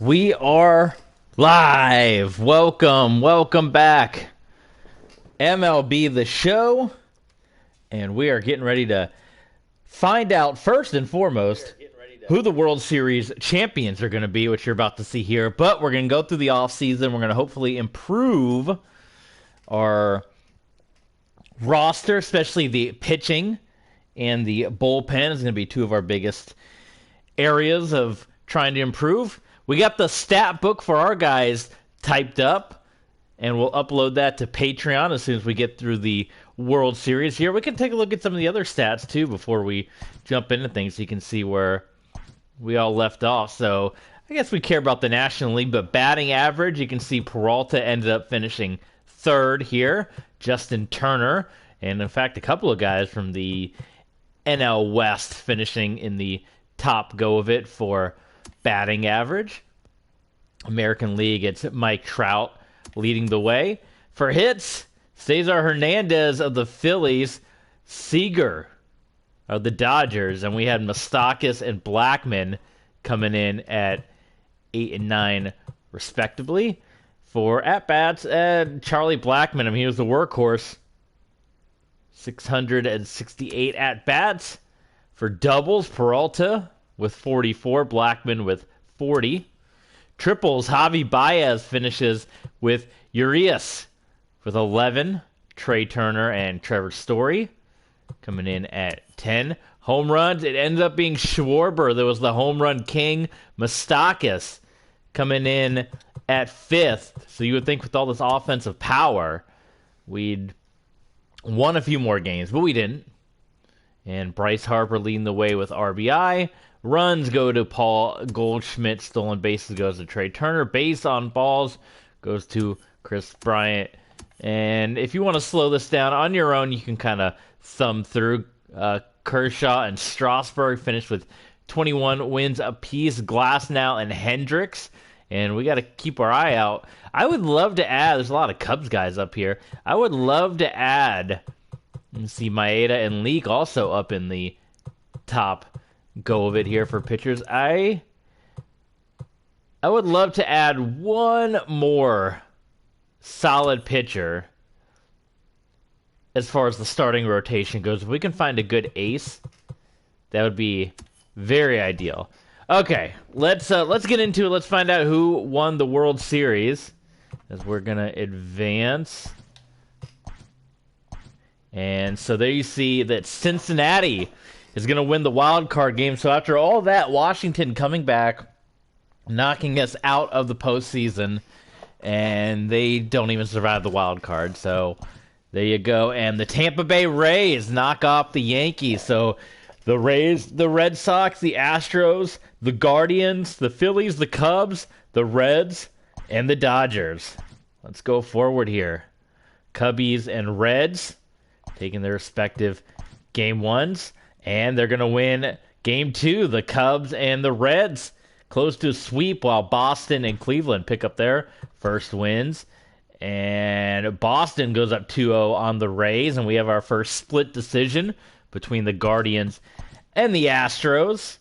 We are live. Welcome back. MLB The Show. And we are getting ready to find out, first and foremost, who the World Series champions are going to be, which you're about to see here. But we're going to go through the offseason. We're going to hopefully improve our roster, especially the pitching and the bullpen is going to be two of our biggest areas of trying to improve. We got the stat book for our guys typed up, and we'll upload that to Patreon as soon as we get through the World Series here. We can take a look at some of the other stats, too, before we jump into things so you can see where we all left off. So I guess we care about the National League, but batting average, you can see Peralta ended up finishing third here. Justin Turner, and in fact, a couple of guys from the NL West finishing in the top go of it for batting average. American League, it's Mike Trout leading the way. For hits, Cesar Hernandez of the Phillies, Seager of the Dodgers, and we had Moustakas and Blackmon coming in at 8 and 9 respectively. For at-bats, Charlie Blackmon, he was the workhorse. 668 at-bats. For doubles, Peralta with 44, Blackmon with 40. Triples, Javi Baez finishes with Urias with 11. Trey Turner and Trevor Story coming in at 10. Home runs, it ended up being Schwarber. There was the home run king, Moustakas, coming in at 5th. So you would think with all this offensive power, we'd won a few more games, but we didn't. And Bryce Harper leading the way with RBI. Runs go to Paul Goldschmidt. Stolen bases goes to Trey Turner. Base on balls goes to Chris Bryant. And if you want to slow this down on your own, you can kind of thumb through. Kershaw and Strasburg finished with 21 wins apiece. Glasnow and Hendricks. And we got to keep our eye out. I would love to add, there's a lot of Cubs guys up here. I would love to add, you see Maeda and Leake also up in the top go of it here for pitchers. I would love to add one more solid pitcher as far as the starting rotation goes. If we can find a good ace, that would be very ideal. Okay, let's get into it. Let's find out who won the World Series as we're going to advance. And so there you see that Cincinnati is going to win the wild card game. So after all that, Washington coming back, knocking us out of the postseason, and they don't even survive the wild card. So there you go. And the Tampa Bay Rays knock off the Yankees. So the Rays, the Red Sox, the Astros, the Guardians, the Phillies, the Cubs, the Reds, and the Dodgers. Let's go forward here. Cubbies and Reds taking their respective game ones, and they're going to win game 2. The Cubs and the Reds close to a sweep, while Boston and Cleveland pick up their first wins. And Boston goes up 2-0 on the Rays, and we have our first split decision between the Guardians and the Astros.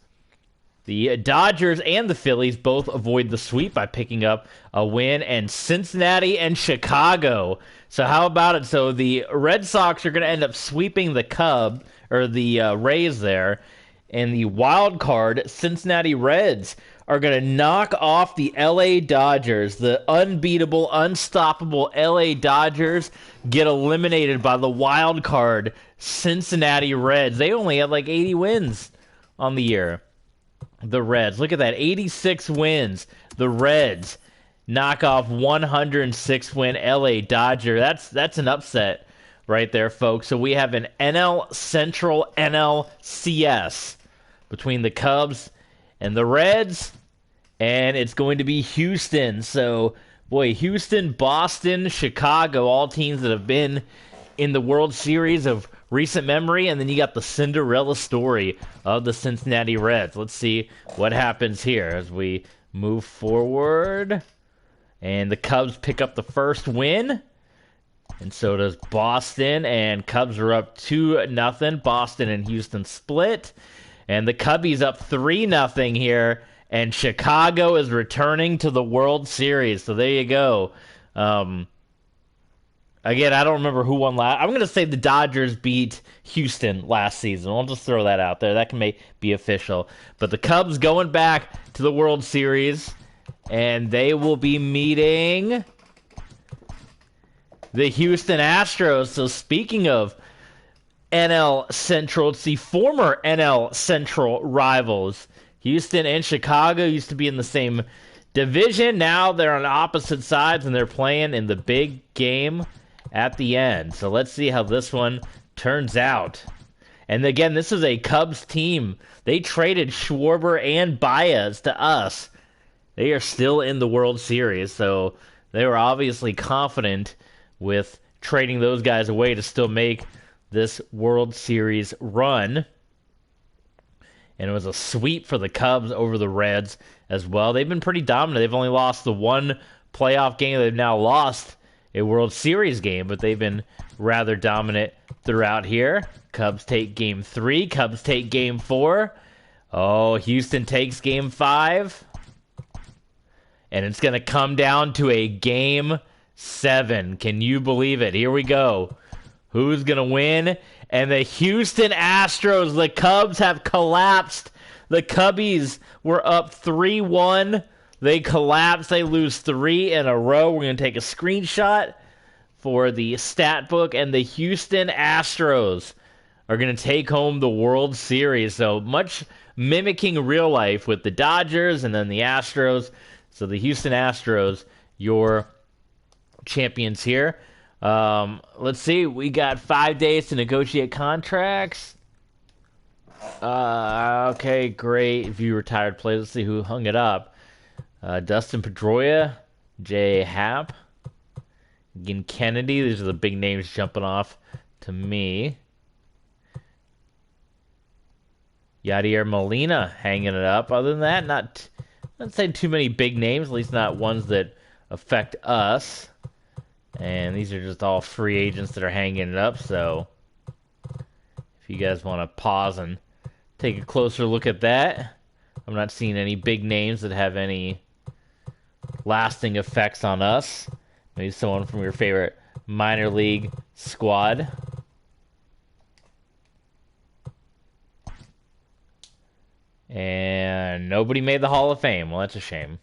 The Dodgers and the Phillies both avoid the sweep by picking up a win, and Cincinnati and Chicago. So how about it? So the Red Sox are going to end up sweeping the Rays there, and the wild card Cincinnati Reds are going to knock off the LA Dodgers. The unbeatable, unstoppable LA Dodgers get eliminated by the wild card Cincinnati Reds. They only had like 80 wins on the year. The Reds, look at that, 86 wins. The Reds knock off 106 win LA Dodger. That's an upset right there, folks. So we have an NL Central NLCS between the Cubs and the Reds, and it's going to be Houston. So, boy, Houston, Boston, Chicago, all teams that have been in the World Series of recent memory, and then you got the Cinderella story of the Cincinnati Reds. Let's see what happens here as we move forward. And the Cubs pick up the first win, and so does Boston, and Cubs are up 2-0. Boston and Houston split, and the Cubbies up 3-0 here, And Chicago is returning to the World Series. So there you go. Again, I don't remember who won last. I'm going to say the Dodgers beat Houston last season. I'll just throw that out there. That can be official. But the Cubs going back to the World Series, and they will be meeting the Houston Astros. So speaking of NL Central, it's the former NL Central rivals. Houston and Chicago used to be in the same division. Now they're on opposite sides, and they're playing in the big game at the end. So let's see how this one turns out. And again, this is a Cubs team. They traded Schwarber and Baez to us. They are still in the World Series, so they were obviously confident with trading those guys away to still make this World Series run. And it was a sweep for the Cubs over the Reds as well. They've been pretty dominant. They've only lost the one playoff game. They've now lost a World Series game, but they've been rather dominant throughout here. Cubs take Game 3. Cubs take Game 4. Oh, Houston takes Game 5. And it's going to come down to a Game 7. Can you believe it? Here we go. Who's going to win? And the Houston Astros, the Cubs have collapsed. The Cubbies were up 3-1. They collapse. They lose 3 in a row. We're going to take a screenshot for the stat book. And the Houston Astros are going to take home the World Series. So much mimicking real life with the Dodgers and then the Astros. So the Houston Astros, your champions here. Let's see. We got 5 days to negotiate contracts. Okay, great. View retired players. Let's see who hung it up. Dustin Pedroia, Jay Happ, Gin Kennedy. These are the big names jumping off to me. Yadier Molina hanging it up. Other than that, not saying too many big names, at least not ones that affect us. And these are just all free agents that are hanging it up. So if you guys want to pause and take a closer look at that, I'm not seeing any big names that have any lasting effects on us. Maybe someone from your favorite minor league squad. And nobody made the Hall of Fame. Well, that's a shame.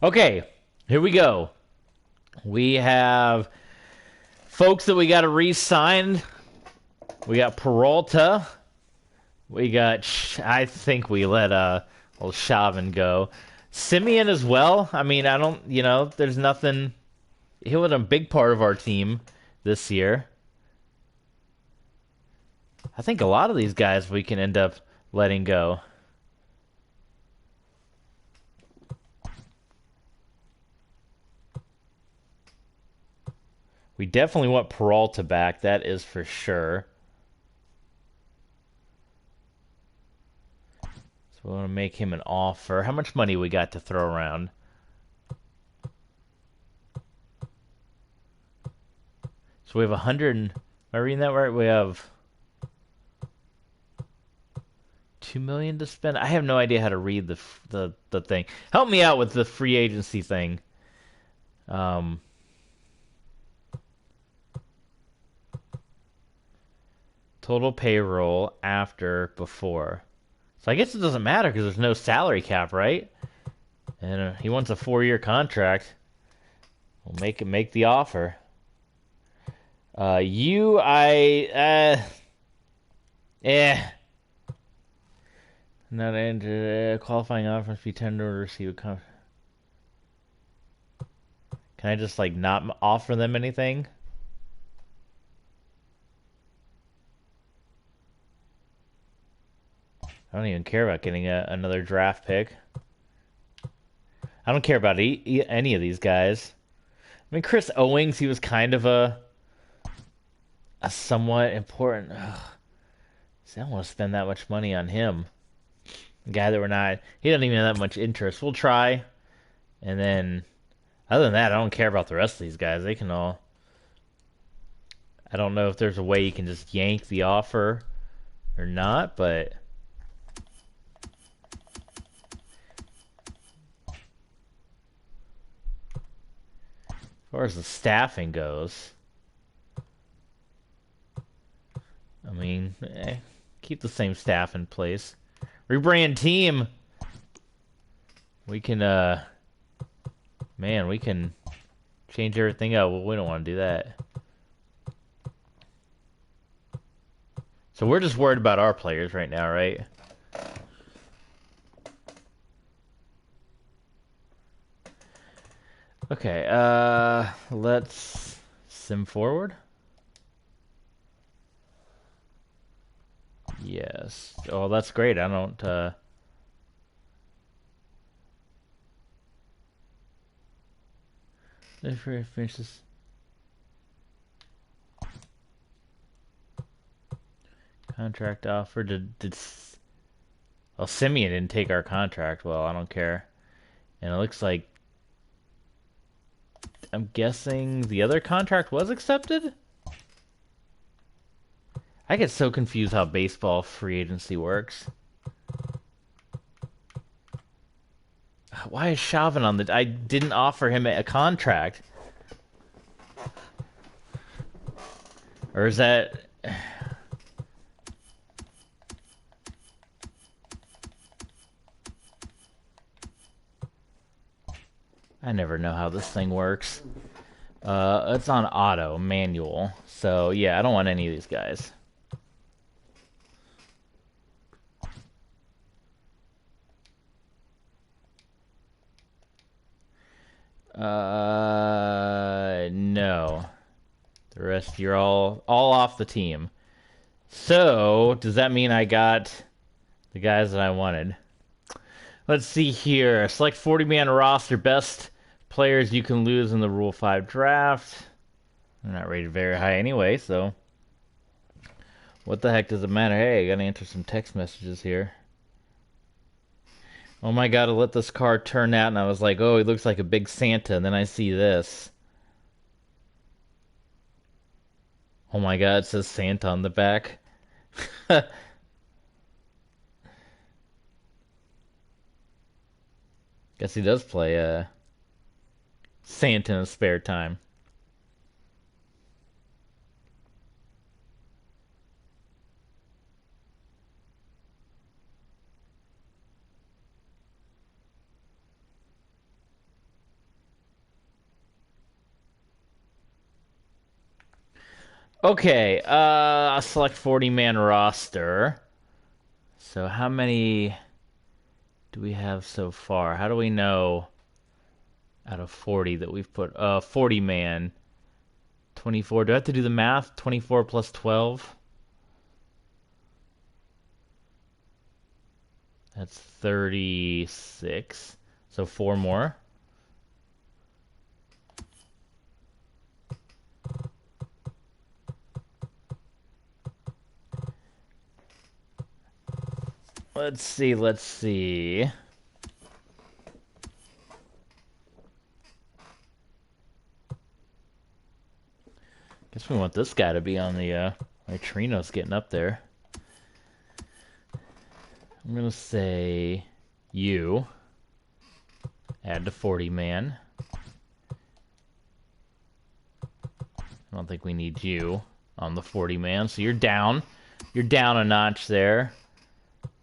Okay, here we go. We have folks that we got to re-sign. We got Peralta. We got, I think we let old Chauvin go. Simeon as well. I mean, I don't, there's nothing. He was a big part of our team this year. I think a lot of these guys we can end up letting go. We definitely want Peralta back. That is for sure. We want to make him an offer. How much money we got to throw around? So we have 100. Am I reading that right? We have $2 million to spend. I have no idea how to read the thing. Help me out with the free agency thing. Total payroll after before. So I guess it doesn't matter because there's no salary cap, right? And he wants a 4-year contract. We'll make the offer. Not qualifying offer must be tendered to receive a contract. Can I just not offer them anything? I don't even care about getting another draft pick. I don't care about any of these guys. I mean, Chris Owings, he was kind of a somewhat important. See, I don't want to spend that much money on him. A guy that we're not. He doesn't even have that much interest. We'll try, and then other than that, I don't care about the rest of these guys. They can all. I don't know if there's a way you can just yank the offer or not, but. far as the staffing goes, I mean, keep the same staff in place. Rebrand team. We can, man, we can change everything up. Well, we don't want to do that. So we're just worried about our players right now, right? Okay, let's sim forward. Yes. Oh, that's great. I don't, finish this. Contract offer. Oh, Simeon didn't take our contract. Well, I don't care. And it looks like, I'm guessing the other contract was accepted? I get so confused how baseball free agency works. Why is Chauvin on the... I didn't offer him a contract. Or is that... I never know how this thing works. It's on auto, manual. So, yeah, I don't want any of these guys. No. The rest, you're all off the team. So, does that mean I got the guys that I wanted? Let's see here. Select 40-man roster. Best players you can lose in the Rule 5 draft. They're not rated very high anyway, so what the heck does it matter? Hey, I gotta enter some text messages here. Oh my god, I let this card turn out and I was like, oh, he looks like a big Santa, and then I see this. Oh my god, it says Santa on the back. Guess he does play Santa in his spare time. Okay, select 40-man roster. So how many do we have so far? How do we know out of 40 that we've put 40-man 24? Do I have to do the math? 24 plus 12? That's 36. So 4 more. Let's see. Guess we want this guy to be on the, my Trino's getting up there. I'm gonna say you. Add to 40-man. I don't think we need you on the 40-man, so you're down. You're down a notch there.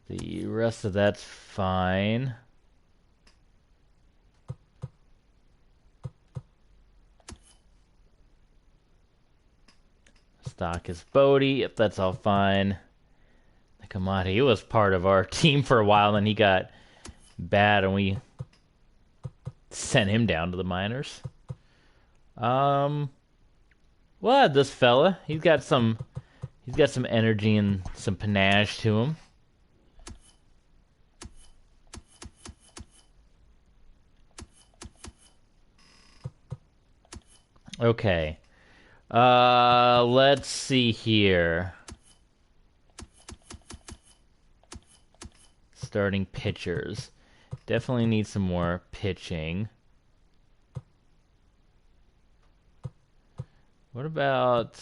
The rest of that's fine. Stock is Bodie. Yep, that's all fine. Kamada, he was part of our team for a while, and he got bad, and we sent him down to the minors. Well, this fella, he's got some energy and some panache to him. Okay. Let's see here. Starting pitchers. Definitely need some more pitching. What about...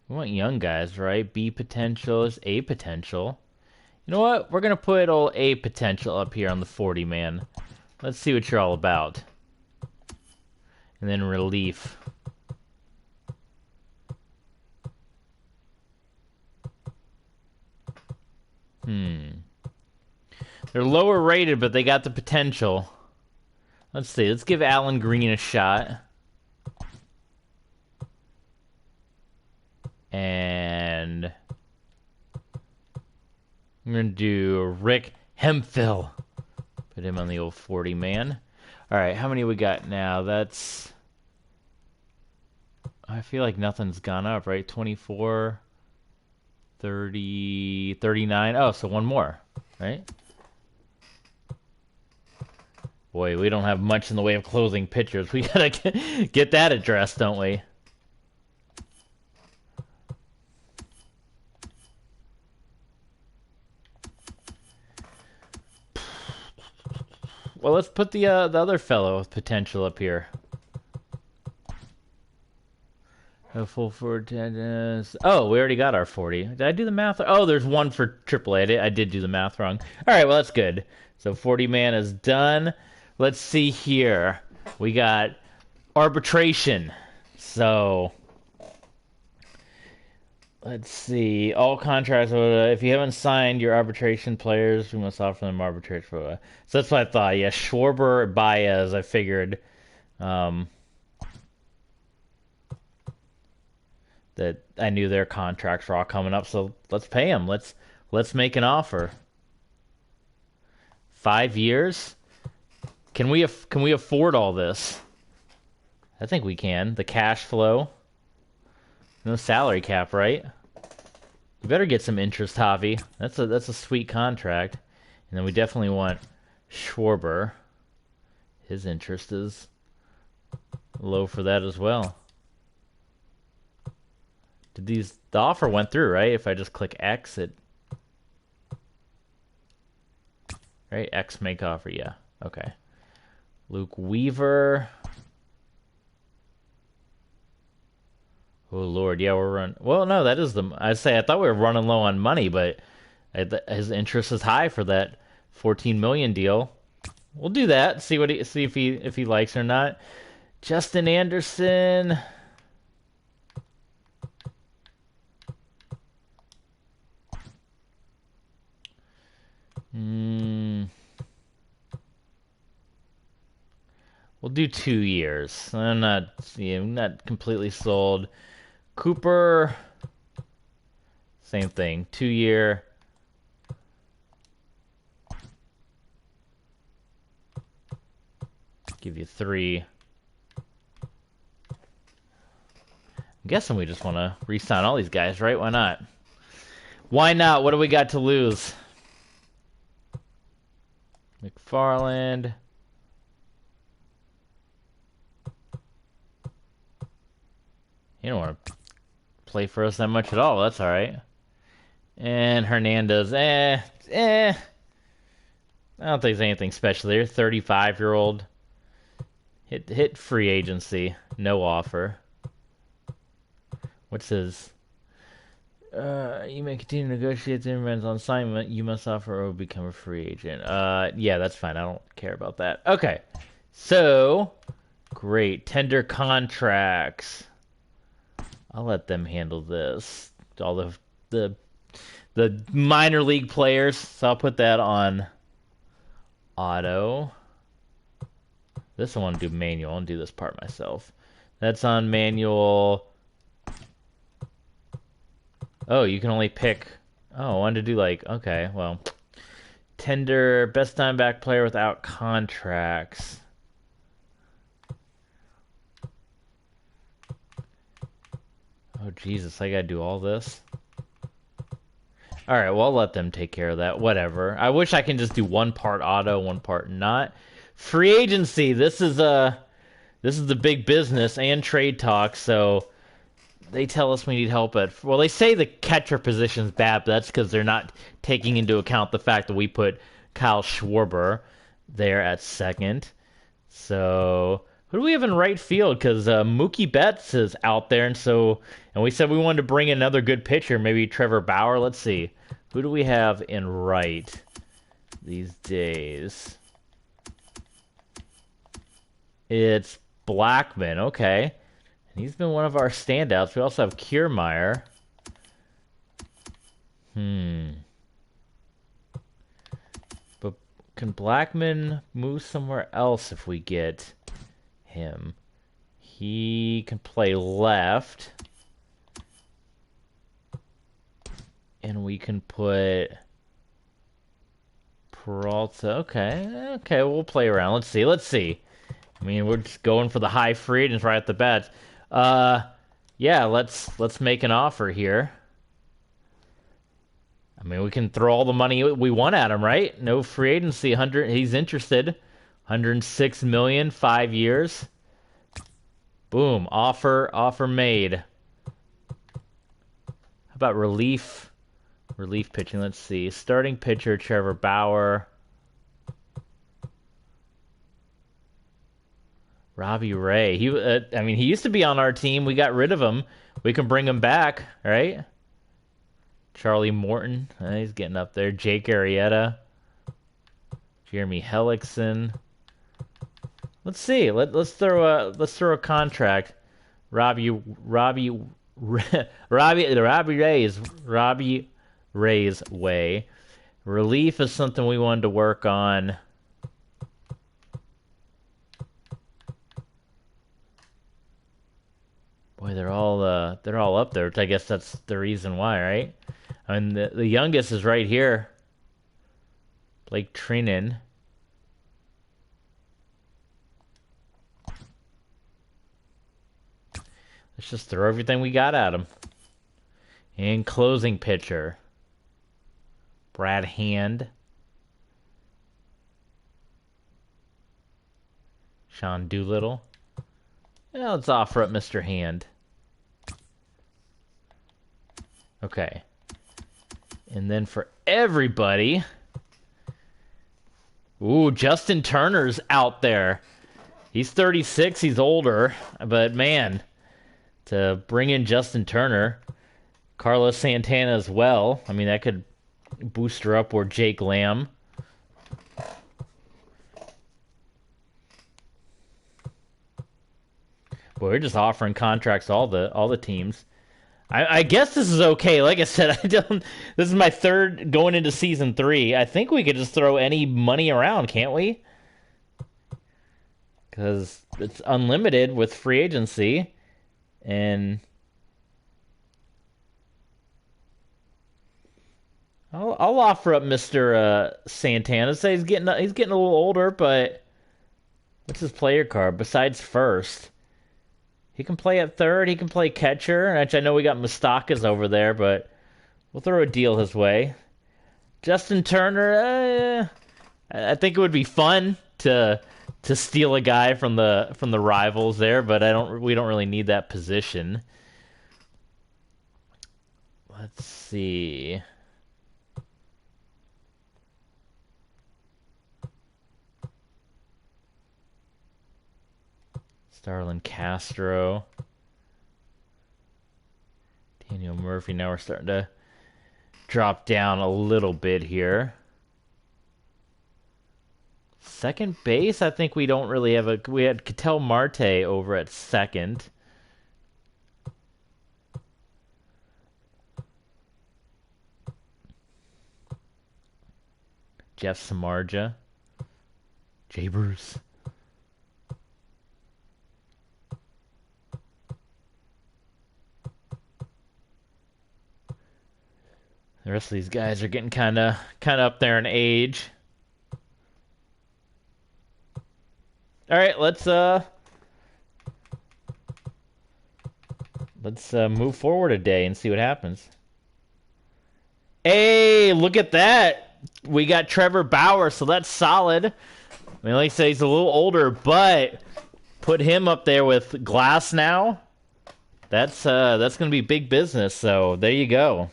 We want young guys, right? B potential is A potential. You know what? We're going to put old A potential up here on the 40-man. Let's see what you're all about. And then relief. They're lower rated, but they got the potential. Let's see. Let's give Alan Green a shot. And I'm going to do Rick Hemphill. Put him on the old 40 man. All right, how many we got now? That's... I feel like nothing's gone up, right? 24, 30, 39. Oh, so one more, right? Boy, we don't have much in the way of closing pitchers. We gotta get that addressed, don't we? Well, let's put the other fellow with potential up here. A full forward tennis. Oh, we already got our 40. Did I do the math? Oh, there's one for AAA. I did do the math wrong. All right, well, that's good. So 40 man is done. Let's see here. We got arbitration. So let's see. All contracts. If you haven't signed your arbitration players, we must offer them arbitration. So that's what I thought. Yeah, Schwarber, Baez. I figured that I knew their contracts were all coming up. So let's pay them. Let's make an offer. 5 years. Can we afford all this? I think we can. The cash flow. No salary cap, right? You better get some interest, Javi. That's a sweet contract. And then we definitely want Schwarber. His interest is low for that as well. The offer went through, right? If I just click X, right? X make offer, yeah. Okay. Luke Weaver. Oh Lord, yeah, we're running. Well, no, that is I thought we were running low on money, but his interest is high for that 14 million deal. We'll do that. See if he likes it or not. Justin Anderson. We'll do 2 years. I'm not completely sold. Cooper, same thing. 2 year. Give you 3. I'm guessing we just want to re-sign all these guys, right? Why not? Why not? What do we got to lose? McFarland. You don't want to play for us that much at all. That's all right. And Hernandez, I don't think there's anything special there. 35-year-old. Hit free agency. No offer. What's his? You may continue to negotiate the demands on assignment. You must offer or become a free agent. Yeah, that's fine. I don't care about that. Okay. So, great. Tender contracts. I'll let them handle this. All the minor league players. So I'll put that on auto. This I want to do manual. I'll do this part myself. That's on manual. Oh, you can only pick. Oh, I wanted to do okay, well. Tender, best Diamondback player without contracts. Oh, Jesus, I gotta do all this? Alright, well, I'll let them take care of that. Whatever. I wish I can just do one part auto, one part not. Free agency. This is the big business and trade talk, so they tell us we need help at... Well, they say the catcher position's bad, but that's because they're not taking into account the fact that we put Kyle Schwarber there at second. So... Who do we have in right field? Because Mookie Betts is out there, and we said we wanted to bring in another good pitcher, maybe Trevor Bauer. Let's see. Who do we have in right these days? It's Blackman, okay. And he's been one of our standouts. We also have Kiermaier. But can Blackman move somewhere else if we get him? He can play left. And we can put Peralta. Okay, we'll play around. Let's see. I mean, we're just going for the high free agents right at the bat. Yeah, let's make an offer here. I mean, we can throw all the money we want at him, right? No free agency. He's interested. 106 million, 5 years. Boom. Offer made. How about relief? Relief pitching. Let's see. Starting pitcher Trevor Bauer. Robbie Ray. I mean, he used to be on our team. We got rid of him. We can bring him back, right? Charlie Morton. He's getting up there. Jake Arrieta. Jeremy Hellickson. Let's see. Let's throw a contract. Robbie Ray's way. Relief is something we wanted to work on. Boy, they're all up there, which I guess that's the reason why, right? I mean, the youngest is right here. Blake Trinan. Let's just throw everything we got at him. And closing pitcher. Brad Hand. Sean Doolittle. Yeah, let's offer up Mr. Hand. Okay. And then for everybody... Ooh, Justin Turner's out there. He's 36, he's older. But man, to bring in Justin Turner... Carlos Santana as well. I mean, that could boost her up, or Jake Lamb. Boy, we're just offering contracts to all the teams. I guess this is okay. Like I said, this is my third going into season 3. I think we could just throw any money around, can't we? Because it's unlimited with free agency, and I'll offer up Mr. Santana. Say he's getting a little older, but what's his player card besides first? He can play at third. He can play catcher. Actually, I know we got Mustakas over there, but we'll throw a deal his way. Justin Turner. I think it would be fun to steal a guy from the rivals there, but we don't really need that position. Let's see. Starlin Castro. Daniel Murphy. Now we're starting to drop down a little bit here. Second base, I think we don't really have we had Ketel Marte over at second. Jeff Samardzija. Jay Bruce. The rest of these guys are getting kind of up there in age. All right, let's move forward a day and see what happens. Hey, look at that. We got Trevor Bauer, so that's solid. I mean, like I say, he's a little older, but put him up there with Glass now. That's going to be big business, so there you go.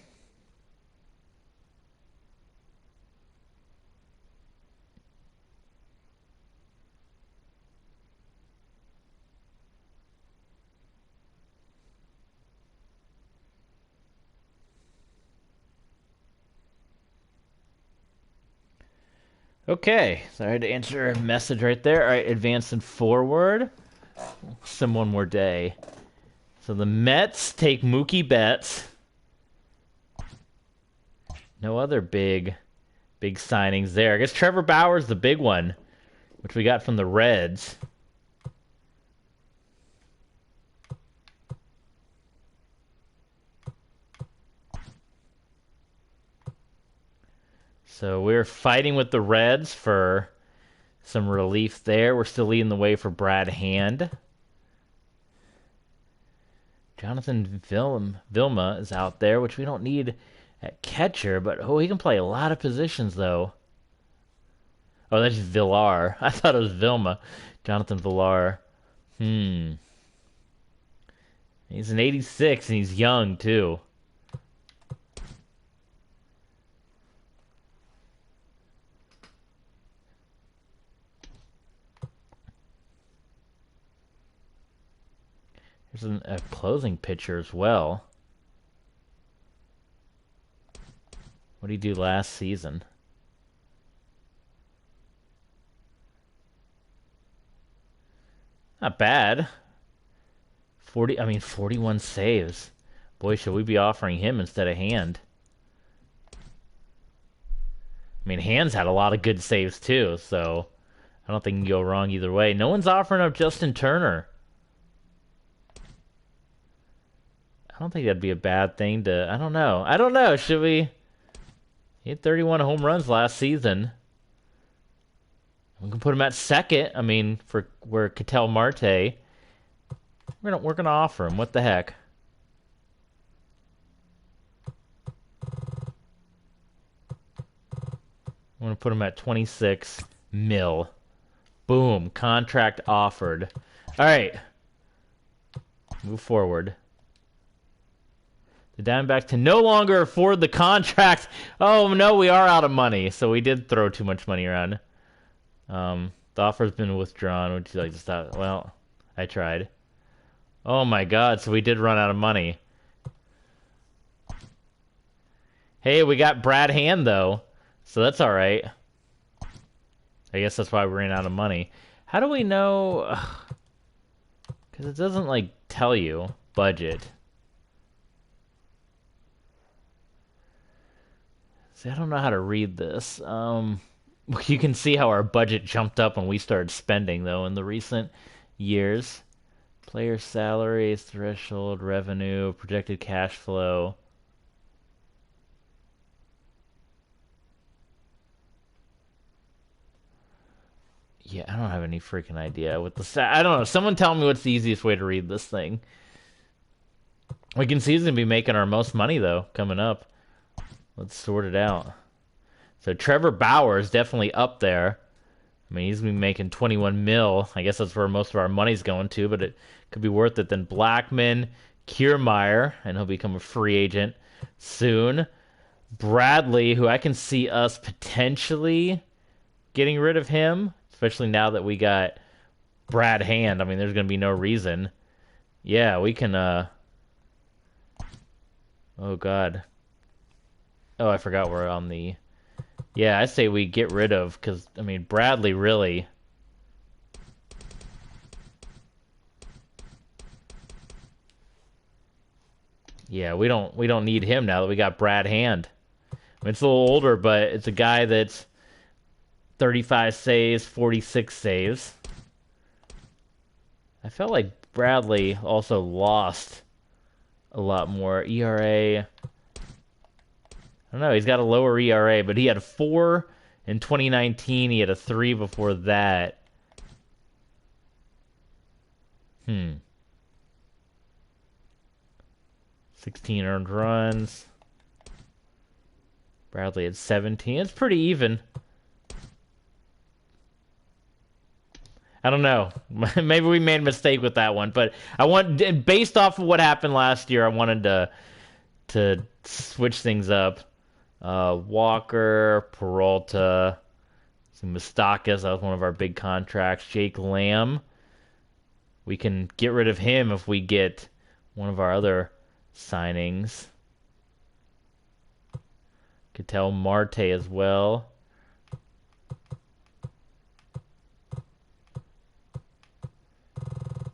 Okay, so I had to answer a message right there. All right, advancing forward. Sim one more day. So the Mets take Mookie Betts. No other big signings there. I guess Trevor Bauer's the big one, which we got from the Reds. So we're fighting with the Reds for some relief there. We're still leading the way for Brad Hand. Jonathan Vilma is out there, which we don't need at catcher, but he can play a lot of positions, though. Oh, that's Villar. I thought it was Vilma. Jonathan Villar. He's an 86, and he's young, too. There's a closing pitcher as well. What did he do last season? Not bad. 41 saves. Boy, should we be offering him instead of Hand. I mean, Hand's had a lot of good saves too, so I don't think you can go wrong either way. No one's offering up Justin Turner. I don't think that'd be a bad thing to... I don't know. Should we... He had 31 home runs last season. We can put him at second. I mean, for where Ketel Marte. We're gonna offer him. What the heck? I'm gonna put him at 26 mil. Boom. Contract offered. All right. Move forward. The Diamondbacks can no longer afford the contract. Oh, no, we are out of money. So we did throw too much money around. The offer's been withdrawn. Would you like to stop? Well, I tried. Oh, my God. So we did run out of money. Hey, we got Brad Hand, though. So that's all right. I guess that's why we ran out of money. How do we know? Because it doesn't, like, tell you. Budget. See, I don't know how to read this. You can see how our budget jumped up when we started spending, though, in the recent years. Player salaries, threshold, revenue, projected cash flow. Yeah, I don't have any freaking idea what I don't know. Someone tell me what's the easiest way to read this thing. We can see he's going to be making our most money, though, coming up. Let's sort it out. So Trevor Bauer is definitely up there. I mean, he's going to be making 21 mil. I guess that's where most of our money's going to, but it could be worth it. Then Blackman, Kiermaier, and he'll become a free agent soon. Bradley, who I can see us potentially getting rid of him, especially now that we got Brad Hand. I mean, there's going to be no reason. Yeah, we can... Oh, God. Oh, I forgot we're on the... Yeah, I say we get rid of, because, I mean, Bradley really... Yeah, we don't need him now that we got Brad Hand. I mean, it's a little older, but it's a guy that's 35 saves, 46 saves. I felt like Bradley also lost a lot more. ERA... I don't know, he's got a lower ERA, but he had a 4 in 2019. He had a 3 before that. 16 earned runs. Bradley had 17. It's pretty even. I don't know. Maybe we made a mistake with that one, but based off of what happened last year, I wanted to switch things up. Walker, Peralta, Moustakas, that was one of our big contracts. Jake Lamb, we can get rid of him if we get one of our other signings. Ketel Marte as well.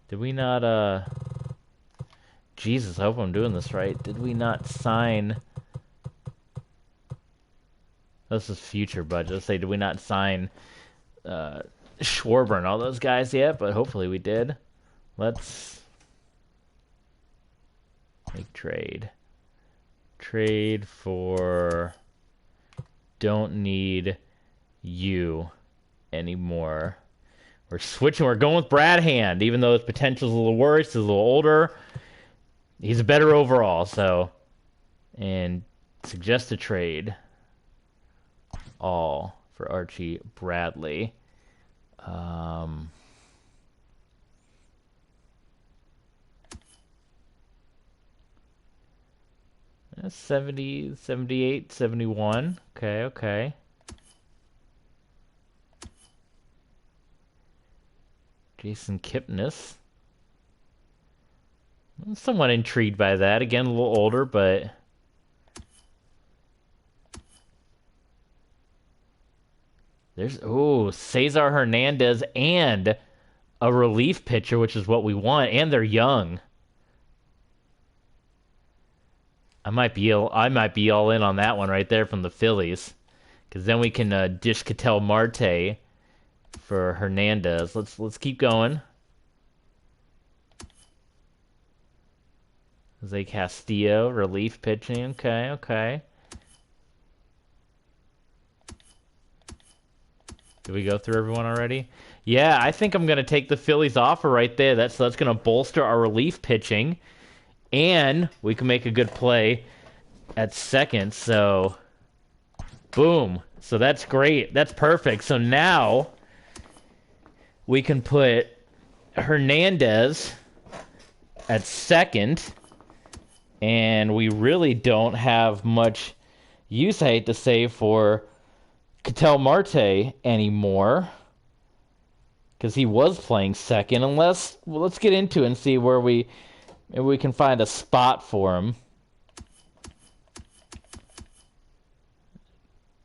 Did we not, Jesus, I hope I'm doing this right. Did we not sign... This is future budget. Let's say, did we not sign Schwarber and all those guys yet? But hopefully we did. Let's make trade. Trade for don't need you anymore. We're switching. We're going with Brad Hand, even though his potential's a little worse. He's a little older. He's better overall. So, and suggest a trade. All for Archie Bradley. 70, 78, 71. Okay. Jason Kipnis. I'm somewhat intrigued by that. Again, a little older, but... There's, Cesar Hernandez and a relief pitcher, which is what we want, and they're young. I might be all in on that one right there from the Phillies, because then we can dish Ketel Marte for Hernandez. Let's keep going. Jose Castillo, relief pitching. Okay. Did we go through everyone already? Yeah, I think I'm going to take the Phillies offer right there. That's going to bolster our relief pitching. And we can make a good play at second. So, boom. So that's great. That's perfect. So now we can put Hernandez at second. And we really don't have much use, I hate to say, for Ketel Marte anymore, because he was playing second. Unless, well, let's get into it and see where maybe we can find a spot for him.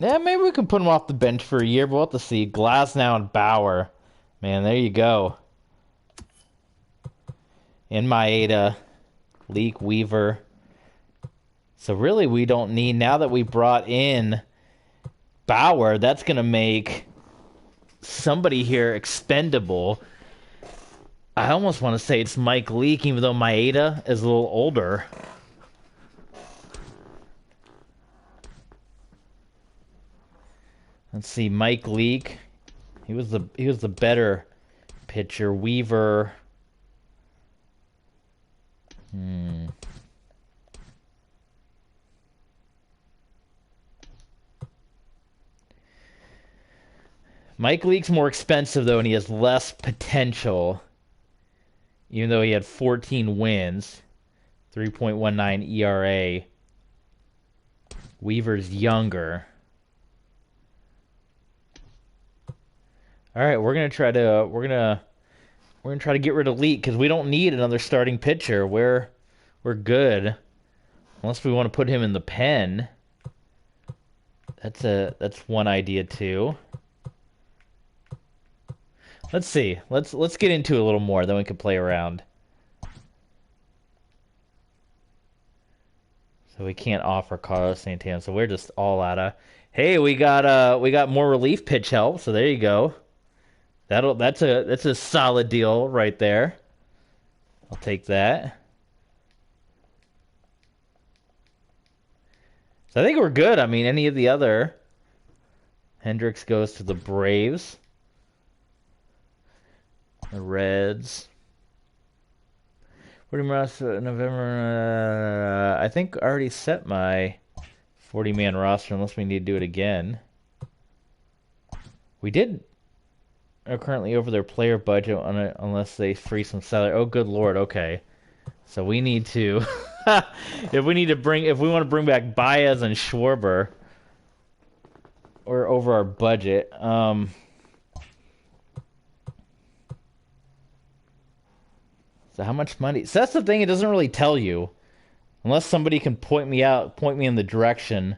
Yeah, maybe we can put him off the bench for a year, but we'll have to see. Glasnow and Bauer. Man, there you go. And Maeda, Leak, Weaver. So really we don't need, now that we brought in Bauer, that's going to make somebody here expendable. I almost want to say it's Mike Leake, even though Maeda is a little older. Let's see, Mike Leake. He was the better pitcher. Weaver. Mike Leake's more expensive, though, and he has less potential. Even though he had 14 wins. 3.19 ERA. Weaver's younger. All right, we're gonna try to get rid of Leake because we don't need another starting pitcher. We're good, unless we want to put him in the pen. That's one idea too. Let's see. Let's get into it a little more, then we can play around. So we can't offer Carlos Santana, so we're just all out of. Hey, we got more relief pitch help, so there you go. That's a solid deal right there. I'll take that. So I think we're good. I mean, any of the other. Hendricks goes to the Braves. The Reds. November. I think I already set my 40-man roster, unless we need to do it again. We did. Are currently over their player budget on it, unless they free some salary. Oh, good lord. Okay, so we need to. if we want to bring back Baez and Schwarber, we're over our budget. So how much money? So that's the thing, it doesn't really tell you. Unless somebody can point me in the direction.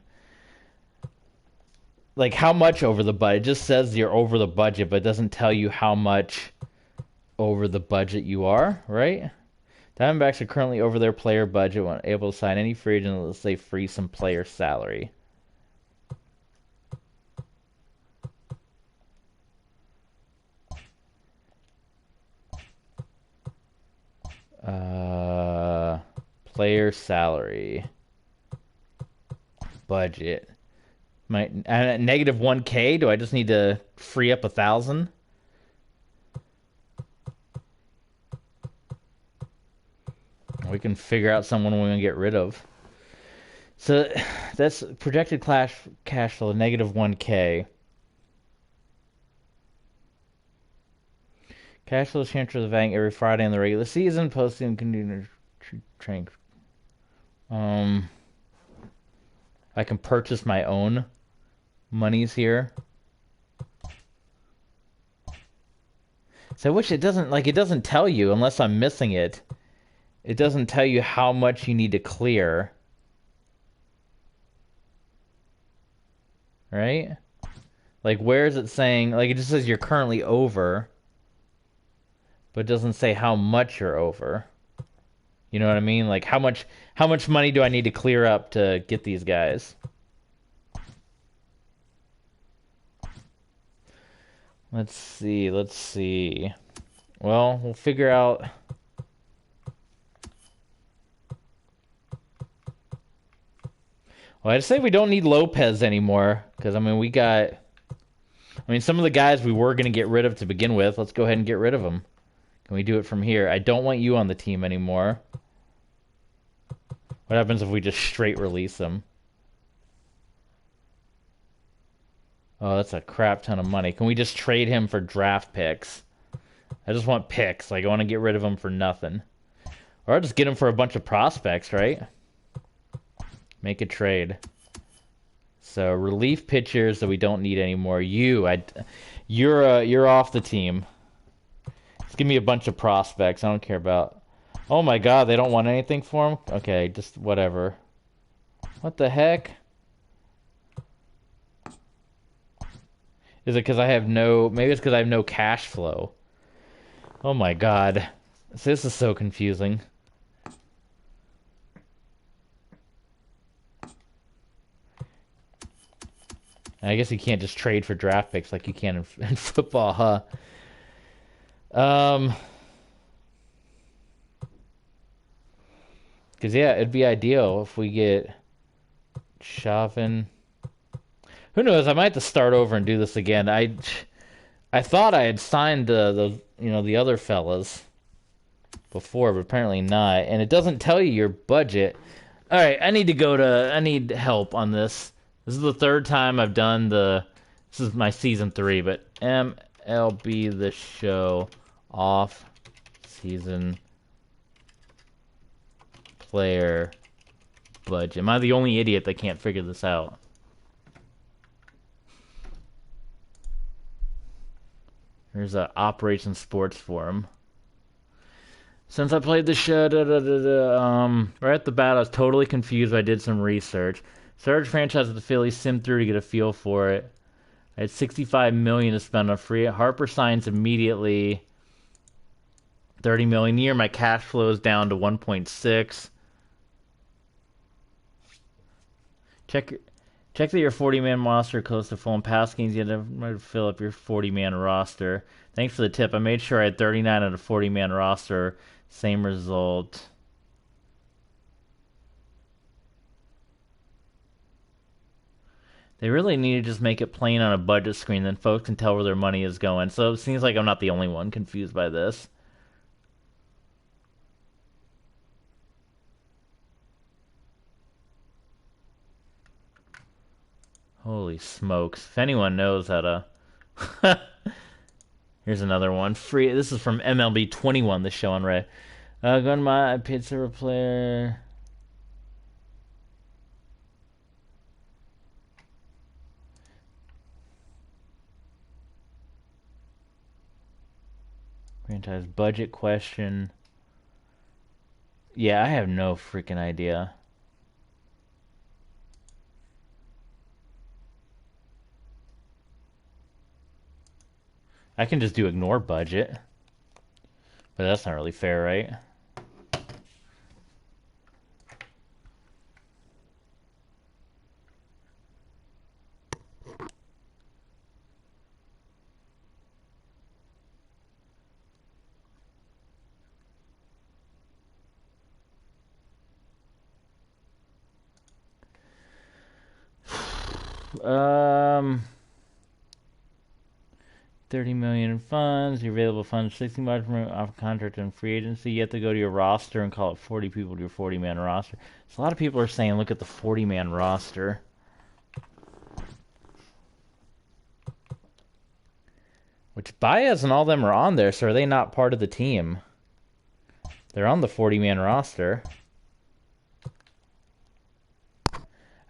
Like how much over the budget. It just says you're over the budget, but it doesn't tell you how much over the budget you are, right? Diamondbacks are currently over their player budget when able to sign any free agent unless they free some player salary. Player salary budget. My negative 1K. Do I just need to free up 1,000? We can figure out someone we're gonna get rid of. So that's projected cash flow negative 1K. Cash flow is transferred to the bank every Friday in the regular season. Posting continue training. I can purchase my own monies here. So I wish it doesn't tell you unless I'm missing it. It doesn't tell you how much you need to clear. Right? Like where is it saying, like it just says you're currently over, but it doesn't say how much you're over. You know what I mean? Like how much money do I need to clear up to get these guys? Let's see. Well, we'll figure out. Well, I'd say we don't need Lopez anymore because I mean some of the guys we were going to get rid of to begin with. Let's go ahead and get rid of them. Can we do it from here? I don't want you on the team anymore. What happens if we just straight release him? Oh, that's a crap ton of money. Can we just trade him for draft picks? I just want picks. Like, I want to get rid of him for nothing. Or I'll just get him for a bunch of prospects, right? Make a trade. So, relief pitchers that we don't need anymore. You're off the team. Just give me a bunch of prospects. I don't care about... Oh my god, they don't want anything for him? Okay, just whatever. What the heck? Is it because I have no... Maybe it's because I have no cash flow. Oh my god. This is so confusing. I guess you can't just trade for draft picks like you can in football, huh? Because, yeah, it'd be ideal if we get Chauvin. Who knows? I might have to start over and do this again. I thought I had signed the other fellas before, but apparently not. And it doesn't tell you your budget. All right, I need help on this. This is the third time I've done this is my season 3, but MLB The Show off season player budget. Am I the only idiot that can't figure this out? There's a Operation Sports Forum. Since I played the show, right at the bat, I was totally confused. I did some research. Started franchise with the Phillies, simmed through to get a feel for it. I had $65 million to spend on free. Harper signs immediately. $30 million a year. My cash flow is down to 1.6. Check that your 40-man roster close to full in pass games. You have to fill up your 40-man roster. Thanks for the tip. I made sure I had 39 on a 40-man roster. Same result. They really need to just make it plain on a budget screen, then folks can tell where their money is going. So it seems like I'm not the only one confused by this. Holy smokes. If anyone knows how to... Here's another one. Free. This is from MLB 21, the show on Red. Going my pizza player... Franchise budget question. Yeah, I have no freaking idea. I can just do ignore budget. But that's not really fair, right? Um, 30 million in funds. Your available funds 60 much from off contract and free agency. You have to go to your roster and call it 40 people to your 40-man roster. So a lot of people are saying, look at the 40-man roster. Which Baez and all them are on there, so are they not part of the team? They're on the 40-man roster.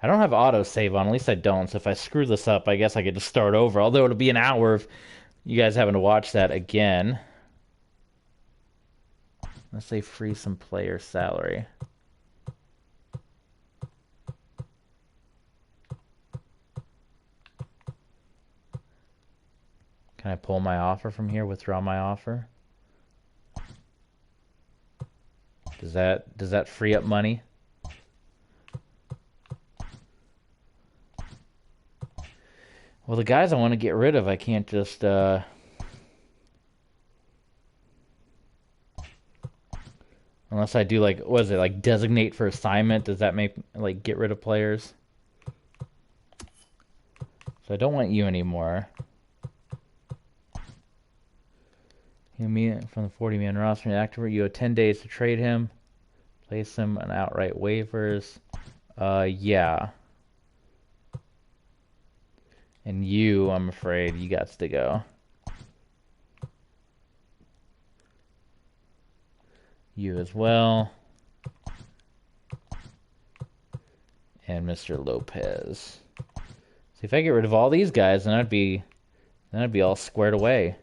I don't have autosave on, at least I don't, so if I screw this up, I guess I could just start over. Although it'll be an hour of you guys having to watch that again. Let's say free some player salary. Can I pull my offer from here, withdraw my offer? Does that free up money? Well, the guys I want to get rid of, I can't just unless I do like, what is it, like designate for assignment? Does that make like get rid of players? So I don't want you anymore. You mean from the 40-man roster and activate. You have 10 days to trade him. Place him on outright waivers. Yeah. And you, I'm afraid, you got to go. You as well. And Mr. Lopez. See, if I get rid of all these guys, then I'd be all squared away.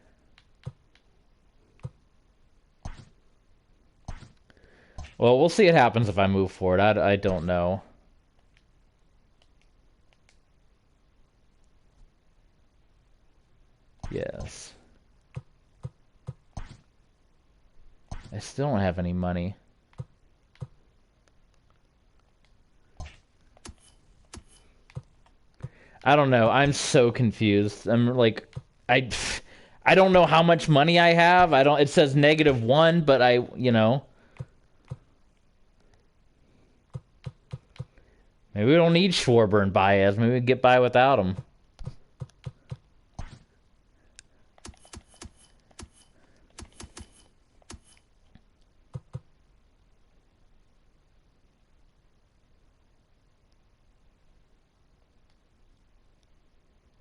Well, we'll see what happens if I move forward. I don't know. Yes. I still don't have any money. I don't know. I'm so confused. I'm like, I don't know how much money I have. It says -1, but maybe we don't need Schwarber and Baez. Maybe we can get by without them.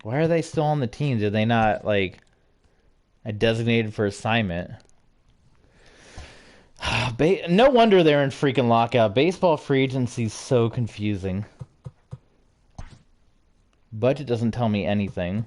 Why are they still on the team? Did they not, like, designated for assignment? No wonder they're in freaking lockout. Baseball free agency is so confusing. Budget doesn't tell me anything.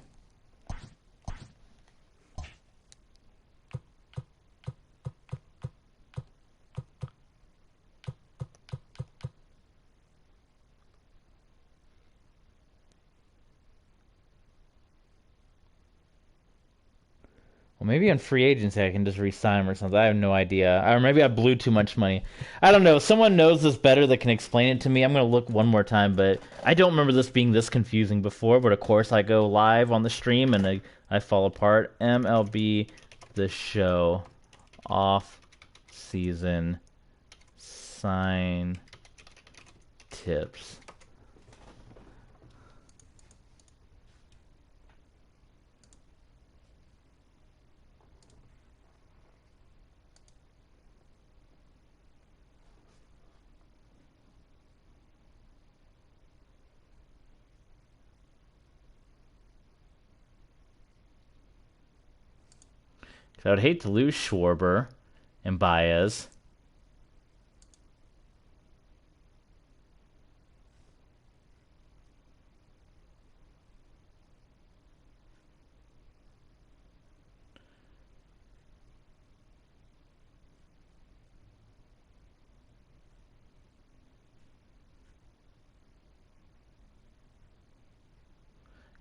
Well, maybe on free agency I can just re-sign him or something. I have no idea. Or maybe I blew too much money. I don't know. If someone knows this better that can explain it to me, I'm going to look one more time. But I don't remember this being this confusing before. But of course, I go live on the stream and I fall apart. MLB The Show. Off-season sign tips. I would hate to lose Schwarber and Baez.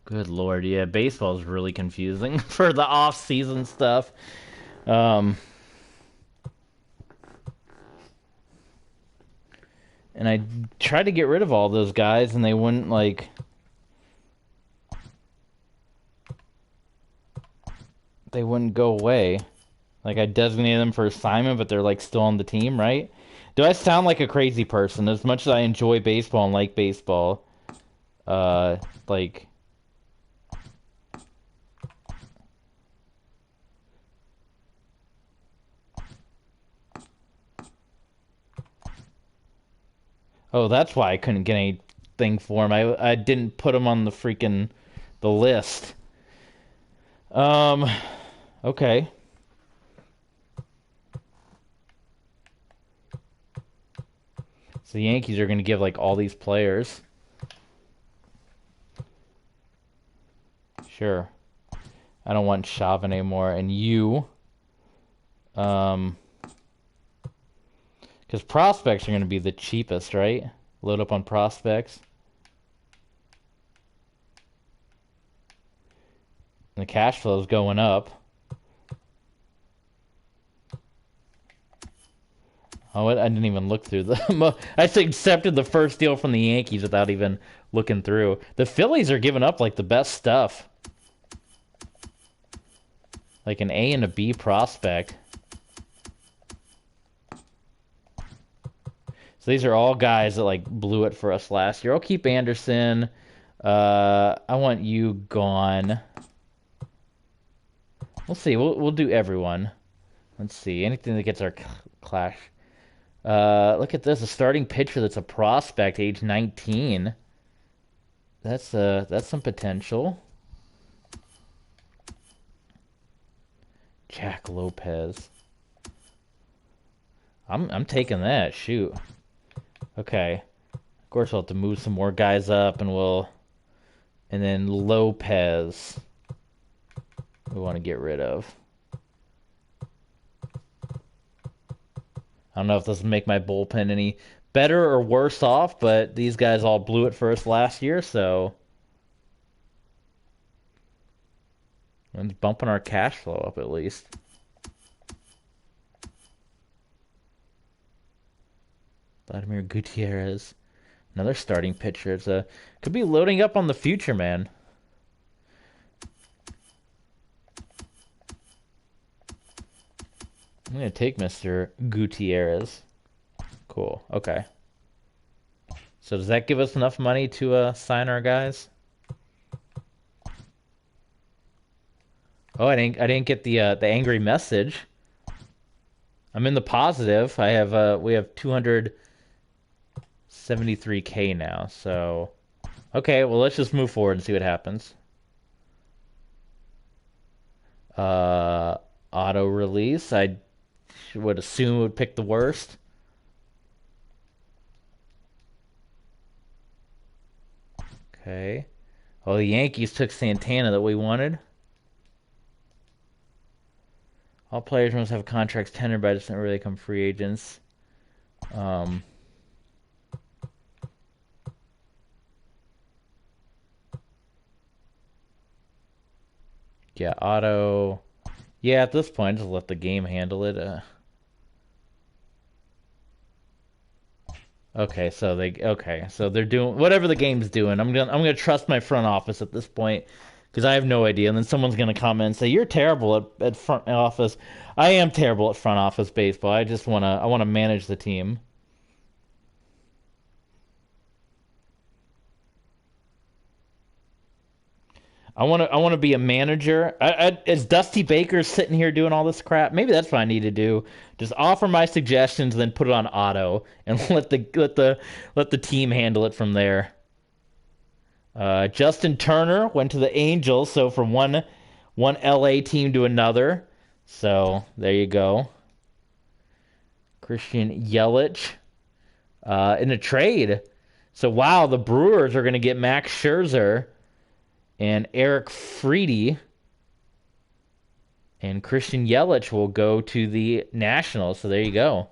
Good Lord, yeah, baseball is really confusing for the off-season stuff. And I tried to get rid of all those guys, and they wouldn't, like... They wouldn't go away. Like, I designated them for assignment, but they're, like, still on the team, right? Do I sound like a crazy person? As much as I enjoy baseball and like baseball, like... Oh, that's why I couldn't get anything for him. I didn't put him on the list. Okay. So the Yankees are going to give, like, all these players. Sure. I don't want Chauvin anymore. And you. Because prospects are going to be the cheapest, right? Load up on prospects. And the cash flow is going up. Oh, I didn't even look through the... I accepted the first deal from the Yankees without even looking through. The Phillies are giving up, like, the best stuff. Like an A and a B prospect. So these are all guys that, like, blew it for us last year. I'll keep Anderson. I want you gone. We'll see. We'll do everyone. Let's see. Anything that gets our clash. Look at this. A starting pitcher that's a prospect, age 19. That's some potential. Jack Lopez. I'm taking that. Shoot. Okay. Of course, we'll have to move some more guys up, and then Lopez we want to get rid of. I don't know if this will make my bullpen any better or worse off, but these guys all blew it for us last year, so it's bumping our cash flow up at least. Vladimir Gutierrez. Another starting pitcher. Could be loading up on the future, man. I'm going to take Mr. Gutierrez. Cool. Okay. So does that give us enough money to sign our guys? Oh, I didn't get the angry message. I'm in the positive. We have 273K now. So okay, well, let's just move forward and see what happens. Auto release. I would assume it would pick the worst. Okay. Oh, the Yankees took Santana that we wanted. All players must have contracts tendered by December they become free agents. Yeah, auto. Yeah, at this point, just let the game handle it. Okay, so they're doing whatever the game's doing. I'm gonna trust my front office at this point because I have no idea. And then someone's gonna comment and say you're terrible at front office. I am terrible at front office baseball. I wanna manage the team. I want to be a manager. Is Dusty Baker sitting here doing all this crap? Maybe that's what I need to do. Just offer my suggestions, then put it on auto, and let the team handle it from there. Justin Turner went to the Angels, so from one LA team to another. So there you go. Christian Yelich in a trade. So wow, the Brewers are going to get Max Scherzer. And Eric Freedy and Christian Yelich will go to the Nationals. So there you go.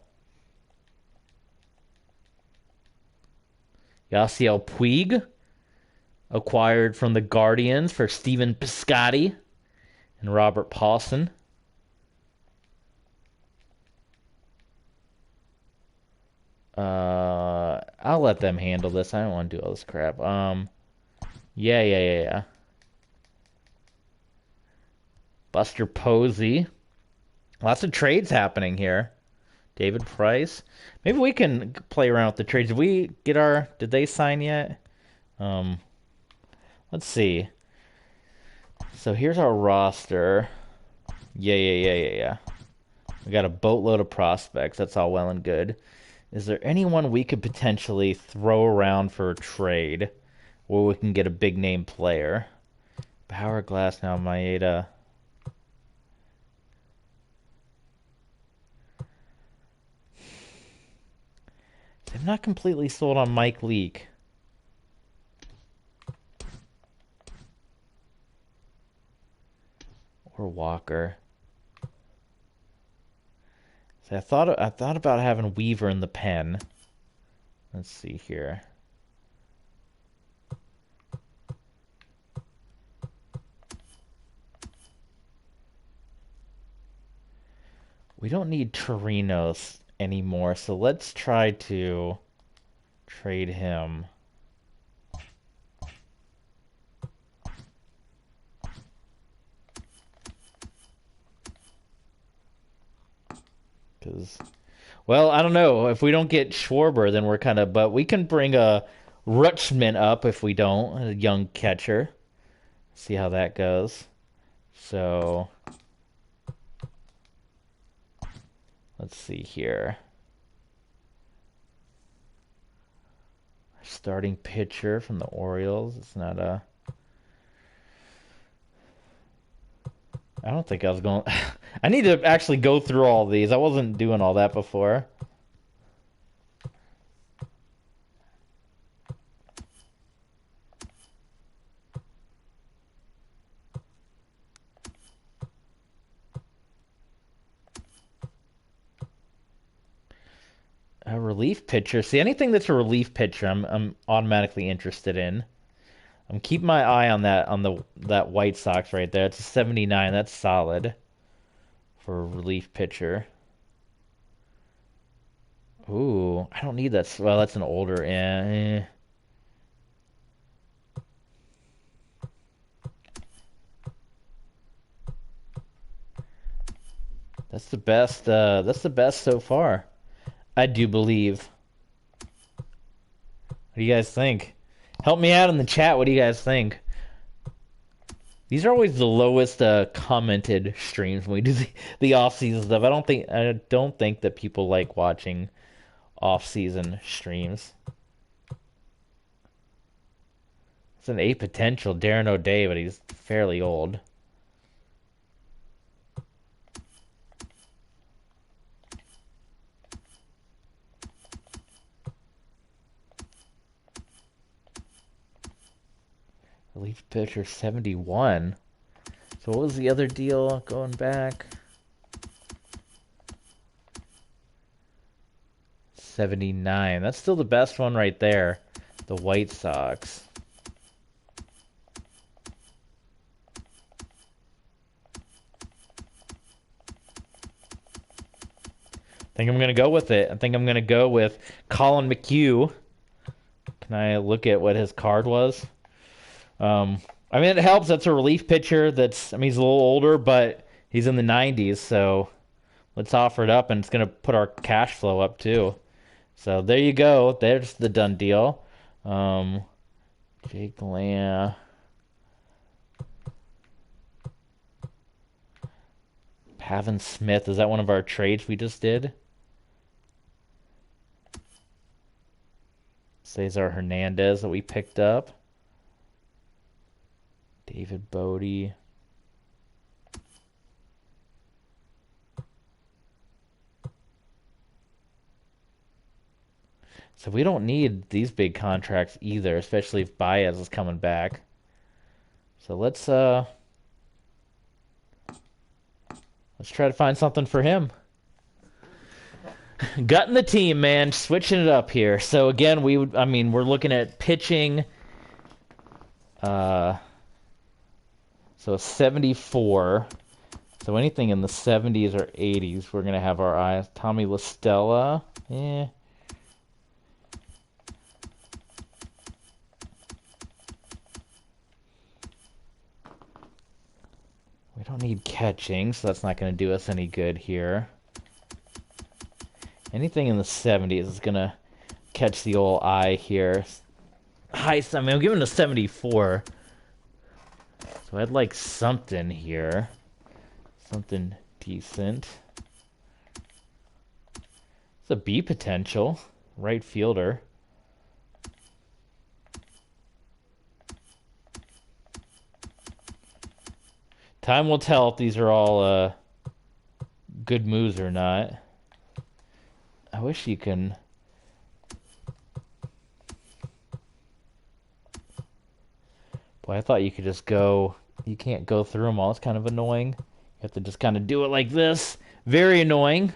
Yasiel Puig acquired from the Guardians for Steven Piscotty and Robert Paulson. I'll let them handle this. I don't want to do all this crap. Yeah. Buster Posey. Lots of trades happening here. David Price. Maybe we can play around with the trades. Did they sign yet? Let's see. So here's our roster. Yeah. We got a boatload of prospects. That's all well and good. Is there anyone we could potentially throw around for a trade where we can get a big name player? Bauer, Glasnow, Maeda. I'm not completely sold on Mike Leake. Or Walker. See, I thought about having Weaver in the pen. Let's see here. We don't need Torinos anymore, so let's try to trade him. Because, well, I don't know. If we don't get Schwarber, then we're kind of... But we can bring a Rutschman up if we don't. A young catcher. See how that goes. So... Let's see here. Starting pitcher from the Orioles. It's not a... I don't think I was going... I need to actually go through all these. I wasn't doing all that before. A relief pitcher. See, anything that's a relief pitcher, I'm automatically interested in. I'm keeping my eye on that White Sox right there. It's a 79. That's solid for a relief pitcher. Ooh, I don't need that. Well, that's an older. That's the best. That's the best so far. I do believe. What do you guys think? Help me out in the chat. What do you guys think? These are always the lowest commented streams when we do the off-season stuff. I don't think that people like watching off-season streams. It's an A potential, Darren O'Day, but he's fairly old. Relief pitcher 71. So what was the other deal going back? 79. That's still the best one right there. The White Sox. I think I'm going to go with it. I think I'm going to go with Colin McHugh. Can I look at what his card was? I mean, it helps. That's a relief pitcher. He's a little older, but he's in the 90s, so let's offer it up, and it's going to put our cash flow up, too. So there you go. There's the done deal. Jake Lamb. Pavin Smith. Is that one of our trades we just did? Cesar Hernandez that we picked up. David Bodie. So we don't need these big contracts either, especially if Baez is coming back. So let's try to find something for him. Gutting the team, man, switching it up here. So again, we're looking at pitching. So 74. So anything in the 70s or 80s, we're going to have our eyes. Tommy La Stella. We don't need catching, so that's not going to do us any good here. Anything in the 70s is going to catch the old eye here. I mean, I'm giving it a 74. So I'd like something here. Something decent. It's a B potential. Right fielder. Time will tell if these are all good moves or not. I wish you can... Boy, I thought you could just go... You can't go through them all. It's kind of annoying. You have to just kind of do it like this. Very annoying.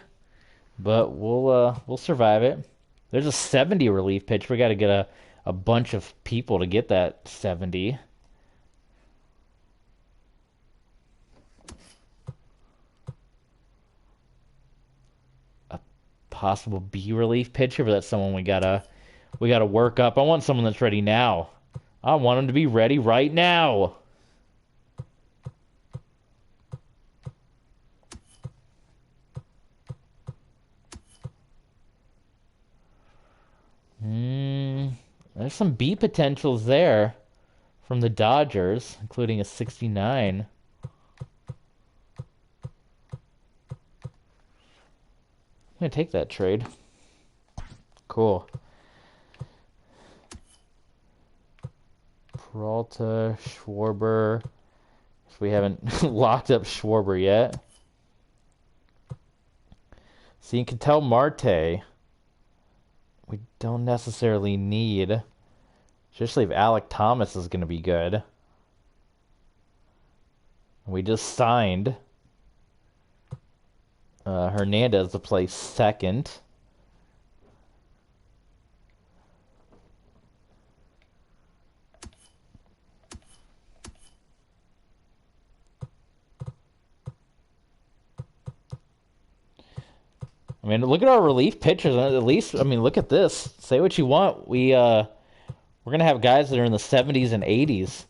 But we'll survive it. There's a 70 relief pitch. We got to get a bunch of people to get that 70. A possible B relief pitcher, but that's someone we gotta work up. I want someone that's ready now. I want him to be ready right now. There's some B potentials there from the Dodgers, including a 69. I'm going to take that trade. Cool. Peralta, Schwarber. If we haven't locked up Schwarber yet. So you can tell Marte... We don't necessarily need, especially if Alec Thomas is going to be good. We just signed Hernandez to play second. I mean, look at our relief pitchers. At least, I mean, look at this. Say what you want. We're gonna have guys that are in the 70s and 80s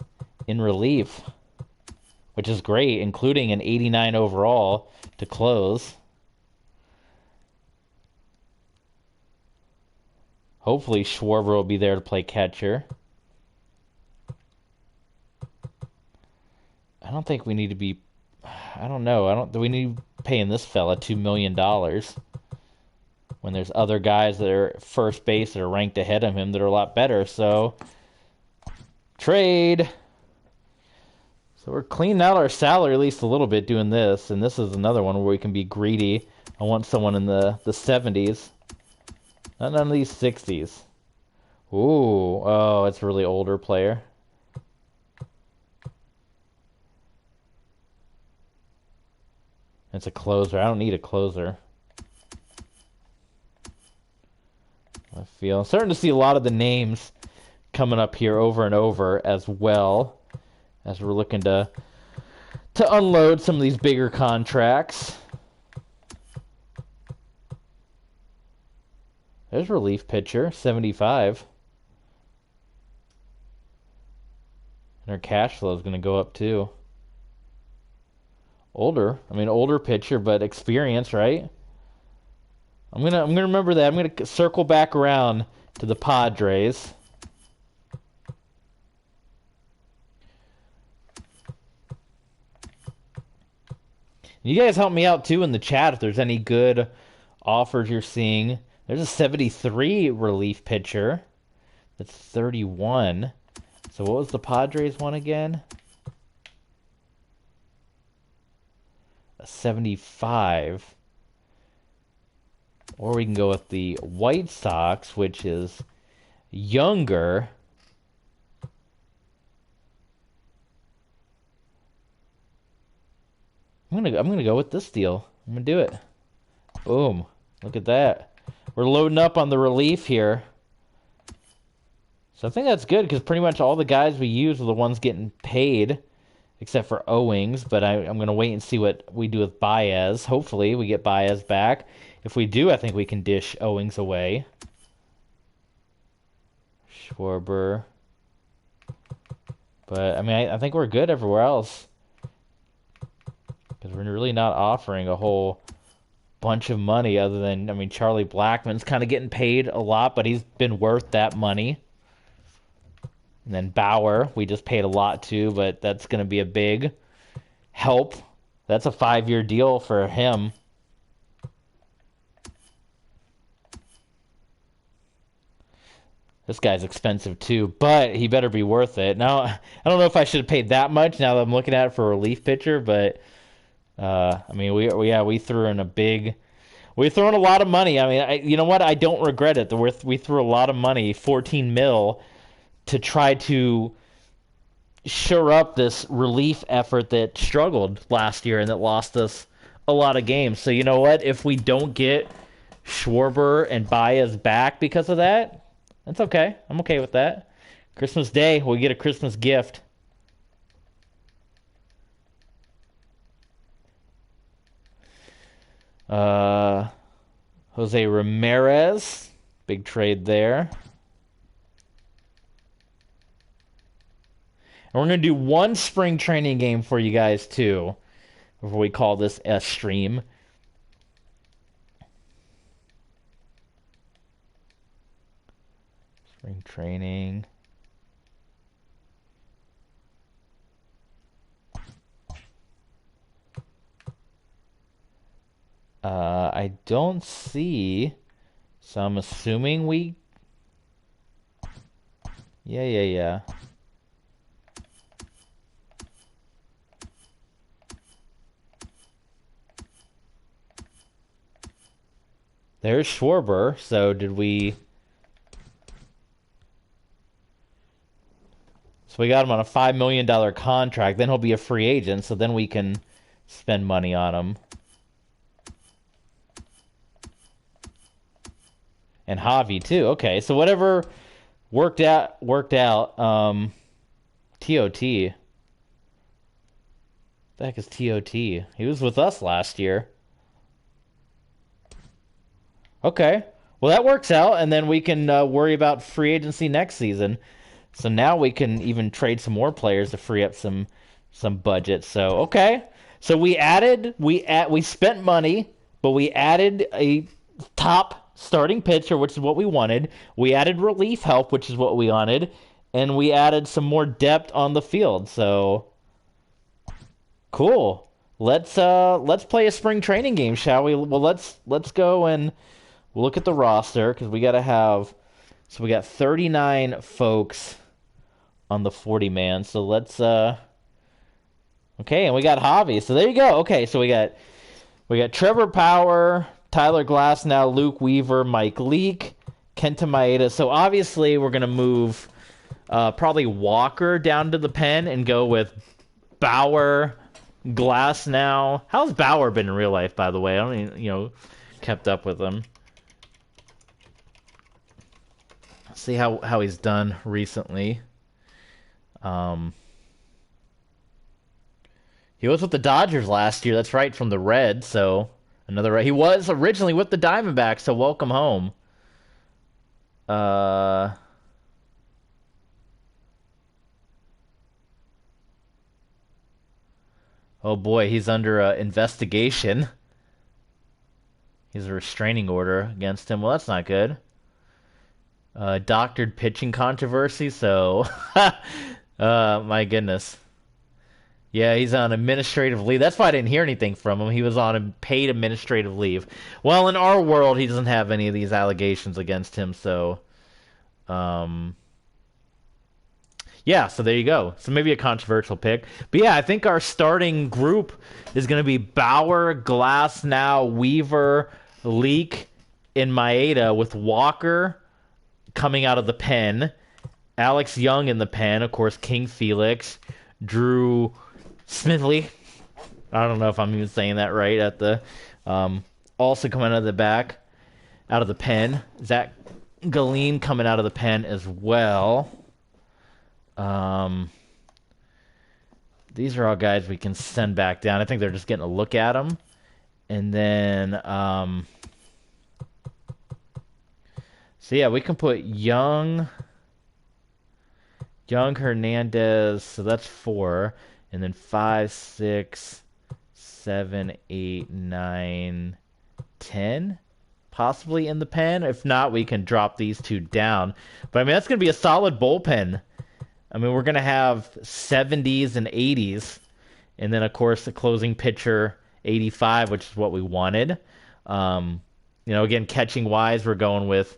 in relief, which is great, including an 89 overall to close. Hopefully, Schwarber will be there to play catcher. I don't think we need to be. I don't know. Do we need paying this fella $2 million? When there's other guys that are first base that are ranked ahead of him that are a lot better. So, trade. So we're cleaning out our salary at least a little bit doing this. And this is another one where we can be greedy. I want someone in the 70s. Not none of these 60s. Ooh. Oh, it's a really older player. It's a closer. I don't need a closer. I'm starting to see a lot of the names coming up here over and over as well as we're looking to unload some of these bigger contracts. There's relief pitcher, 75. And our cash flow is going to go up too. Older pitcher, but experience, right? I'm gonna remember that. I'm gonna circle back around to the Padres. You guys help me out too in the chat if there's any good offers you're seeing. There's a 73 relief pitcher. That's 31. So what was the Padres one again? A 75. Or we can go with the White Sox, which is younger. I'm gonna go with this deal. I'm gonna do it. Boom. Look at that. We're loading up on the relief here. So I think that's good because pretty much all the guys we use are the ones getting paid, except for Owings. But I'm gonna wait and see what we do with Baez. Hopefully we get Baez back. If we do, I think we can dish Owings away. Schwarber. But, I mean, I think we're good everywhere else. we're really not offering a whole bunch of money other than, I mean, Charlie Blackmon's kind of getting paid a lot, but he's been worth that money. And then Bauer, we just paid a lot to, but that's going to be a big help. That's a 5-year deal for him. This guy's expensive too, but he better be worth it. Now, I don't know if I should have paid that much now that I'm looking at it for a relief pitcher, but I mean, we threw in we threw in a lot of money. I mean, you know what? I don't regret it. We threw a lot of money, 14 mil, to try to shore up this relief effort that struggled last year and that lost us a lot of games. So you know what? If we don't get Schwarber and Baez back because of that, that's okay. I'm okay with that. Christmas Day, we'll get a Christmas gift. Jose Ramirez, big trade there. And we're going to do one spring training game for you guys, too, before we call this a stream. Spring training. I don't see, so I'm assuming we... Yeah. There's Schwarber, so did we... So we got him on a $5 million contract, then he'll be a free agent, so then we can spend money on him. And Javi, too. Okay, so whatever worked out. TOT. The heck is TOT? He was with us last year. Okay. Well, that works out, and then we can worry about free agency next season. So now we can even trade some more players to free up some budget. So, okay. So we spent money, but we added a top starting pitcher, which is what we wanted. We added relief help, which is what we wanted, and we added some more depth on the field. So cool. Let's play a spring training game, shall we? Well, let's go and look at the roster because we got to have. So we got 39 folks on the 40-man. So let's okay, and we got Javi. So there you go. Okay, so we got Trevor Bauer, Tyler Glasnow, Luke Weaver, Mike Leake, Kenta Maeda. So obviously we're going to move probably Walker down to the pen and go with Bauer, Glasnow. How's Bauer been in real life, by the way? I don't even, kept up with him. See how he's done recently. He was with the Dodgers last year. That's right, from the Reds, so... He was originally with the Diamondbacks, so welcome home. Oh boy, he's under investigation. He's a restraining order against him. Well, that's not good. Doctored pitching controversy, so... my goodness. Yeah, he's on administrative leave. That's why I didn't hear anything from him. He was on a paid administrative leave. Well, in our world, he doesn't have any of these allegations against him, so... Yeah, so there you go. So maybe a controversial pick. But yeah, I think our starting group is going to be Bauer, Glasnow, Weaver, Leake, and Maeda, with Walker coming out of the pen. Alex Young in the pen. Of course, King Felix. Drew Smithley. I don't know if I'm even saying that right. At the also coming out of the back, out of the pen. Zach Galene coming out of the pen as well. These are all guys we can send back down. I think they're just getting a look at them. And then, so yeah, we can put Young Hernandez, so that's 4. And then 5, 6, 7, 8, 9, 10, possibly in the pen. If not, we can drop these two down. But I mean, that's going to be a solid bullpen. I mean, we're going to have 70s and 80s. And then, of course, the closing pitcher, 85, which is what we wanted. Again, catching-wise, we're going with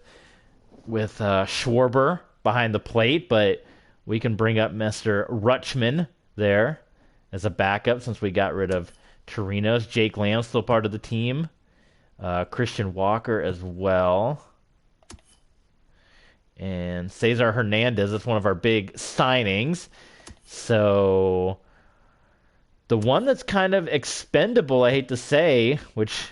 Schwarber behind the plate, but we can bring up Mr. Rutschman there as a backup since we got rid of Torinos. Jake Lamb still part of the team. Christian Walker as well. And Cesar Hernandez is one of our big signings. So the one that's kind of expendable, I hate to say, which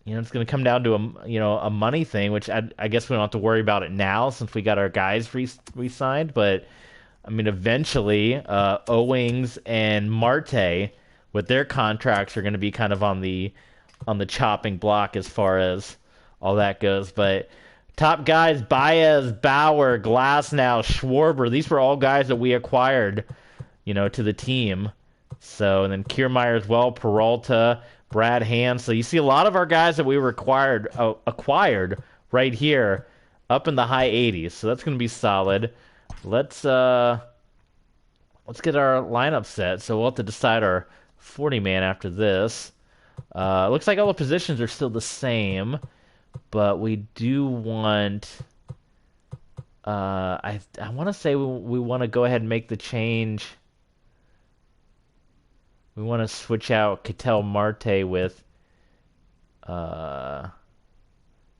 it's going to come down to a money thing, which I guess we don't have to worry about it now since we got our guys re-signed. But I mean, eventually, Owings and Marte with their contracts are going to be kind of on the chopping block as far as all that goes. But top guys, Baez, Bauer, Glasnow, Schwarber, these were all guys that we acquired, to the team. So, and then Kiermaier as well, Peralta, Brad Hand. So you see a lot of our guys that we acquired right here up in the high 80s. So that's going to be solid. Let's get our lineup set. So we'll have to decide our 40-man after this. Looks like all the positions are still the same, but we do want. I want to say we want to go ahead and make the change. We want to switch out Ketel Marte with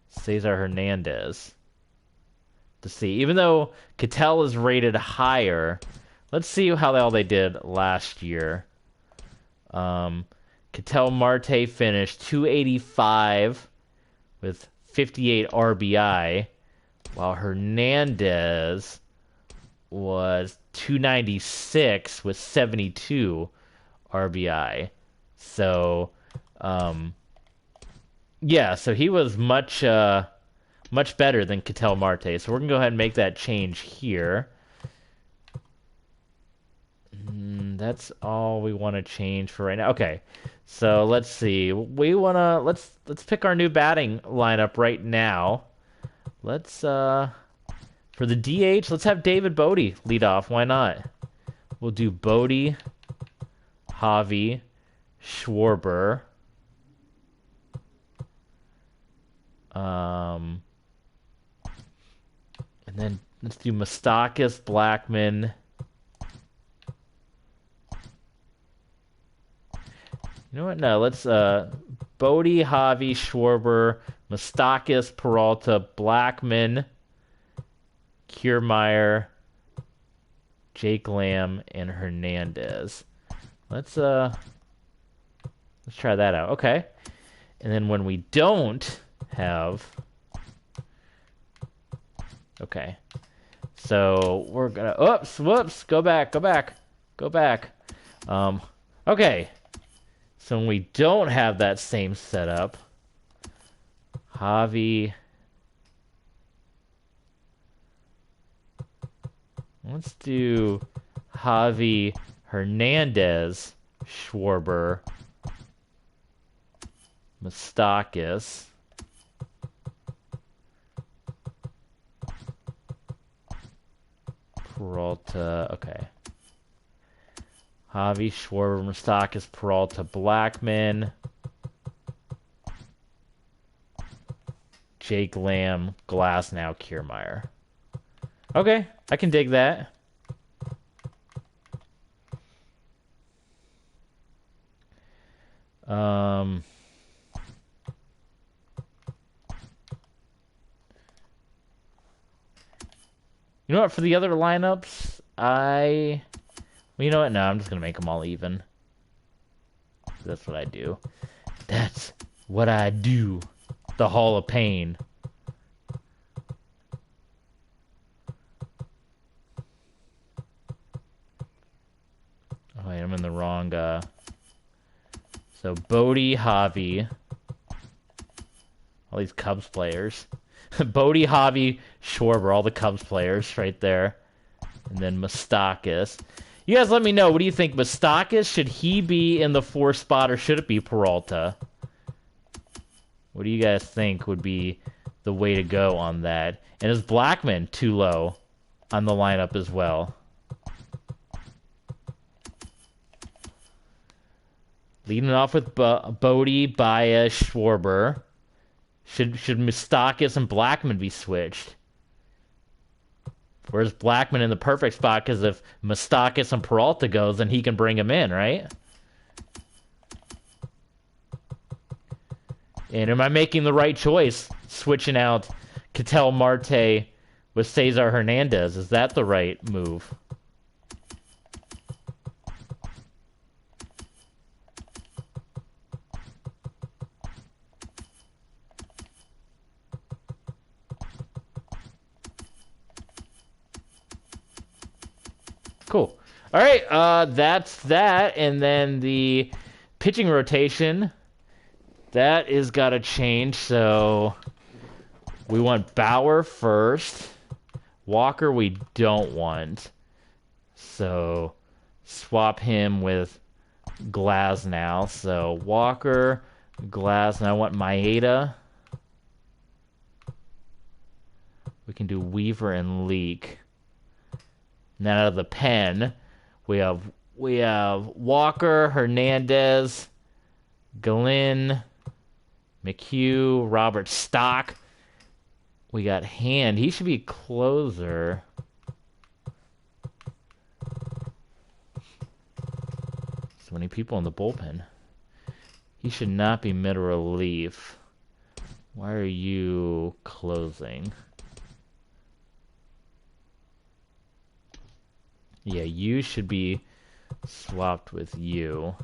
Cesar Hernandez to see. Even though Ketel is rated higher, let's see how all they did last year. Ketel Marte finished 285 with 58 RBI, while Hernandez was 296 with 72 RBI. So, so he was much better than Ketel Marte. So we're going to go ahead and make that change here. That's all we want to change for right now. Okay, so let's see. We want to let's pick our new batting lineup right now. Let's for the DH, let's have David Bodie lead off. Why not? We'll do Bodie, Javi, Schwarber. And then let's do Moustakas, Blackmon. You know what? No, let's Bodie, Javi, Schwarber, Moustakas, Peralta, Blackmon, Kiermaier, Jake Lamb, and Hernandez. Let's try that out. Okay. And then when we don't have... Okay. So we're gonna... Oops, whoops, go back. Okay. So when we don't have that same setup, Javi... Let's do Javi, Hernandez, Schwarber, Moustakas, Peralta. Okay. Javi, Schwarber, Moustakas, Peralta, Blackmon, Jake Lamb, Glasnow, Kiermaier. Okay, I can dig that. You know what? For the other lineups, well, you know what? No, I'm just gonna make them all even. That's what I do. That's what I do. The Hall of Pain. Oh wait, I'm in the wrong. So Bodie, Javi, all these Cubs players. Bodie, Javi, Schwarber, all the Cubs players right there, and then Moustakas. You guys let me know. What do you think? Moustakas, should he be in the 4 spot or should it be Peralta? What do you guys think would be the way to go on that? And is Blackman too low on the lineup as well? Leading off with Bodie, Baez, Schwarber. Should Moustakas and Blackman be switched? Where's Blackman in the perfect spot? Because if Moustakas and Peralta goes, then he can bring him in, right? And am I making the right choice switching out Ketel Marte with Cesar Hernandez? Is that the right move? Cool. All right, that's that. And then the pitching rotation, that is got to change. So we want Bauer first. Walker we don't want. So swap him with Glasnow. So Walker, Glasnow. I want Maeda. We can do Weaver and Leak. And then out of the pen, we have Walker, Hernandez, Glenn, McHugh, Robert Stock. We got Hand. He should be closer. So many people in the bullpen. He should not be mid-relief. Why are you closing? Yeah, you should be swapped with you.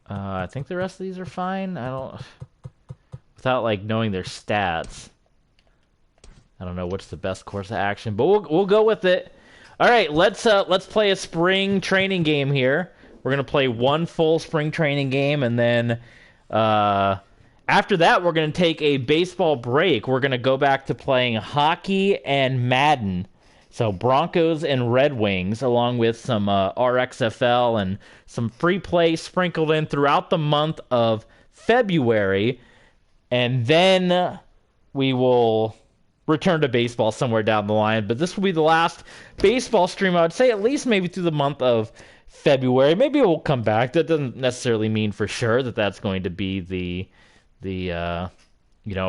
I think the rest of these are fine. I don't... Without, like, knowing their stats. I don't know what's the best course of action, but we'll go with it. All right, let's play a spring training game here. We're going to play one full spring training game, and then after that, we're going to take a baseball break. We're going to go back to playing hockey and Madden. So Broncos and Red Wings, along with some RXFL and some free play sprinkled in throughout the month of February. And then we will return to baseball somewhere down the line. But this will be the last baseball stream, I would say, at least maybe through the month of February. Maybe it will come back. That doesn't necessarily mean for sure that that's going to be the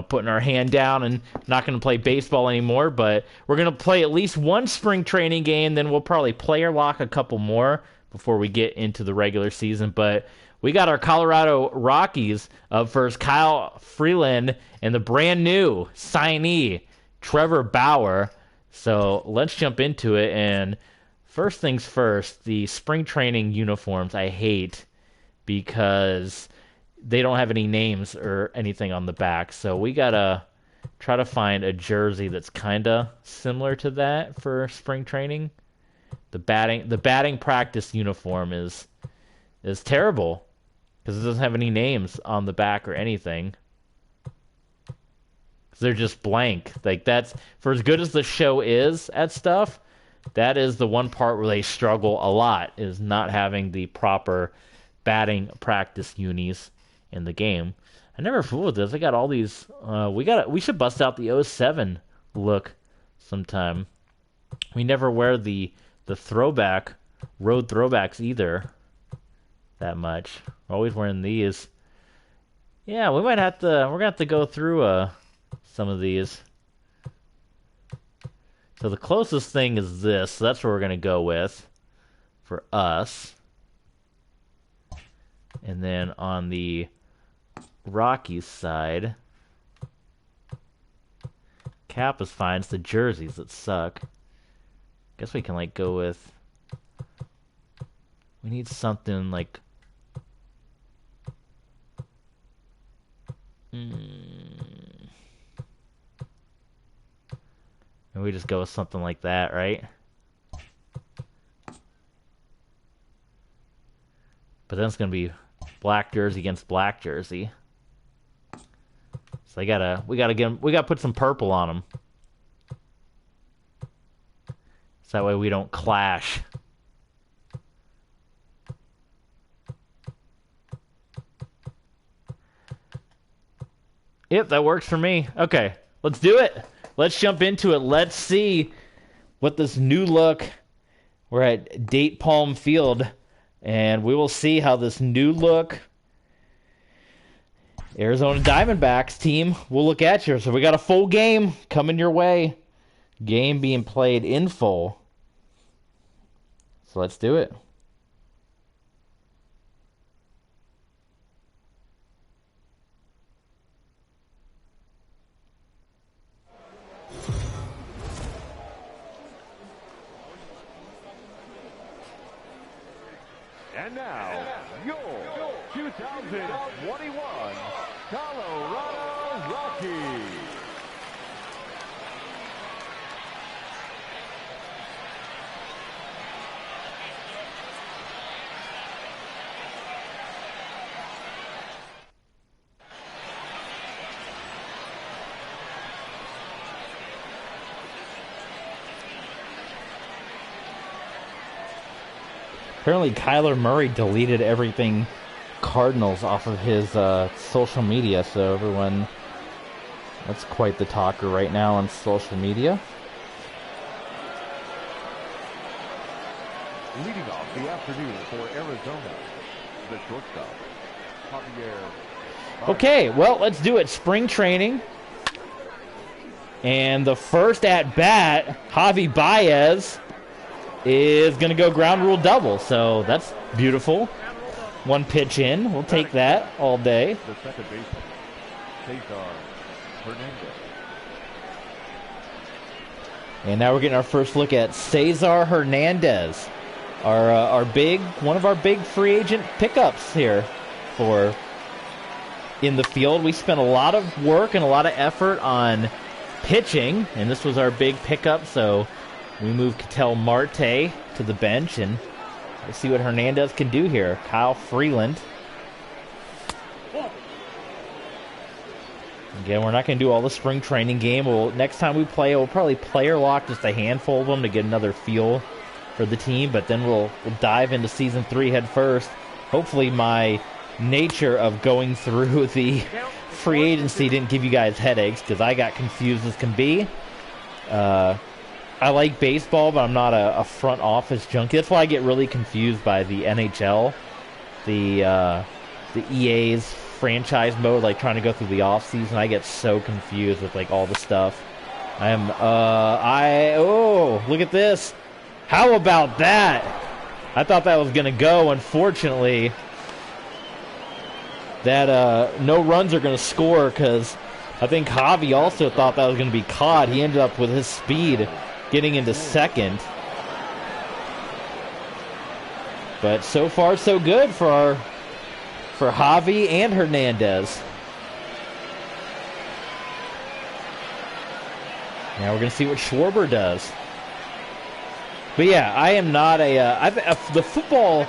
putting our hand down and not going to play baseball anymore. But we're going to play at least one spring training game. Then we'll probably player lock a couple more before we get into the regular season. But we got our Colorado Rockies up first. Kyle Freeland and the brand new signee, Trevor Bauer. So let's jump into it. And first things first, the spring training uniforms I hate because they don't have any names or anything on the back. So we gotta try to find a jersey that's kind of similar to that for spring training. The batting practice uniform is terrible because it doesn't have any names on the back or anything. They're just blank. Like, that's, for as good as the show is at stuff, that is the one part where they struggle a lot, is not having the proper batting practice unis in the game. I never fooled with this. I got all these. We should bust out the '07 look sometime. We never wear the throwback road throwbacks either that much. We're always wearing these. Yeah, we might have to. We're gonna have to go through some of these. So the closest thing is this. So that's what we're gonna go with for us. And then on the Rockies side, cap is fine. It's the jerseys that suck. Guess we can like go with. We need something like. And we just go with something like that, right? But then it's gonna be black jersey against black jersey. So we gotta put some purple on them. So that way we don't clash. Yep, that works for me. Okay, let's do it. Let's jump into it. Let's see what this new look. We're at Date Palm Field, and we will see how this new look Arizona Diamondbacks team will look at you. So we got a full game coming your way. Game being played in full. So let's do it. And now, your 2021 Colorado Rockies. Apparently Kyler Murray deleted everything Cardinals off of his social media, so everyone, that's quite the talker right now on social media. Leading off the afternoon for Arizona, the shortstop, Javier. Okay, well, let's do it. Spring training. And the first at-bat, Javi Baez, is going to go ground rule double, so that's beautiful. One pitch in. We'll take that all day. The second baseman, Cesar Hernandez. And now we're getting our first look at Cesar Hernandez, one of our big free agent pickups here for in the field. We spent a lot of work and a lot of effort on pitching, and this was our big pickup, so we moved Ketel Marte to the bench, and let's see what Hernandez can do here. Kyle Freeland. Again, we're not going to do all the spring training game. Next time we play, we'll probably player lock just a handful of them to get another feel for the team, but then we'll dive into Season 3 head first. Hopefully my nature of going through the free agency didn't give you guys headaches, because I got confused as can be. I like baseball, but I'm not a front office junkie. That's why I get really confused by the NHL, the EA's franchise mode, like trying to go through the off season. I get so confused with like all the stuff. Look at this. How about that? I thought that was gonna go. Unfortunately, that no runs are gonna score, because I think Javi also thought that was gonna be caught. He ended up with his speed getting into second. But so far so good for Javi and Hernandez. Now we're going to see what Schwarber does. But yeah, I am not the football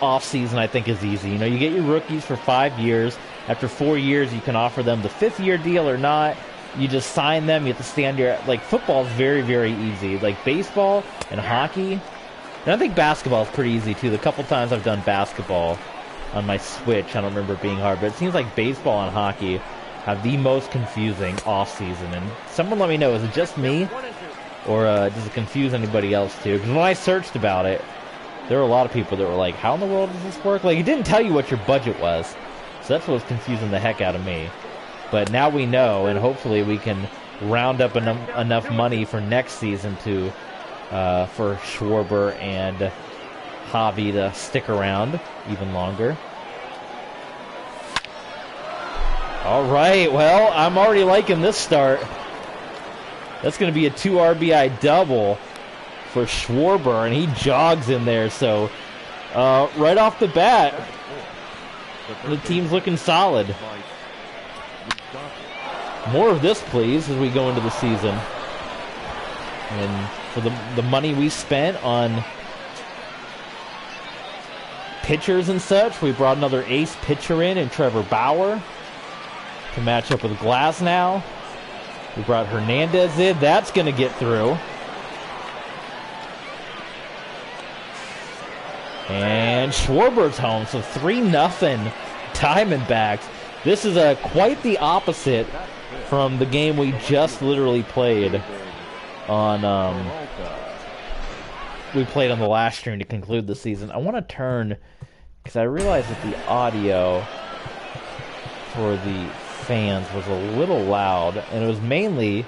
offseason I think is easy. You know, you get your rookies for 5 years. After 4 years, you can offer them the 5th-year deal or not. You just sign them. You have to stand your... Like, football is very, very easy. Like, baseball and hockey... And I think basketball is pretty easy, too. The couple times I've done basketball on my Switch, I don't remember it being hard. But it seems like baseball and hockey have the most confusing off-season. And someone let me know, is it just me? Or does it confuse anybody else, too? Because when I searched about it, there were a lot of people that were like, how in the world does this work? Like, it didn't tell you what your budget was. So that's what was confusing the heck out of me. But now we know, and hopefully we can round up enough money for next season to for Schwarber and Javi to stick around even longer. All right, well, I'm already liking this start. That's going to be a 2 RBI double for Schwarber, and he jogs in there. So right off the bat, the team's looking solid. More of this, please, as we go into the season. And for the money we spent on pitchers and such. We brought another ace pitcher in Trevor Bauer to match up with Glasnow. We brought Hernandez in. That's going to get through. And Schwarber's home, so 3-0 Diamondbacks. This is quite the opposite from the game we just literally played on the last stream to conclude the season. I want to turn, because I realized that the audio for the fans was a little loud, and it was mainly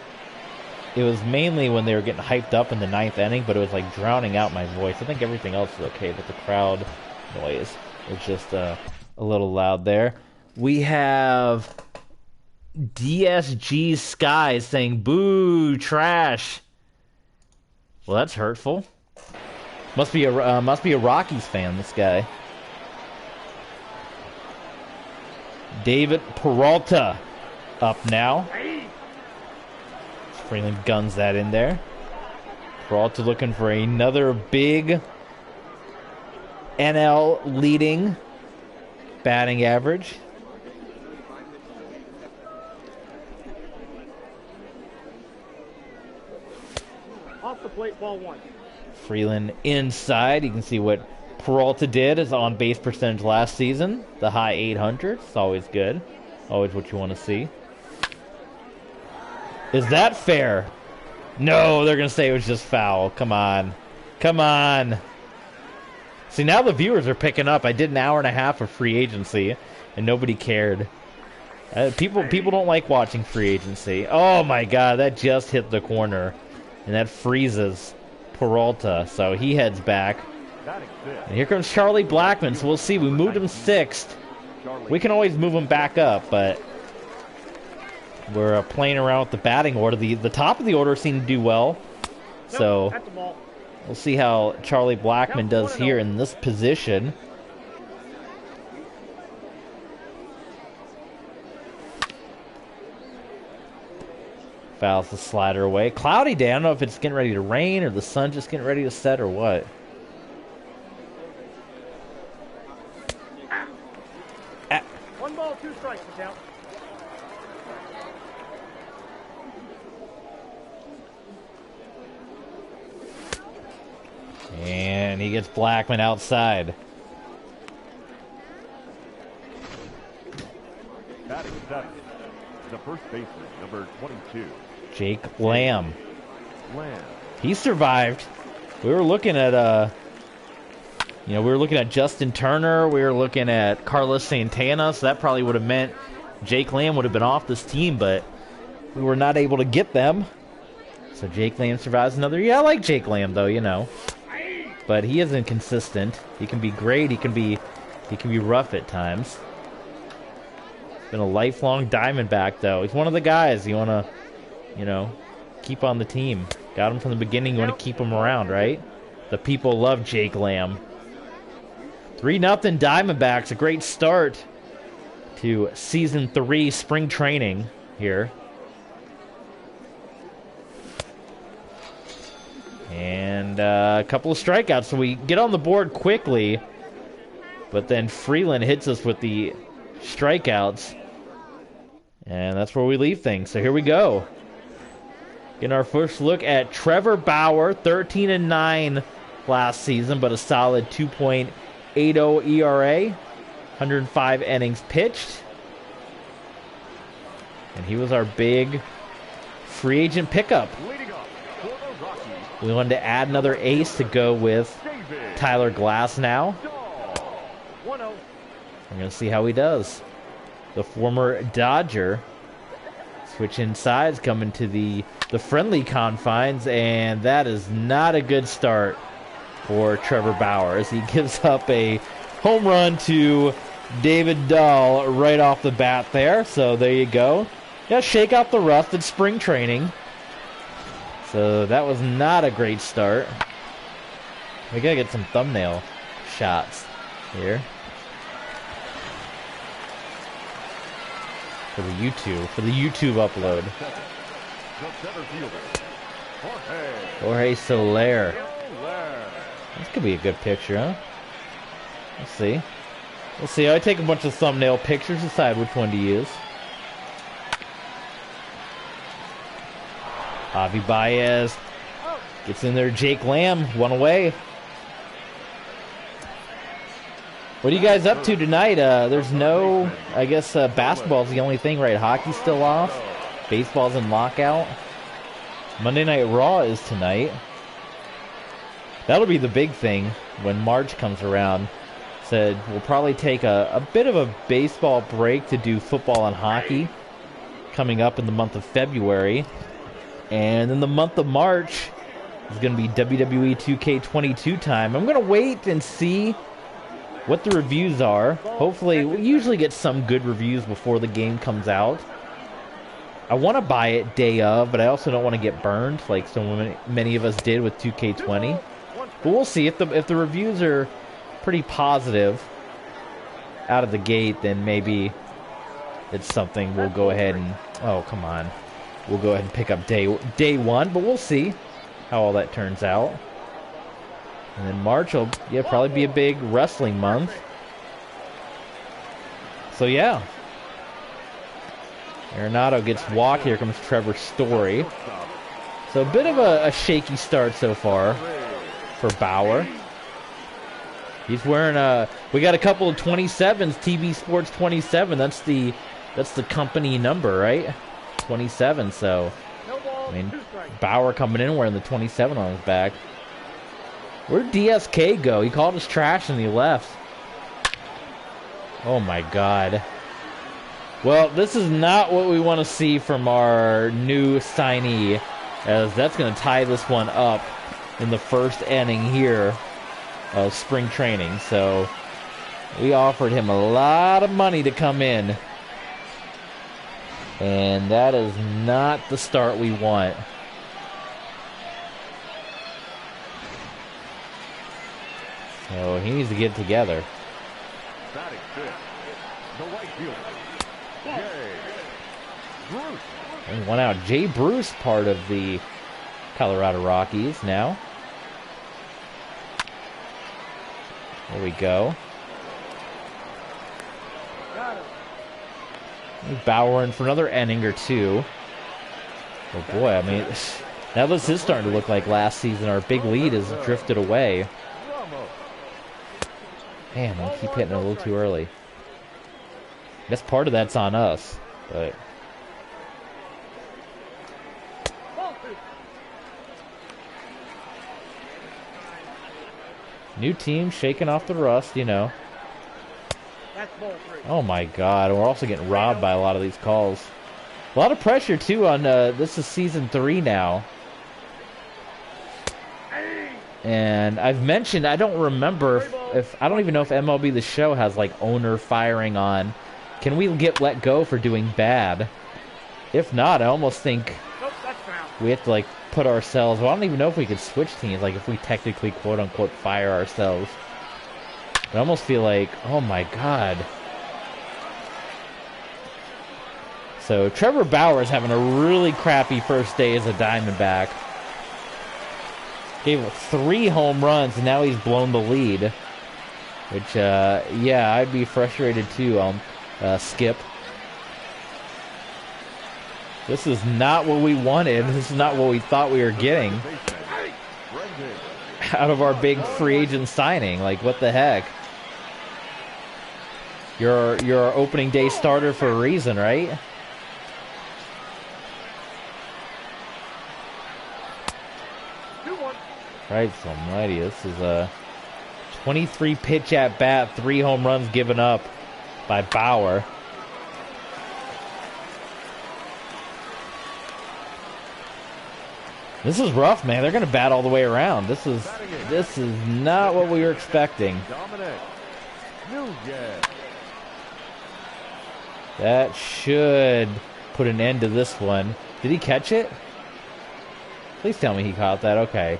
when they were getting hyped up in the 9th inning, but it was like drowning out my voice. I think everything else is okay, but the crowd noise was just a little loud there. We have DSG Sky saying, "Boo, trash." Well, that's hurtful. Must be a Rockies fan, this guy. David Peralta up now. Freeland guns that in there. Peralta looking for another big NL leading batting average. Off the plate, ball 1. Freeland inside. You can see what Peralta did as on base percentage last season. The high 800s. It's always good. Always what you want to see. Is that fair? No, they're going to say it was just foul. Come on. Come on. See, now the viewers are picking up. I did an hour and a half of free agency, and nobody cared. People don't like watching free agency. Oh, my God. That just hit the corner. And that freezes Peralta. So he heads back. And here comes Charlie Blackmon. So we'll see. We moved him 6th. We can always move him back up, but we're playing around with the batting order. The top of the order seemed to do well. So we'll see how Charlie Blackmon does here in this position. Fouls the slider away. Cloudy day. I don't know if it's getting ready to rain or the sun just getting ready to set or what. One ball, 2 strikes, the count. And he gets Blackmon outside. Batting 7, the first baseman, number 22. Jake Lamb. Lamb. He survived. We were looking at we were looking at Justin Turner. We were looking at Carlos Santana. So that probably would have meant Jake Lamb would have been off this team, but we were not able to get them. So Jake Lamb survives another year. I like Jake Lamb though, you know. But he is inconsistent. He can be great. He can be rough at times. Been a lifelong Diamondback though. He's one of the guys you want to, keep on the team. Got him from the beginning. You want to keep him around, right? The people love Jake Lamb. 3-0 Diamondbacks. A great start to Season 3 spring training here. And a couple of strikeouts. So we get on the board quickly. But then Freeland hits us with the strikeouts. And that's where we leave things. So here we go. Getting our first look at Trevor Bauer. 13-9 last season, but a solid 2.80 ERA. 105 innings pitched. And he was our big free agent pickup. We wanted to add another ace to go with Tyler Glasnow. We're going to see how he does. The former Dodger. Switching sides, coming to the friendly confines, and that is not a good start for Trevor Bauer as he gives up a home run to David Dahl right off the bat there. So there you go. Yeah, shake out the rust. It's spring training. So that was not a great start. We gotta get some thumbnail shots here. For the YouTube upload. Jorge Soler. This could be a good picture, huh? We'll see. We'll see. I take a bunch of thumbnail pictures, decide which one to use. Javi Baez gets in there. Jake Lamb, one away. What are you guys up to tonight? There's no, I guess basketball's the only thing, right? Hockey's still off. Baseball's in lockout. Monday Night Raw is tonight. That'll be the big thing when March comes around. Said we'll probably take a bit of a baseball break to do football and hockey coming up in the month of February. And in the month of March is going to be WWE 2K22 time. I'm going to wait and see what the reviews are. Hopefully, we usually get some good reviews before the game comes out. I want to buy it day of, but I also don't want to get burned like so many of us did with 2K20. But we'll see. If the reviews are pretty positive out of the gate, then maybe it's something we'll go ahead and... Oh, come on. We'll go ahead and pick up day one, but we'll see how all that turns out. And then March will probably be a big wrestling month. So yeah. Arenado gets walked. Here comes Trevor Story. So a bit of a shaky start so far for Bauer. He's wearing we got a couple of 27s, TV Sports 27. That's the company number, right? 27. So I mean, Bauer coming in wearing the 27 on his back. Where'd DSK go? He called us trash and he left. Oh my God. Well, this is not what we want to see from our new signee, as that's going to tie this one up in the first inning here of spring training. So we offered him a lot of money to come in, and that is not the start we want. So he needs to get it together. Batting fifth, the right fielder, Jay Bruce. And one out. Jay Bruce, part of the Colorado Rockies now. There we go. Bauer in for another inning or two. Oh boy, I mean, now this is starting to look like last season. Our big lead has drifted away. Man, I keep hitting it a little too early. I guess part of that's on us, but... New team shaking off the rust, you know. Oh my God, we're also getting robbed by a lot of these calls. A lot of pressure too on, this is season 3 now. And I've mentioned, I don't remember if I don't even know if MLB The Show has like owner firing on. Can we get let go for doing bad? If not, I almost think we have to like put ourselves, well, I don't even know if we could switch teams, like if we technically quote unquote fire ourselves. I almost feel like, oh my God. So Trevor Bauer is having a really crappy first day as a Diamondback. Gave up 3 home runs, and now he's blown the lead. Which, yeah, I'd be frustrated too, Skip. This is not what we wanted. This is not what we thought we were getting out of our big free agent signing. Like, what the heck? You're our opening day starter for a reason, right? Christ almighty, this is a 23 pitch at bat, 3 home runs given up by Bauer. This is rough, man. They're going to bat all the way around. This is not what we were expecting. That should put an end to this one. Did he catch it? Please tell me he caught that. Okay.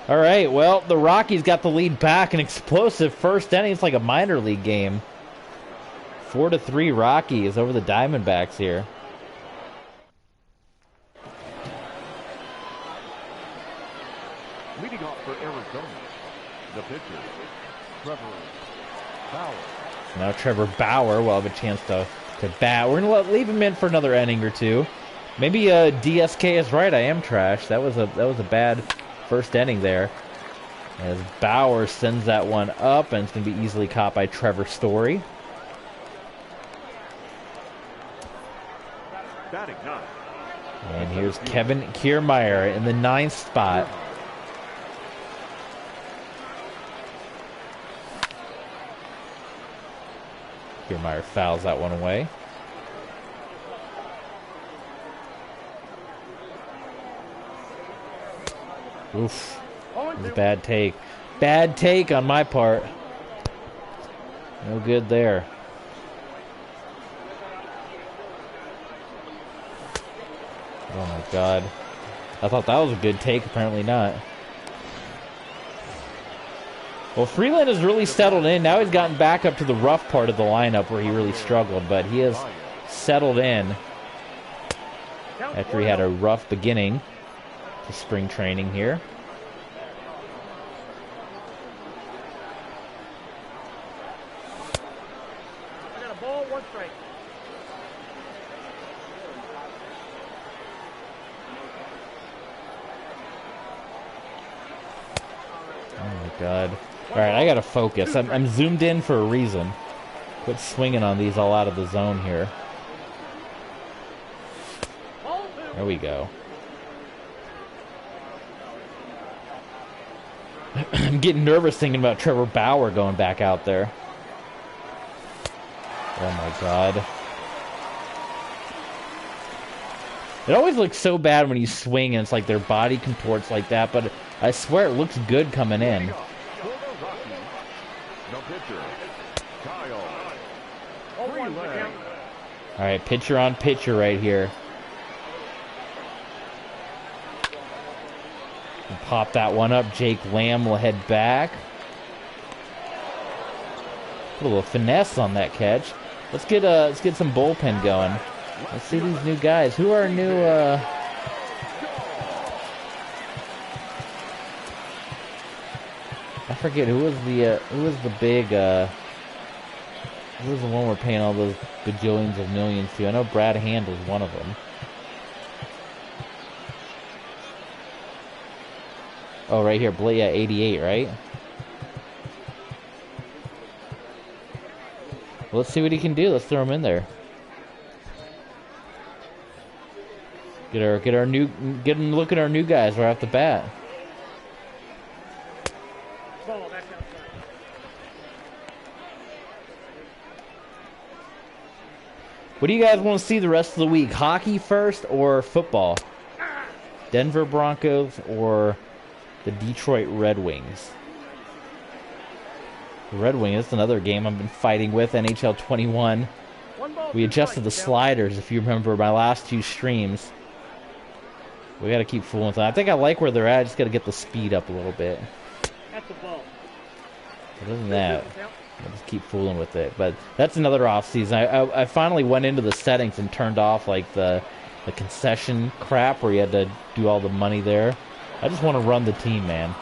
All right, well, the Rockies got the lead back. An explosive first inning. It's like a minor league game. 4-3 Rockies over the Diamondbacks here. Leading off for Arizona, the pitcher, Trevor Bauer. Now Trevor Bauer will have a chance to bat. We're going to leave him in for another inning or two. Maybe DSK is right. I am trash. That was a bad first inning there. As Bauer sends that one up, and it's going to be easily caught by Trevor Story. Batting ninth. And here's Kevin Kiermaier in the 9th spot. Kiermaier fouls that one away. Oof. That was a bad take. Bad take on my part. No good there. Oh my God. I thought that was a good take. Apparently not. Well, Freeland has really settled in. Now he's gotten back up to the rough part of the lineup where he really struggled, but he has settled in after he had a rough beginning to spring training here. I got a ball, 1 strike. Oh my God. Alright, I gotta focus. I'm zoomed in for a reason. Quit swinging on these all out of the zone here. There we go. I'm getting nervous thinking about Trevor Bauer going back out there. Oh my God. It always looks so bad when you swing and it's like their body contorts like that, but I swear it looks good coming in. Alright, pitcher on pitcher right here. And pop that one up. Jake Lamb will head back. Put a little finesse on that catch. Let's get some bullpen going. Let's see these new guys. Who are new? I forget who was the big. Who was the one we're paying all those bajillions of millions to? I know Brad Hand was one of them. Oh, right here, yeah, 88, right? Well, let's see what he can do. Let's throw him in there. Get him look at our new guys right off the bat. Ball, back outside. What do you guys want to see the rest of the week? Hockey first or football? Denver Broncos or the Detroit Red Wings? The Red Wings, that's another game I've been fighting with, NHL 21. We adjusted the sliders, if you remember my last 2 streams. We got to keep fooling with them. I think I like where they're at. I just got to get the speed up a little bit. That's the ball. Other than that, I'll just keep fooling with it. But that's another off season. I finally went into the settings and turned off like the concession crap where you had to do all the money there. I just want to run the team, man.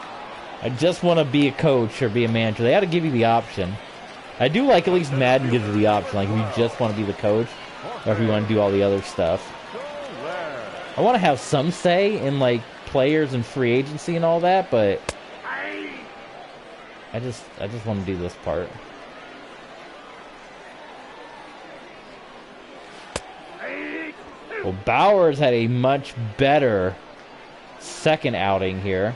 I just want to be a coach or be a manager. They got to give you the option. I do like at least Madden gives you the option. Like if you just want to be the coach or if you want to do all the other stuff. I want to have some say in like players and free agency and all that, but I just want to do this part. Well, Bauer's had a much better second outing here.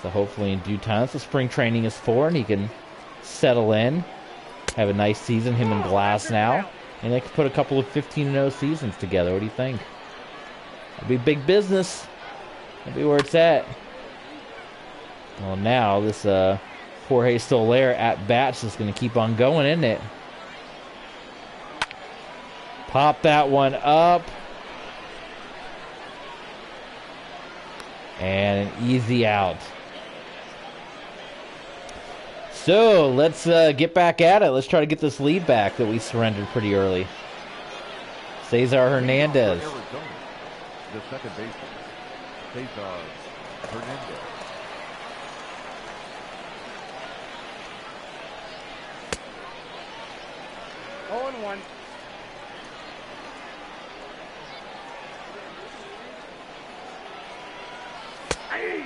So hopefully in due time, that's what spring training is for, and he can settle in, have a nice season, him and Glass now, and they can put a couple of 15-0 seasons together. What do you think? That'd be big business. That'd be where it's at. Well, now this Jorge Soler at bats is going to keep on going, isn't it? Pop that one up. And an easy out. So, let's get back at it. Let's try to get this lead back that we surrendered pretty early. Cesar Hernandez. The second baseman, Cesar Hernandez. Oh, and 1. Hey!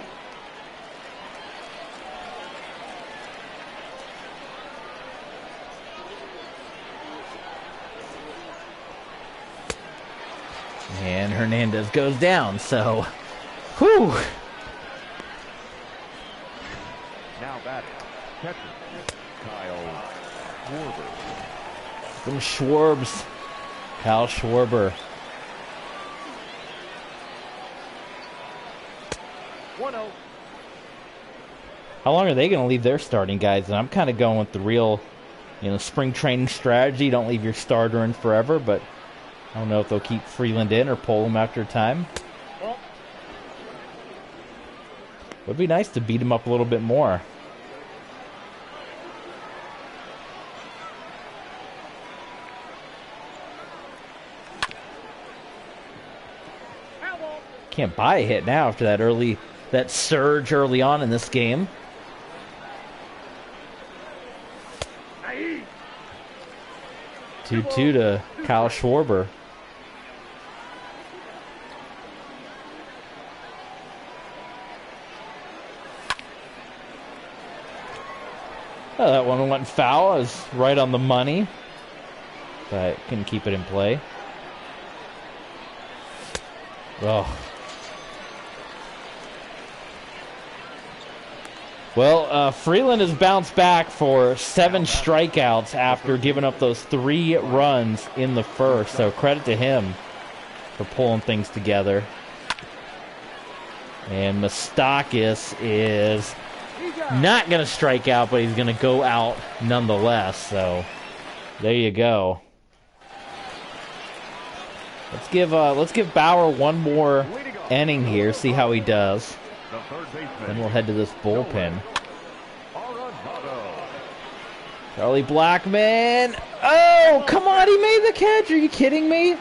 And Hernandez goes down, so, whew. Now batting, catcher, Kyle Schwarber. Some Schwarbs. Kyle Schwarber. 1-0. How long are they going to leave their starting guys? And I'm kind of going with the real, spring training strategy. Don't leave your starter in forever, but I don't know if they'll keep Freeland in or pull him after a time. Well, Would be nice to beat him up a little bit more. Can't buy a hit now after that surge early on in this game. hey! 2-2 to Kyle Schwarber. Oh, that one went foul. It was right on the money, but couldn't keep it in play. Oh. Well, Freeland has bounced back for 7 strikeouts after giving up those 3 runs in the first. So credit to him for pulling things together. And Moustakas is not going to strike out, but he's going to go out nonetheless. So there you go. Let's give Bauer one more inning here, see how he does. Then we'll head to this bullpen. Charlie Blackmon. Oh, come on, he made the catch. Are you kidding me?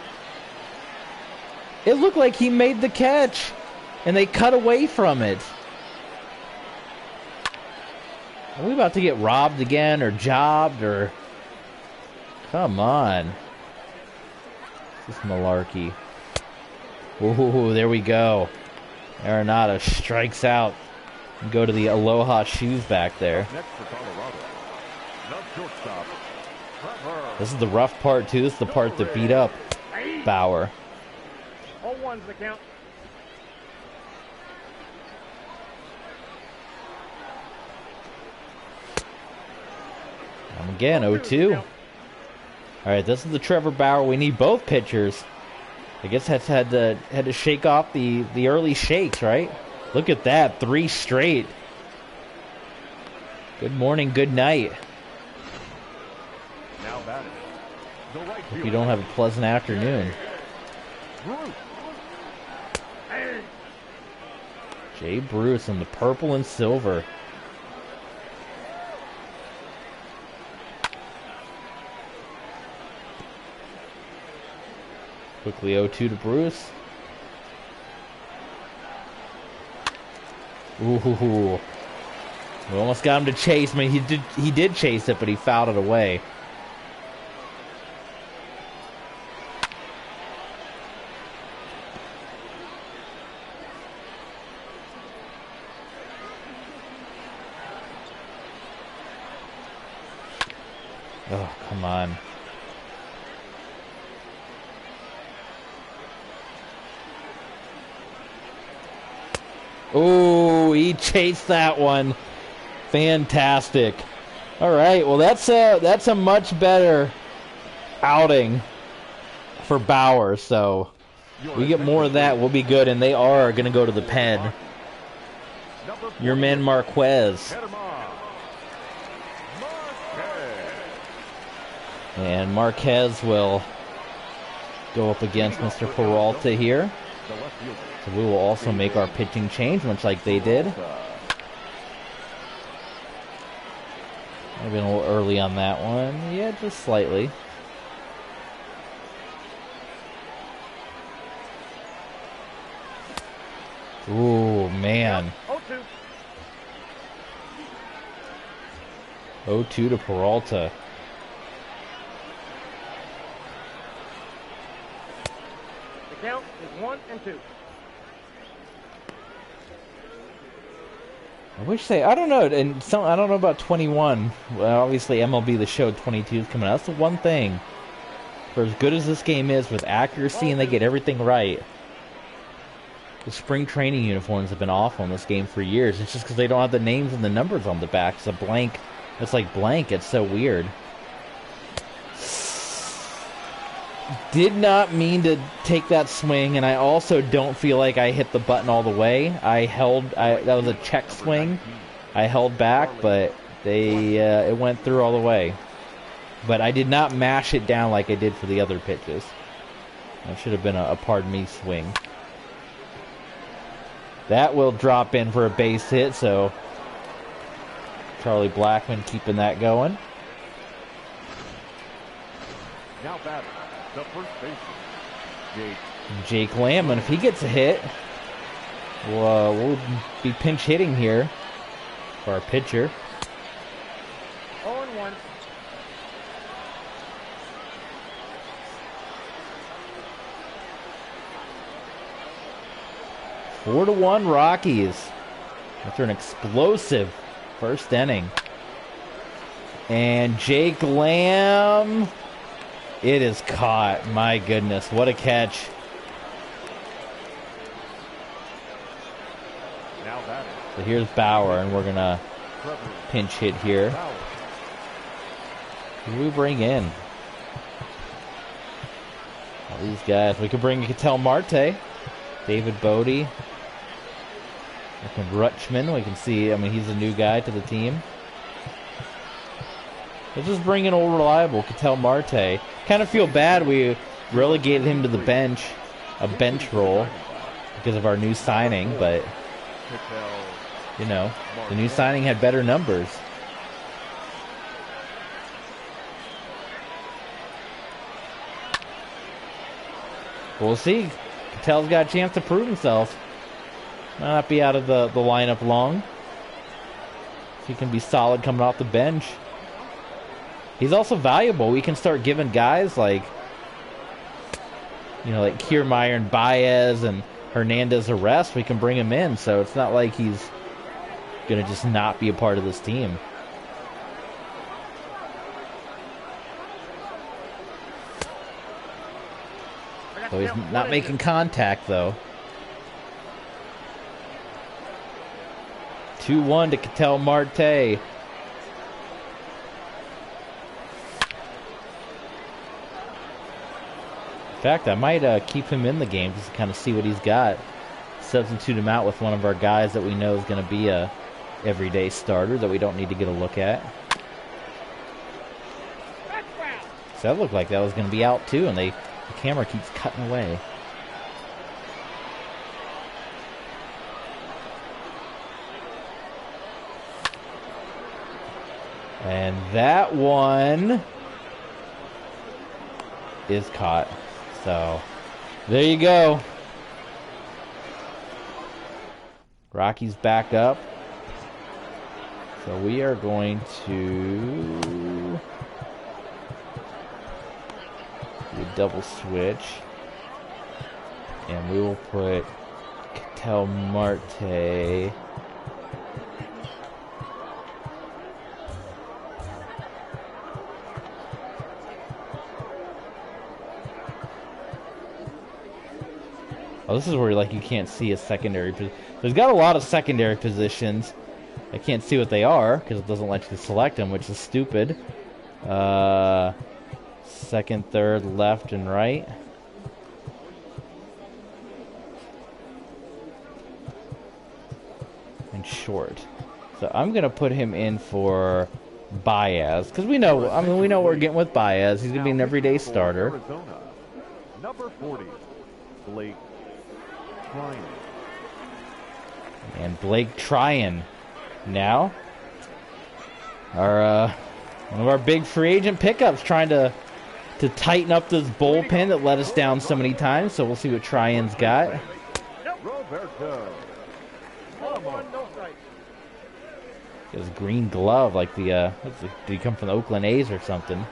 It looked like he made the catch, and they cut away from it. Are we about to get robbed again or jobbed or... Come on. This is malarkey. Ooh, there we go. Arenado strikes out and go to the Aloha shoes back there. Next for Colorado, the shortstop, Trevor. This is the rough part, too. This is the part that beat up Bauer. 0-1's the count. And again, 0-2. All right, this is the Trevor Bauer. We need both pitchers. I guess that's had to shake off the early shakes, right? Look at that, 3 straight. Good morning, good night. Now batting, the right Hope you fielder, don't have a pleasant afternoon. Bruce. Jay Bruce in the purple and silver. Quickly 0-2 to Bruce. Ooh. We almost got him to chase. I mean, he did chase it, but he fouled it away. Oh, come on. Oh, he chased that one. Fantastic. All right, well, that's a much better outing for Bauer. So we get more of that, we'll be good. And they are going to go to the pen. Your man Marquez. And Marquez will go up against Mr. Peralta here. So we will also make our pitching change, much like they did. I've been a little early on that one. Yeah, just slightly. Ooh, man. 0-2. 0-2 to Peralta. The count is 1-2. I wish they, I don't know, and I don't know about 21. Well, obviously MLB The Show 22 is coming out. That's the one thing. For as good as this game is with accuracy and they get everything right, the spring training uniforms have been awful in this game for years. It's just because they don't have the names and the numbers on the back. It's a blank. It's like blank. It's so weird. Did not mean to take that swing, and I also don't feel like I hit the button all the way. That was a check swing. I held back, but it went through all the way. But I did not mash it down like I did for the other pitches. That should have been a pardon me swing. That will drop in for a base hit, so Charlie Blackmon keeping that going. Now batting, the first baseman, Jake Lamb, and if he gets a hit, we'll be pinch hitting here for our pitcher. 0-1. 4-1 Rockies after an explosive first inning. And Jake Lamb, it is caught. My goodness, what a catch. now batting, So here's Bauer, and we're going to Trevor pinch hit here. Bauer. Who do we bring in? All these guys. We could bring Ketel Marte, David Bodie, Rutschman. We can see, I mean, he's a new guy to the team. Let's just bring in old reliable Ketel Marte. Kind of feel bad we relegated him to the bench, a bench role, because of our new signing, but, Ketel you know, the new signing had better numbers. We'll see. Ketel's got a chance to prove himself. Might not be out of the lineup long. He can be solid coming off the bench. He's also valuable. We can start giving guys like, you know, like Kiermaier and Baez and Hernandez a rest. We can bring him in, so it's not like he's going to just not be a part of this team. So he's not making contact, though. 2-1 to Ketel Marte. In fact, I might keep him in the game just to kind of see what he's got. Substitute him out with one of our guys that we know is going to be a everyday starter that we don't need to get a look at. So that looked like that was going to be out too, and the camera keeps cutting away. And that one is caught. So there you go. Rockies back up. So we are going to do a double switch. And we will put Ketel Marte this is where like you can't see a secondary. There's got a lot of secondary positions. I can't see what they are because it doesn't let you select them, which is stupid. Second, third, left, and right. And short. So I'm gonna put him in for Baez because we know. I mean, we know what we're getting with Baez. He's gonna be an everyday starter. Arizona, number 40, Blake Tryon. And Blake Tryon now. Our one of our big free agent pickups, trying to tighten up this bullpen that let us down so many times. So we'll see what Tryon's got. Roberto 1, no strikes. His green glove, like the, did he come from the Oakland A's or something?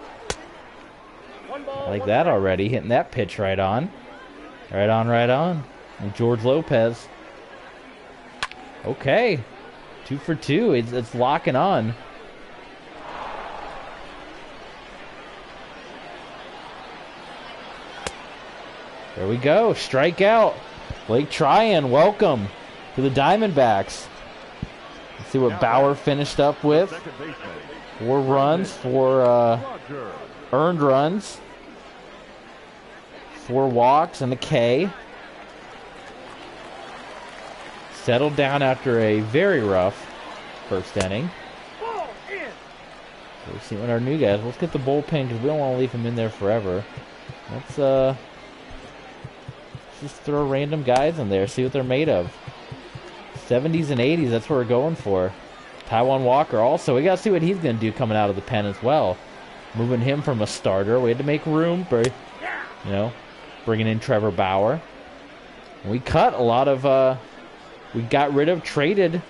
1 ball, I like 1 that strike. already, hitting that pitch right on. Right on, right on. And George Lopez. Okay. 2 for 2. It's locking on. There we go. Strikeout. Blake Tryon, welcome to the Diamondbacks. Let's see what Bauer finished up with. 4 runs, 4 earned runs, 4 walks, and a K. Settled down after a very rough first inning. Ball in. We'll see what our new guys. Let's get the bullpen because we don't want to leave them in there forever. Let's just throw random guys in there, see what they're made of. 70s and 80s, that's what we're going for. Taiwan Walker also. We got to see what he's going to do coming out of the pen as well. Moving him from a starter. We had to make room for, bringing in Trevor Bauer. And we cut a lot of, we got rid of, traded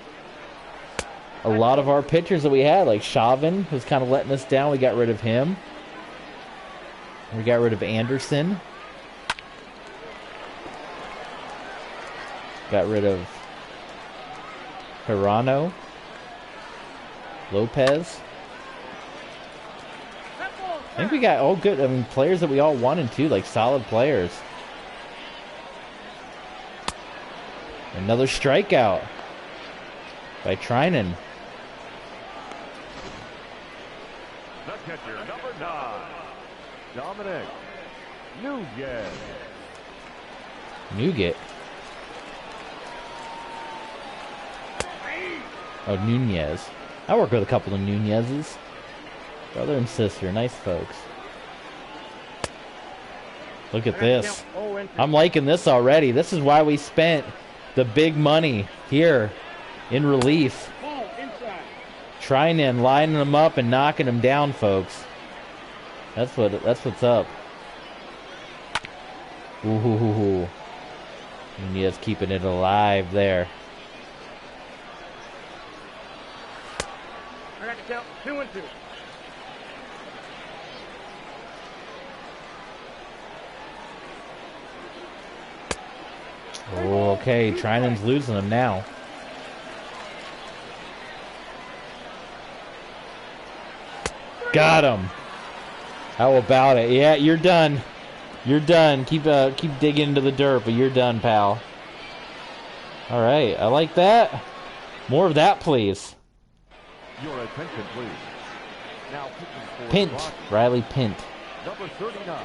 a lot of our pitchers that we had. Like Chauvin was kind of letting us down. We got rid of him. We got rid of Anderson. Got rid of Hirano. Lopez. I think we got all good, players that we all wanted too, like solid players. Another strikeout by Trinan. The catcher, number 9, Dominic Nunez. Nougat. Oh, Nunez. I work with a couple of Nunez's. Brother and sister, nice folks. Look at this. I'm liking this already. This is why we spent the big money here in relief. Ball inside. Trying and lining them up and knocking them down, folks. That's what's up. Ooh. Nunez keeping it alive there. I got to count 2 and 2. Okay, Trinan's losing them now. Got him. How about it? Yeah, you're done. You're done. Keep digging into the dirt, but you're done, pal. All right, I like that. More of that, please. Your attention, please. Now pitching for Pint. Riley Pint. number 39.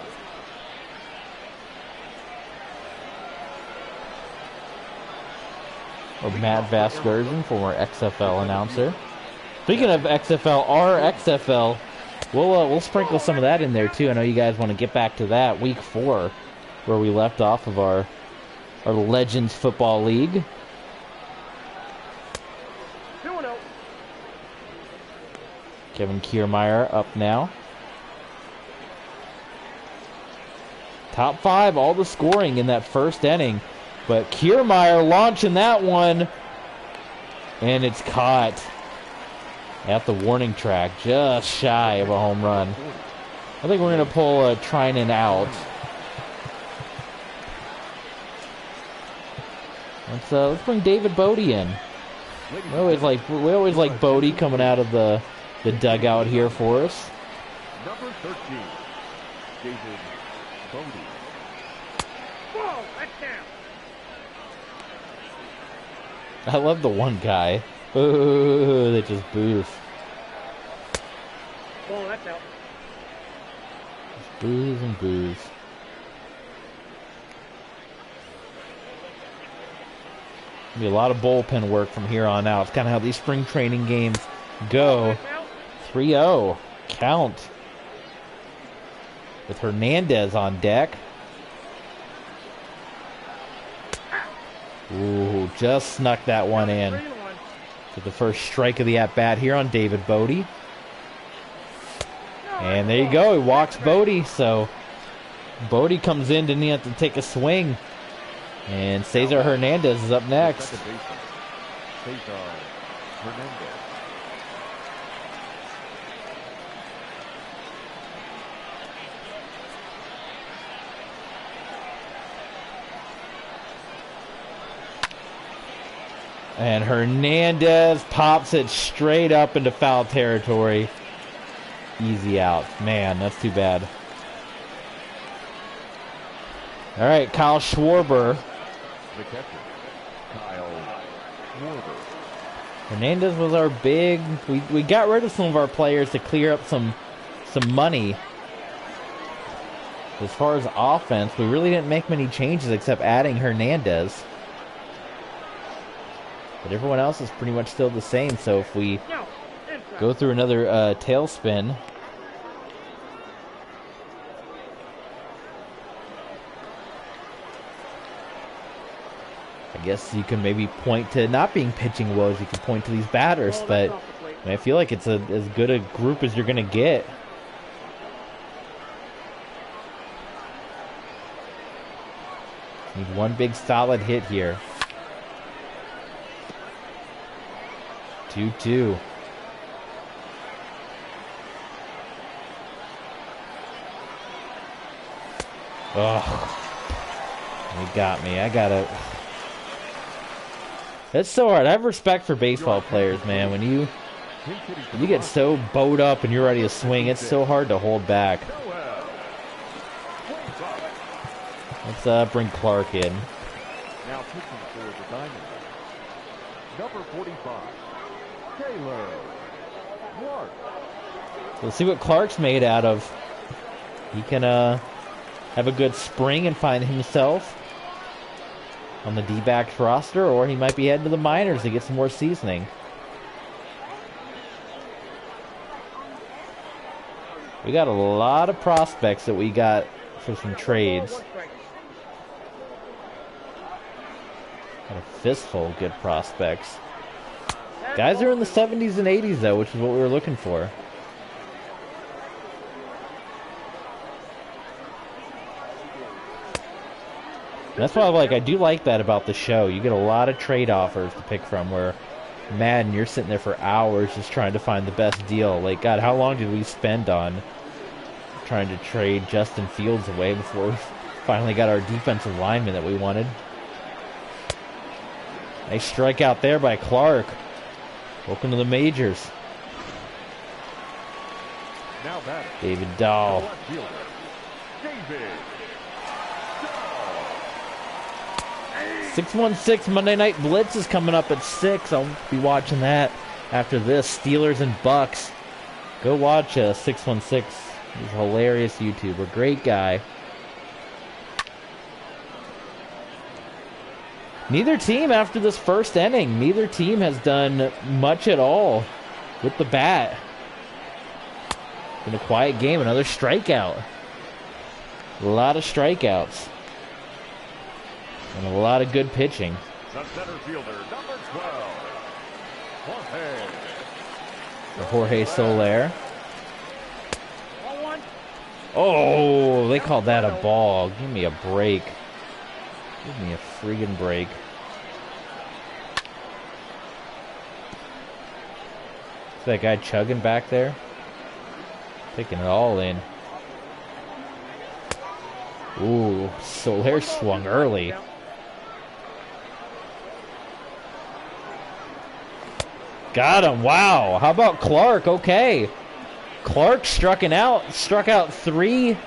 Or Matt Vasgersian, former XFL announcer. Speaking of XFL, our XFL, we'll sprinkle some of that in there too. I know you guys want to get back to that week 4, where we left off of our Legends Football League. 2-0. Kevin Kiermaier up now. Top 5, all the scoring in that first inning. But Kiermaier launching that one. And it's caught at the warning track. Just shy of a home run. I think we're going to pull Trinan out. Let's bring David Bodie in. We always like Bodie coming out of the dugout here for us. Number 13, David Bodie. Ball, that's down. I love the one guy. Ooh, that just boos. Ball, that's out. Just boos and boos. Be a lot of bullpen work from here on out. It's kind of how these spring training games go. 3-0 count with Hernandez on deck. Ooh, just snuck that one in. Get the first strike of the at-bat here on David Bodie. And there you go. He walks Bodie. So Bodie comes in. Didn't he have to take a swing? And Cesar Hernandez is up next. Cesar Hernandez. And Hernandez pops it straight up into foul territory. Easy out. Man, that's too bad. All right, Kyle Schwarber. The catcher, Kyle Schwarber. Hernandez was our big... We got rid of some of our players to clear up some money. As far as offense, we really didn't make many changes except adding Hernandez. But everyone else is pretty much still the same, so if we go through another tailspin... I guess you can maybe point to not being pitching woes. You can point to these batters, but I feel like it's as good a group as you're going to get. Need one big solid hit here. 2-2. Oh, you got me. I got it. It's so hard. I have respect for baseball players, man. When you get so bowed up and you're ready to swing, it's so hard to hold back. Let's bring Clark in. Now pitching for the Diamondbacks, number 45, Taylor Clark. We'll see what Clark's made out of. He can have a good spring and find himself on the D-backs roster, or he might be heading to the minors to get some more seasoning. We got a lot of prospects that we got for some trades. Got a fistful of good prospects. Guys are in the 70s and 80s, though, which is what we were looking for. That's why I do like that about the show. You get a lot of trade offers to pick from where, Madden, you're sitting there for hours just trying to find the best deal. Like, God, how long did we spend on trying to trade Justin Fields away before we finally got our defensive lineman that we wanted? Nice strikeout there by Clark. Welcome to the majors. Now batting, David Dahl. left fielder, David. 616 Monday Night Blitz is coming up at 6. I'll be watching that after this. Steelers and Bucks. Go watch 616. He's a hilarious YouTuber. Great guy. Neither team, after this first inning, neither team has done much at all with the bat. Been a quiet game. Another strikeout. A lot of strikeouts. And a lot of good pitching. The center fielder, number 12, Jorge Soler. Oh, they called that a ball. Give me a break. Give me a friggin' break. Is that guy chugging back there? Taking it all in. Ooh, Soler swung early. Got him. Wow. How about Clark? Okay. Clark struck out 3, well,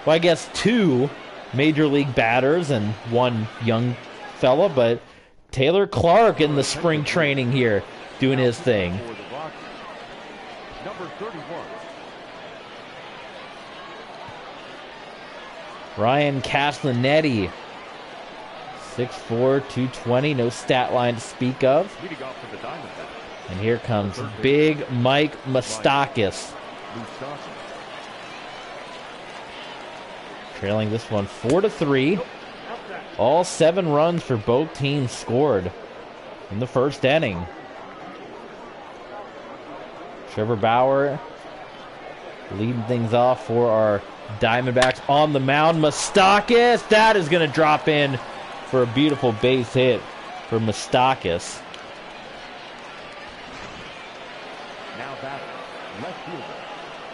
I guess 2 major league batters and 1 young fella, but Taylor Clark in the spring training here doing his thing. number 31, Ryan Castellinetti, 6'4", 220, no stat line to speak of. leading off for the Diamondbacks, And here comes Big Mike Moustakas, trailing this one 4-3. All 7 runs for both teams scored in the first inning. Trevor Bauer leading things off for our Diamondbacks on the mound. Moustakas, that is going to drop in for a beautiful base hit for Moustakas. Left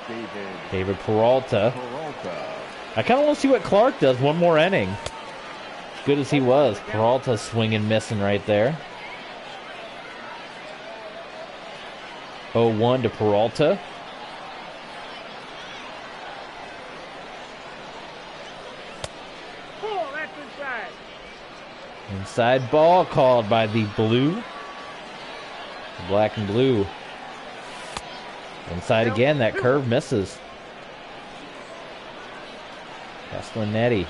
fielder, David Peralta. Peralta. I kind of want to see what Clark does one more inning. As good as he was, Peralta swinging, missing right there. 0-1 to Peralta. Oh, that's inside. Inside ball called by the blue. The black and blue. Inside again, that curve misses. Castellinetti.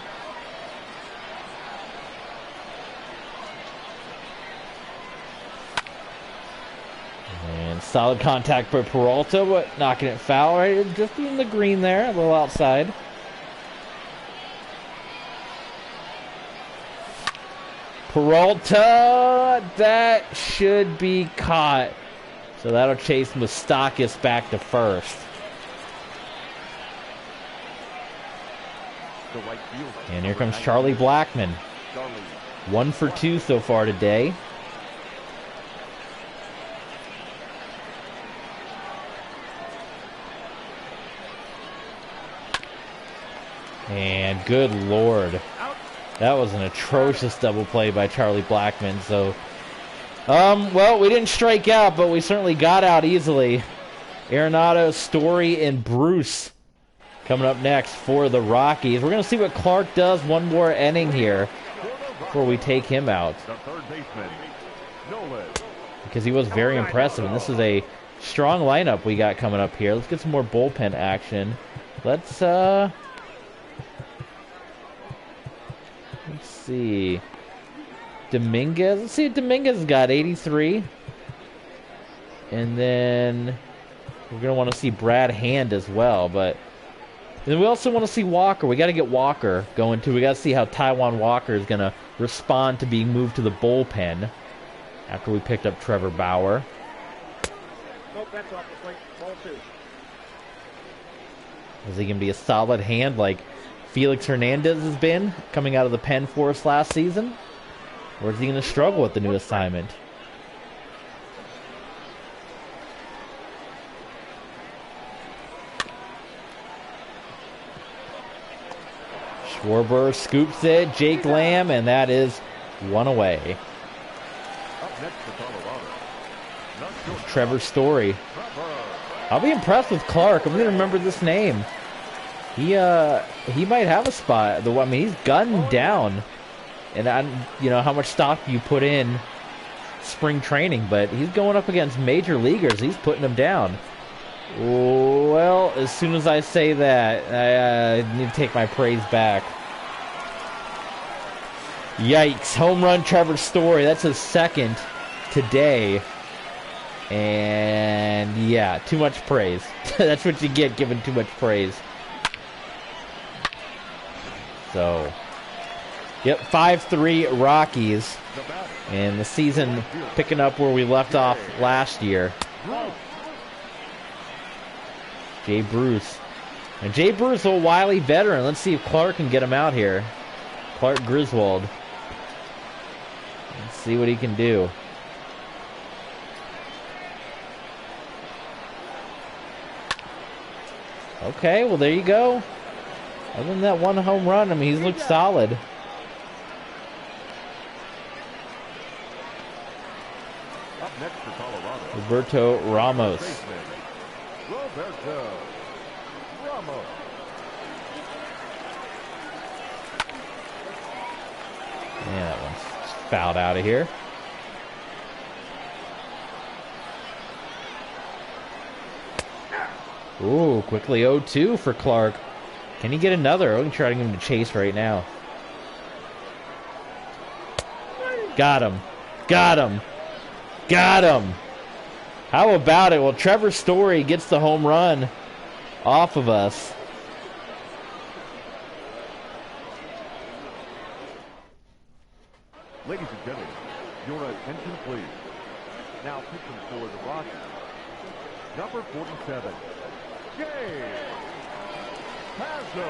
And solid contact by Peralta, but knocking it foul, right? Just in the green there, a little outside. Peralta, that should be caught. So that'll chase Moustakis back to first. And here comes Charlie Blackmon. 1 for 2 so far today. And good Lord. That was an atrocious double play by Charlie Blackmon. So, well, we didn't strike out, but we certainly got out easily. Arenado, Story, and Bruce coming up next for the Rockies. We're going to see what Clark does one more inning here before we take him out. Because he was very impressive, and this is a strong lineup we got coming up here. Let's get some more bullpen action. Let's see. Dominguez. Let's see, Dominguez got 83. And then we're going to want to see Brad Hand as well, but then we also want to see Walker. We got to get Walker going too. We got to see how Taiwan Walker is going to respond to being moved to the bullpen after we picked up Trevor Bauer. Nope, that's off the plate. Ball 2. Is he going to be a solid hand like Felix Hernandez has been coming out of the pen for us last season? Or is he going to struggle with the new assignment? Schwarber scoops it, Jake Lamb, and that is one away. Trevor Story. I'll be impressed with Clark. I'm going to remember this name. He might have a spot. I mean, he's gunned down. And you know how much stock you put in spring training, but he's going up against major leaguers. He's putting them down. Well, as soon as I say that, I need to take my praise back. Yikes. Home run Trevor Story. That's his second today. And yeah, too much praise. That's what you get giving too much praise. So, yep, 5-3 Rockies. And the season picking up where we left off last year. Jay Bruce. And Jay Bruce, a wily veteran. Let's see if Clark can get him out here. Clark Griswold. Let's see what he can do. Okay, well, there you go. Other than that one home run, I mean, he's looked solid. Up next for Colorado, Roberto Ramos. Roberto Ramos. Yeah, that one's fouled out of here. Ooh, quickly 0-2 for Clark. Can he get another? I'm trying him to chase right now. Got him. Got him. Got him. How about it? Well, Trevor Story gets the home run off of us. Ladies and gentlemen, your attention please. Now pitching for the Rockies, number 47, Jay Pazzo.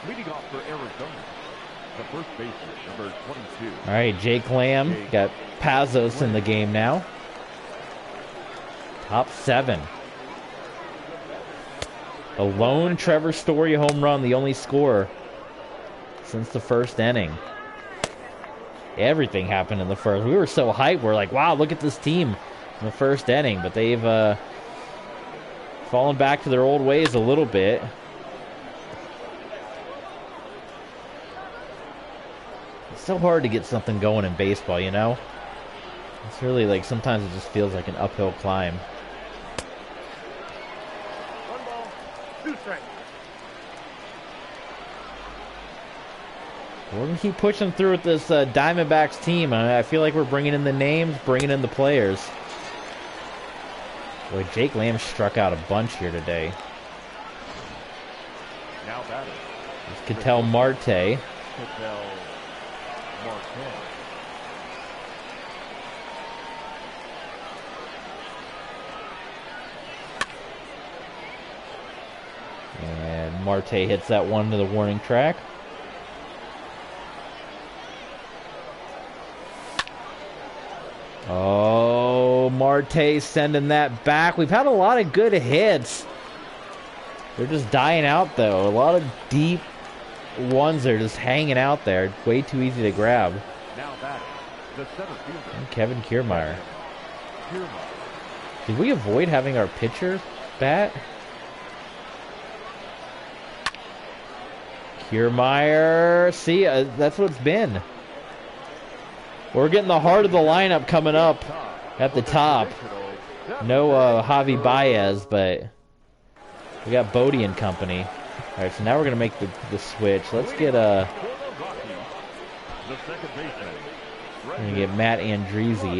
Leading off for Arizona, the first baseman, number 22. All right, Jake Lamb got Pazos in the game now. Top 7. A lone Trevor Story home run, the only scorer since the first inning. Everything happened in the first. We were so hyped. We're like, wow, look at this team in the first inning. But they've fallen back to their old ways a little bit. It's so hard to get something going in baseball, you know? It's really like sometimes it just feels like an uphill climb. 1 ball, 2 strikes. We're going to keep pushing through with this Diamondbacks team. I feel like we're bringing in the names, bringing in the players. Boy, Jake Lamb struck out a bunch here today. Now batting. It's Ketel Marte. Ketel Marte. And Marte hits that one to the warning track. Oh, Marte sending that back. We've had a lot of good hits. They're just dying out, though. A lot of deep ones are just hanging out there. Way too easy to grab. Now batting. The center fielder. And Kevin Kiermaier. Did we avoid having our pitcher bat? Kiermaier. See, that's what it's been. We're getting the heart of the lineup coming up at the top. No Javi Baez, but we got Bodie and company. All right, so now we're going to make the switch. Let's get The second baseman. we're going to get Matt Andrizi.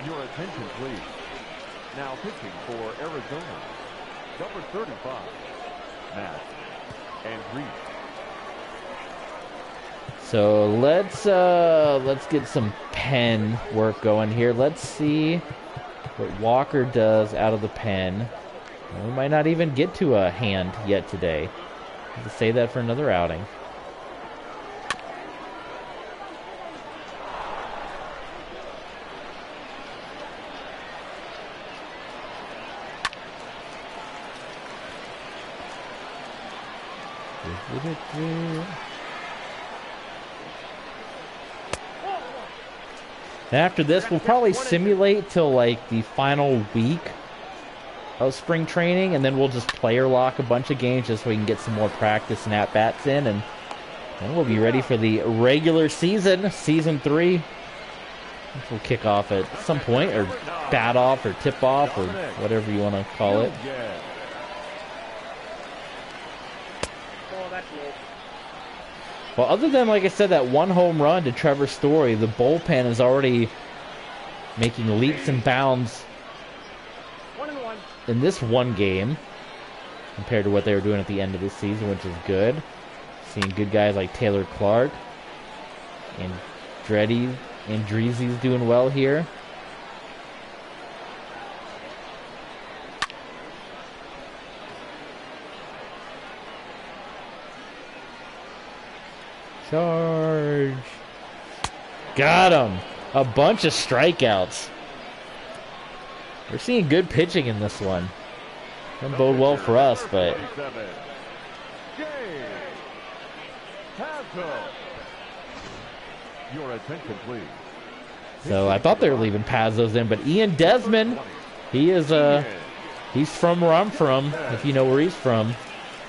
Your attention, please. Now pitching for Arizona, number 35, Matt Andrizi. So let's get some pen work going here. Let's see what Walker does out of the pen. We might not even get to a hand yet today. I'll just save that for another outing. And after this, we'll probably simulate till like the final week of spring training, and then we'll just player lock a bunch of games just so we can get some more practice and at-bats in, and then we'll be ready for the regular season, Season 3, which will kick off at some point, or bat off, or tip off, or whatever you want to call it. Oh, that's low. Well, other than, like I said, that one home run to Trevor Story, the bullpen is already making leaps and bounds 1-1. in this one game compared to what they were doing at the end of the season, which is good. Seeing good guys like Taylor Clark and Andrizi's doing well here. Charge. Got him. A bunch of strikeouts. We're seeing good pitching in this one. Doesn't bode well for us, but Your attention, please. so I thought they were leaving Pazos in, but Ian Desmond, he is he's from where I'm from. If you know where he's from,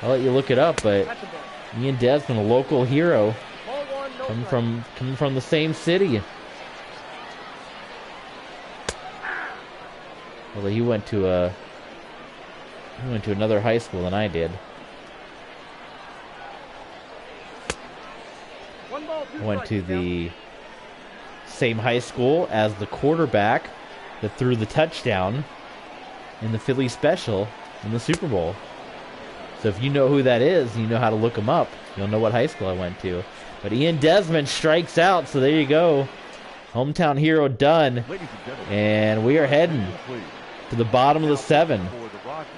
I'll let you look it up. But That's a ball. Ian Desmond, a local hero, Ball 1, no coming from the same city. Although he went to another high school than I did. 1 ball, 2 Went to strikes. the same high school as the quarterback that threw the touchdown in the Philly special in the Super Bowl. So if you know who that is, you know how to look him up. You'll know what high school I went to. But Ian Desmond strikes out, so there you go. Hometown hero done. Ladies and gentlemen, And we are heading please. to the bottom of the 7. For the Rockies,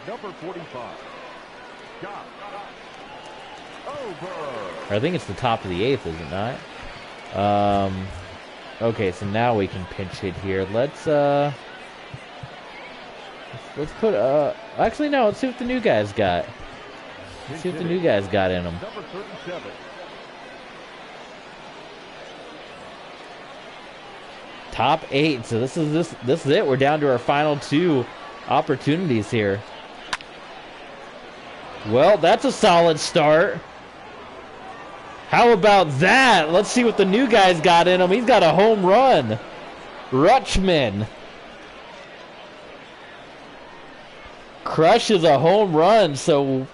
number 45, Scott Over. Or I think it's the top of the 8th, is it not? Okay, so now we can pinch hit here. Let's put actually no, let's see what the new guys got. Let's see what the new guys got in them. Number 37. Top 8. So this is it. We're down to our final 2 opportunities here. Well, that's a solid start. How about that? Let's see what the new guy's got in him. He's got a home run. Rutschman crushes a home run. So,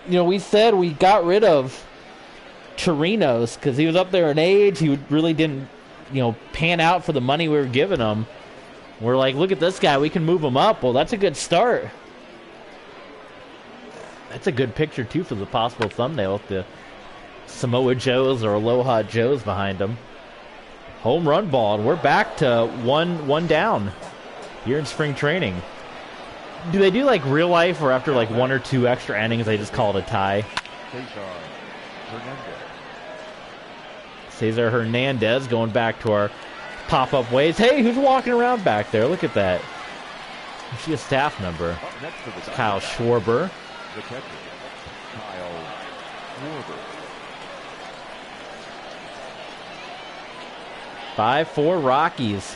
you know, we said we got rid of Chirinos because he was up there in age. He really didn't, you know, pan out for the money we were giving him. We're like, look at this guy. We can move him up. Well, that's a good start. That's a good picture, too, for the possible thumbnail with the Samoa Joes or Aloha Joes behind him. Home run ball, and we're back to one down here in spring training. Do they do like real life, or after like 1 or 2 extra innings, they just call it a tie? Cesar Hernandez. Cesar Hernandez going back to our pop-up ways. Hey, who's walking around back there? Look at that. Is she a staff member? Up next for the Kyle Diamondbacks, Schwarber. the catcher, Kyle Schwarber. 5-4 Rockies.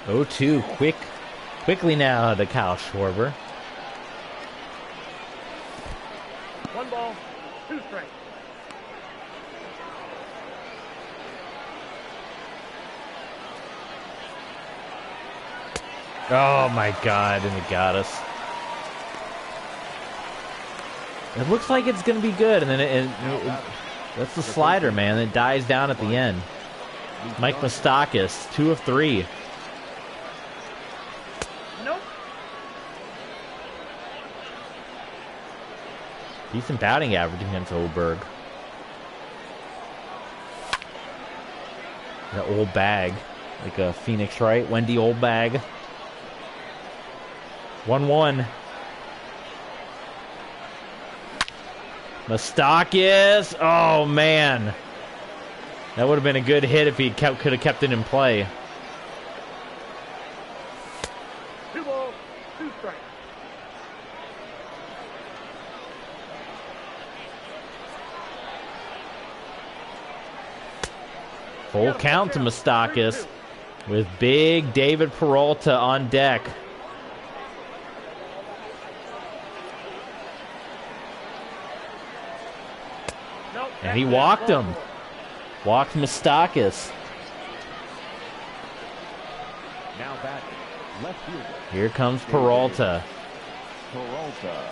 Oh, 0-2. Quickly now to Kyle Schwarber. 1 ball, 2 strikes. Oh my God, and it got us. It looks like it's going to be good, and then that's the slider, man. It dies down at the end. Mike Moustakas, 2 of 3. Nope. Decent batting average against Oberg. That old bag, like a Phoenix, right? Wendy old bag. 1-1. Moustakas. Oh man, that would have been a good hit if he could have kept it in play. 2 balls, 2 strikes. Full count to Moustakas with big David Peralta on deck. Nope. And he walked him. Walked Moustakas. Now back, left fielder, Here comes Peralta. Peralta.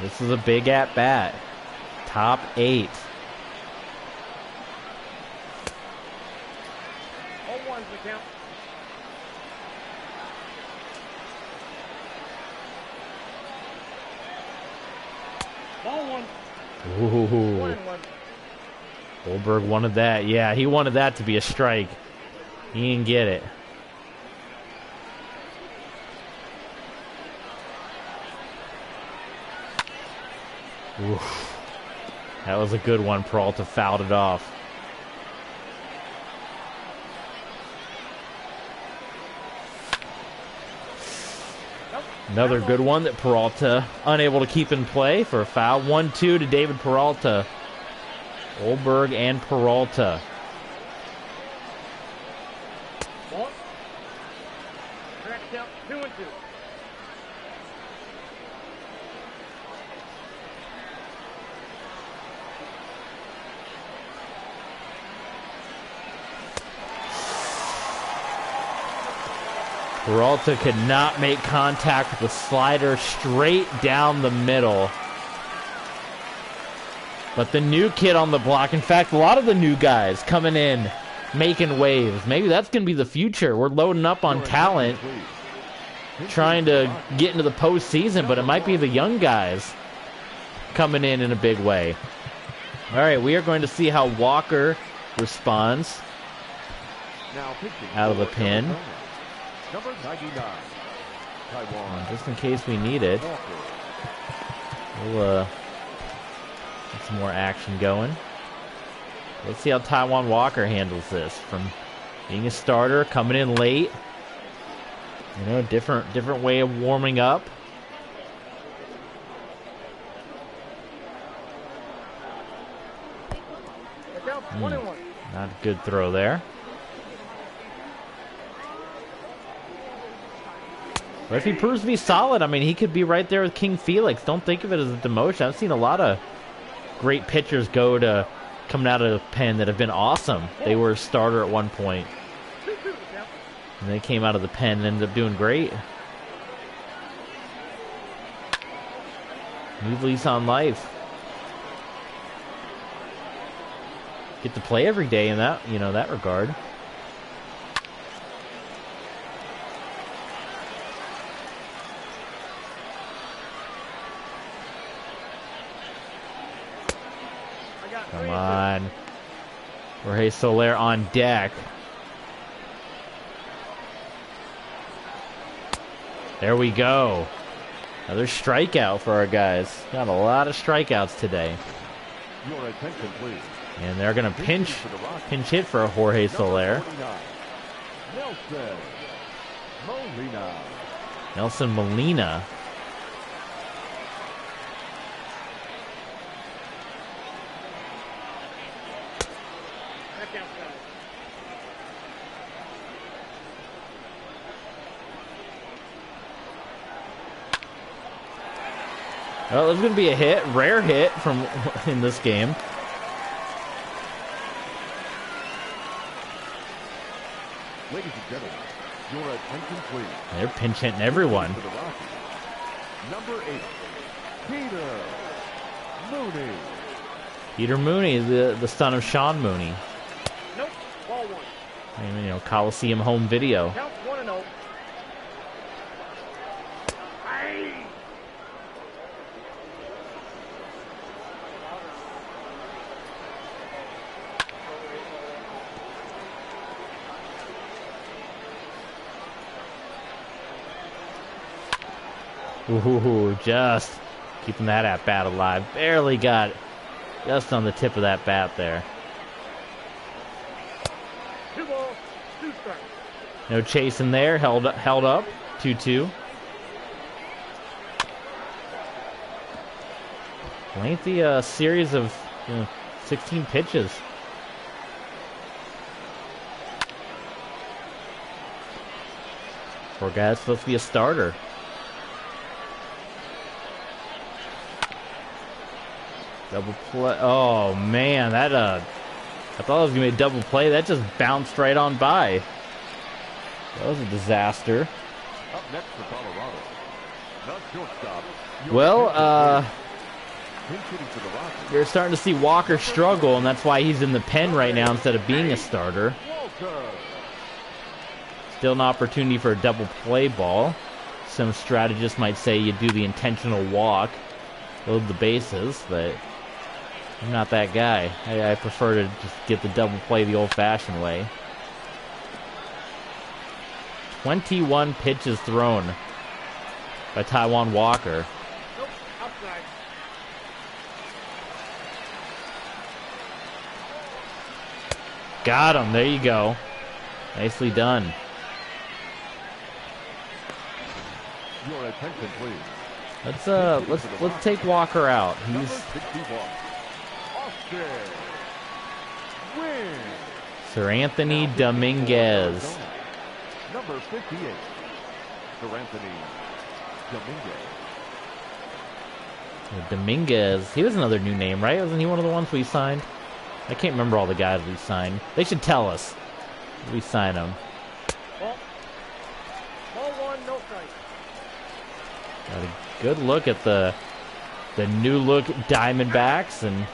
This is a big at-bat. Top 8. 0-1's the count. Ball 1. Ooh. 1-1. Goldberg wanted that. Yeah, he wanted that to be a strike. He didn't get it. Oof. That was a good one. Peralta fouled it off. Another good one that Peralta unable to keep in play for a foul. 1-2 to David Peralta. Goldberg and Peralta. Ball. Correct count, 2-2. Peralta could not make contact with the slider straight down the middle. But the new kid on the block, in fact, a lot of the new guys coming in making waves. Maybe that's going to be the future. We're loading up on talent, trying to get into the postseason, but it might be the young guys coming in a big way. All right, we are going to see how Walker responds out of the pen. Number 99, Taiwan. Just in case we need it. We'll get some more action going. Let's see how Taiwan Walker handles this. From being a starter, coming in late. You know, different way of warming up. Not a good throw there. But if he proves to be solid, I mean, he could be right there with King Felix. Don't think of it as a demotion. I've seen a lot of great pitchers go to coming out of the pen that have been awesome. They were a starter at one point, and they came out of the pen and ended up doing great. New lease on life. Get to play every day in that, that regard. Come on. Jorge Soler on deck. There we go. Another strikeout for our guys. Got a lot of strikeouts today. Your attention, please. And they're going to pinch hit for Jorge Soler. Nelson Molina. Well, there's going to be a hit, rare hit in this game. Ladies and gentlemen, your attention, please. They're pinch hitting everyone. Number 8, Peter Mooney. Peter Mooney, the son of Sean Mooney. Nope, ball one. And, Coliseum home video. Count 1-0. Ooh, just keeping that at bat alive. Barely got just on the tip of that bat there. 2 balls, 2 strikes. No chasing there. Held up. 2-2. Lengthy series of 16 pitches. Poor guy's supposed to be a starter. Double play. Oh, man. That, I thought it was going to be a double play. That just bounced right on by. That was a disaster. Up next for Colorado. The shortstop. Well, Pinch hitting for the Rockies. you're starting to see Walker struggle, and that's why he's in the pen right now instead of being a starter. Walker. Still an opportunity for a double play ball. Some strategists might say you do the intentional walk, load the bases, but I'm not that guy. I prefer to just get the double play the old-fashioned way. 21 pitches thrown by Taiwan Walker. Nope, outside. Got him. There you go. Nicely done. Your attention, please. Let's take Walker out. Number He's 61. Austin Wynn. Sir Anthony Dominguez. Number 58. Sir Anthony Dominguez. Dominguez. He was another new name, right? Wasn't he one of the ones we signed? I can't remember all the guys we signed. They should tell us. We sign them. Ball 1, no strike. Got a good look at the new look Diamondbacks, and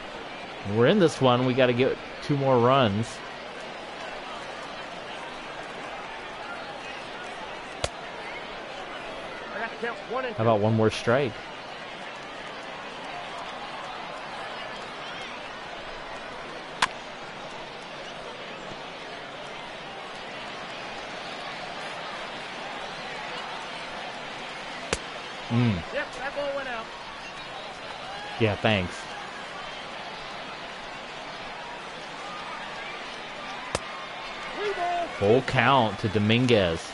we're in this one. We got to get 2 more runs. Count 1 and 2. How about one more strike? Yep, that ball went out. Yeah, thanks. Three balls. Full count to Dominguez.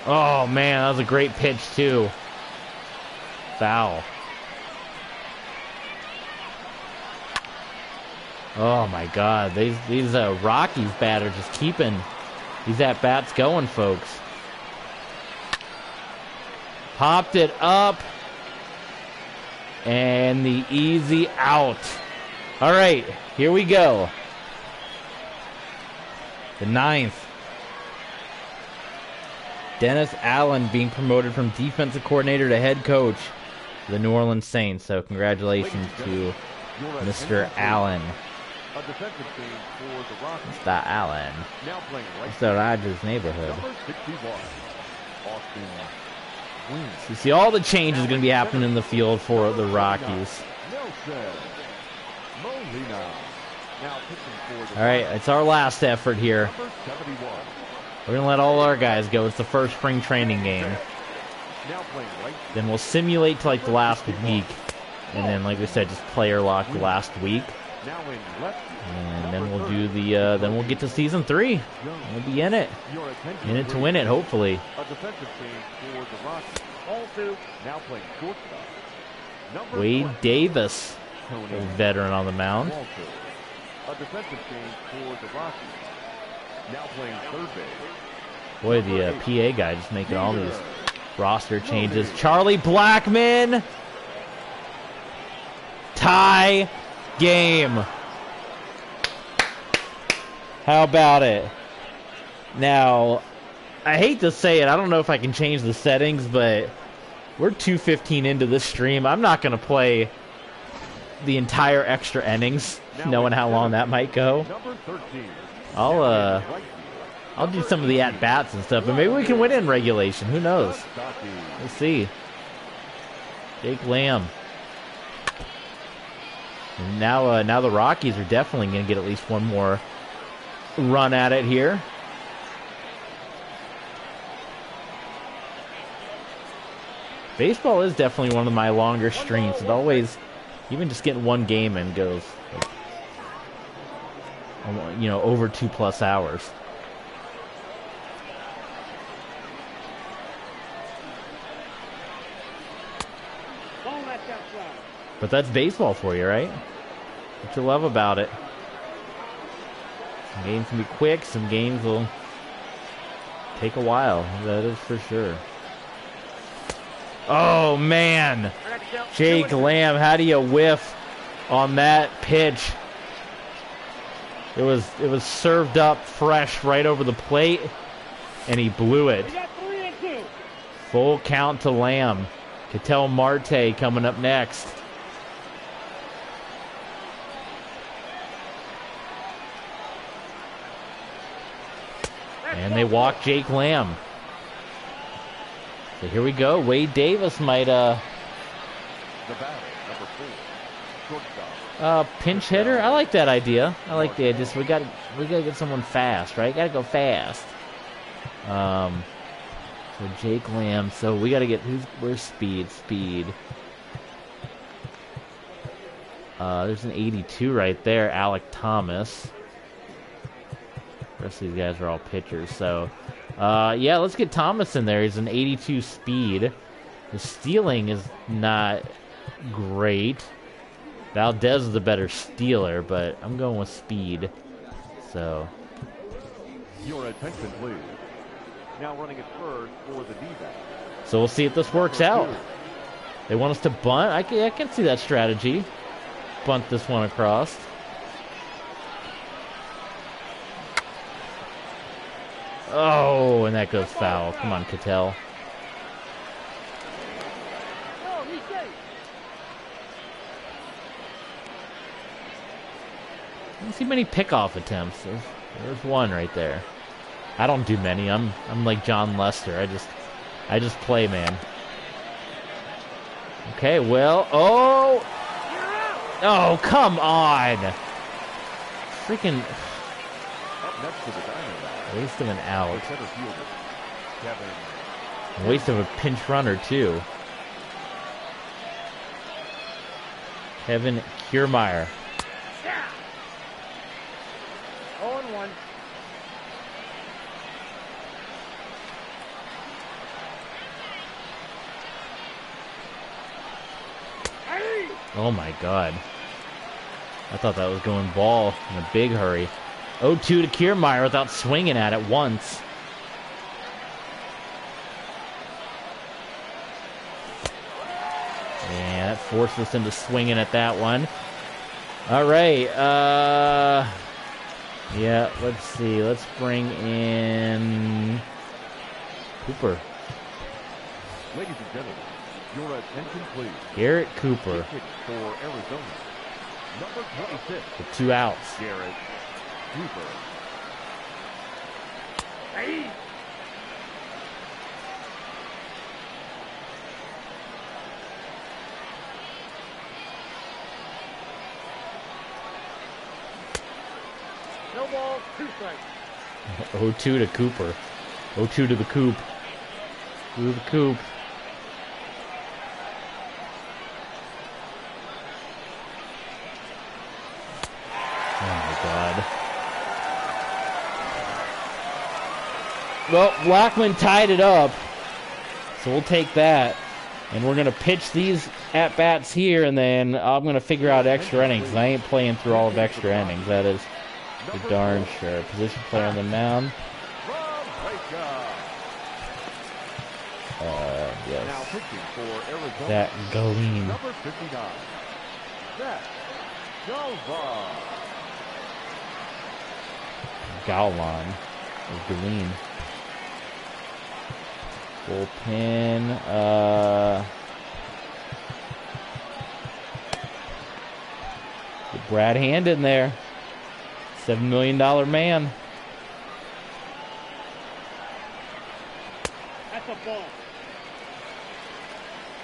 Oh, man, that was a great pitch, too. Foul. Oh, my God. These Rockies batters just keeping these at-bats going, folks. Popped it up. And the easy out. All right, here we go. The 9th. Dennis Allen being promoted from defensive coordinator to head coach for the New Orleans Saints. So congratulations to Mr. Allen. A defensive team for the Rockies. Mr. Allen. Now playing right. Mr. Rogers' neighborhood. Number 61, Austin Wynn. So you see all the changes going to be happening in the field for the Rockies. Nelson Molina. Now pitching for the All right, it's our last effort here. number 71. We're going to let all our guys go. It's the first spring training game. Now playing right. Then we'll simulate to like the last week. And then, like we said, just player lock the last week. Now in left. And then we'll do the, then we'll get to season 3. We'll be in it. Your attention, In it to please. win it, hopefully. A defensive team for the Rockies. Ball 2. Now playing shortstop. Number Wade 20, Davis, Tony a veteran on the mound. Walker. A defensive team for the Rockies. Now playing third base. Boy, the PA guy just making all these roster changes. Charlie Blackmon. Tie game. How about it? Now, I hate to say it. I don't know if I can change the settings, but we're 2:15 into this stream. I'm not going to play the entire extra innings, knowing how long that might go. Number 13. I'll do some of the at-bats and stuff, but maybe we can win in regulation. Who knows? Stocky. We'll see. Jake Lamb. And now the Rockies are definitely going to get at least one more run at it here. Baseball is definitely one of my longer streams. It always, even just getting one game in goes, like, you know, over 2+ hours. Ball that's outside. But that's baseball for you, right? What you love about it. Some games can be quick, some games will take a while. That is for sure. Oh, man. I got to count 2 Jake and 2. Lamb, how do you whiff on that pitch? It was served up fresh right over the plate, and he blew it. We got 3 and 2. Full count to Lamb. Ketel Marte coming up next. And they walk Jake Lamb. So here we go. Wade Davis might The batter, number 4. Shortstop. pinch hitter. I like that idea. I like the idea. So we gotta get someone fast, right? Gotta go fast. So Jake Lamb. So we gotta get where's Speed? Speed. There's an 82 right there. Alec Thomas. The rest of these guys are all pitchers. So yeah, let's get Thomas in there. He's an 82 speed. The stealing is not great. Valdez is the better stealer, but I'm going with speed. So Your attention, please. Now running at first for the D-back. so we'll see if this works out. They want us to bunt. I can see that strategy. Bunt this one across. Oh, and that goes foul. Come on, Ketel. No, he's safe. I don't see many pickoff attempts. There's one right there. I don't do many. I'm like John Lester. I just play, man. Okay, well, oh, come on, freaking Up next to the Diamondbacks, waste of an out, the center fielder, Kevin. waste of a pinch runner too. Kevin Kiermaier. 0-1. Oh my God. I thought that was going ball in a big hurry. 0-2 to Kiermaier without swinging at it once. And that forced us into swinging at that one. All right. Yeah, let's see. Let's bring in Cooper. Ladies and gentlemen, your attention please. Garrett Cooper. Pitch for Arizona, number 26. With 2 outs. Garrett Cooper. Hey. No ball, 2 strikes. 0-2 to Cooper. 0-2 to the Coop. To the Coop. Oh my God. Well, Blackman tied it up. So we'll take that. And we're going to pitch these at-bats here, and then I'm going to figure out extra innings. I ain't playing through all of extra innings. That is for darn sure. Position player on the mound. Yes. Now pitching for Arizona, That Galeen. number 59. Zach Galvan. Gowlon. Or Galeen. Bullpen. Get Brad Hand in there. $7 million man. That's a ball.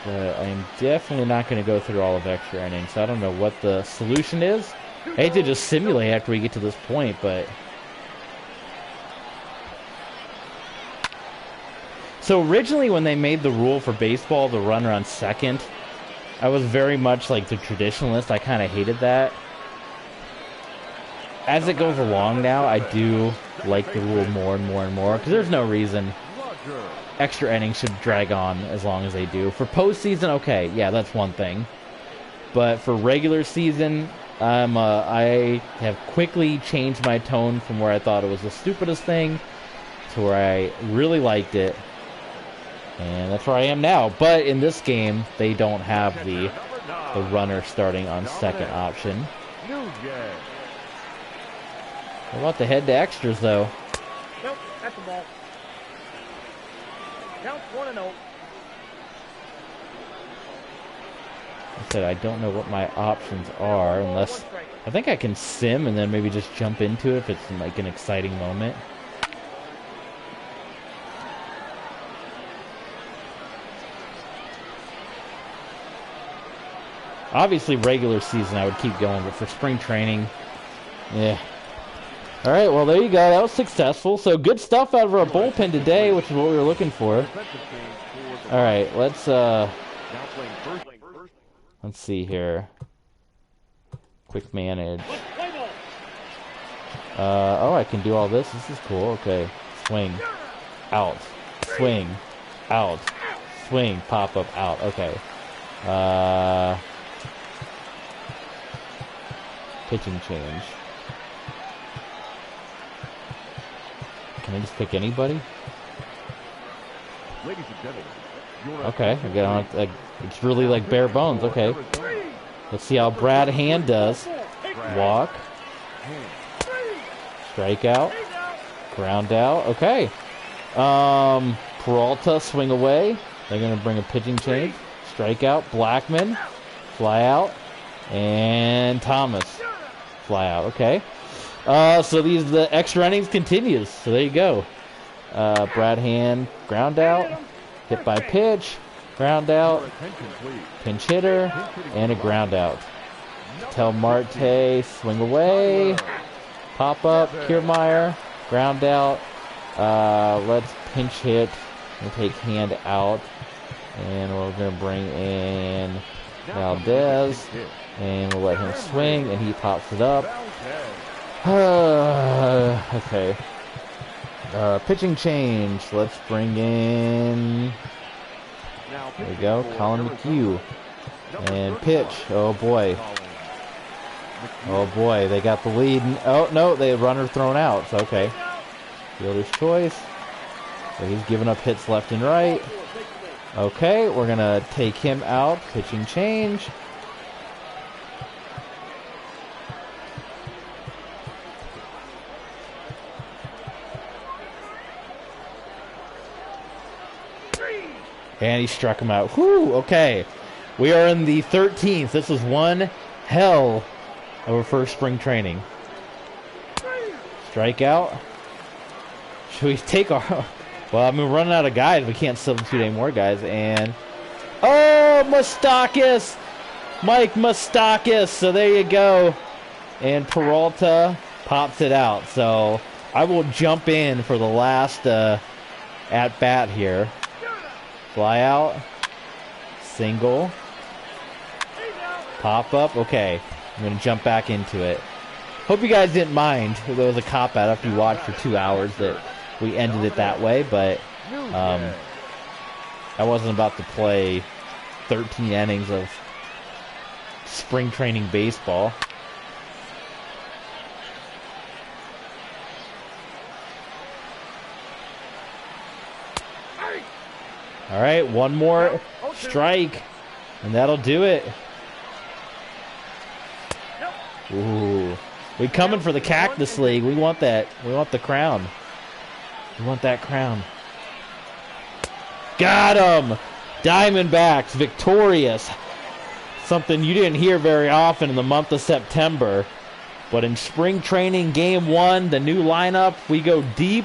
But I am definitely not going to go through all of extra innings. I don't know what the solution is. I hate to just simulate after we get to this point, but... So originally when they made the rule for baseball, the runner on second, I was very much like the traditionalist. I kind of hated that. As it goes along now, I do like the rule more and more and more, because there's no reason extra innings should drag on as long as they do. For postseason, okay, yeah, that's one thing. But for regular season, I have quickly changed my tone from where I thought it was the stupidest thing to where I really liked it. And that's where I am now. But in this game, they don't have the runner starting on second option. What about the head to extras, though? Nope, that's a ball. Counts 1-0. I said I don't know what my options are unless... I think I can sim and then maybe just jump into it if it's like an exciting moment. Obviously, regular season I would keep going, but for spring training, yeah. All right, well, there you go. That was successful. So good stuff out of our bullpen today, which is what we were looking for. All right, let's see here. Quick manage. Oh, I can do all this. This is cool. Okay, swing, out, swing, out, swing, pop up, out. Okay. Pitching change. Can I just pick anybody? Ladies and gentlemen, okay, I get on. It's really like bare bones. Okay, let's see how Brad Hand does. Walk, strikeout, ground out. Okay, Peralta swing away. They're gonna bring a pitching change. Strikeout. Blackman, fly out, and Thomas, fly out. Okay. So the extra innings continues. So there you go. Brad Hand, ground out. Hit by pitch, ground out. Pinch hitter, and a ground out. Tell Marte, swing away. Pop up, Kiermaier, ground out. Let's pinch hit and take Hand out. And we're going to bring in Valdez. And we'll let him swing, and he pops it up. Okay. Pitching change. Let's bring in... There we go, Colin McHugh. And pitch. Oh, boy. Oh, boy, they got the lead. Oh, no, they had runner thrown out. So, okay. Fielder's choice. So he's giving up hits left and right. Okay, we're going to take him out. Pitching change. And he struck him out. Whew, okay. We are in the 13th. This is one hell of a first spring training. Strikeout. Should we take our... Well, I mean, we're running out of guys. We can't substitute any more guys. And... Oh, Moustakas! Mike Moustakas. So there you go. And Peralta pops it out. So I will jump in for the last at-bat here. Fly out. Single. Pop up. Okay. I'm going to jump back into it. Hope you guys didn't mind. There was a cop-out after you watched for 2 hours that we ended it that way, but I wasn't about to play 13 innings of spring training baseball. All right, one more strike, and that'll do it. Ooh, we coming for the Cactus League. We want that. We want the crown. We want that crown. Got him! Diamondbacks victorious. Something you didn't hear very often in the month of September. But in spring training, game 1, the new lineup, we go deep.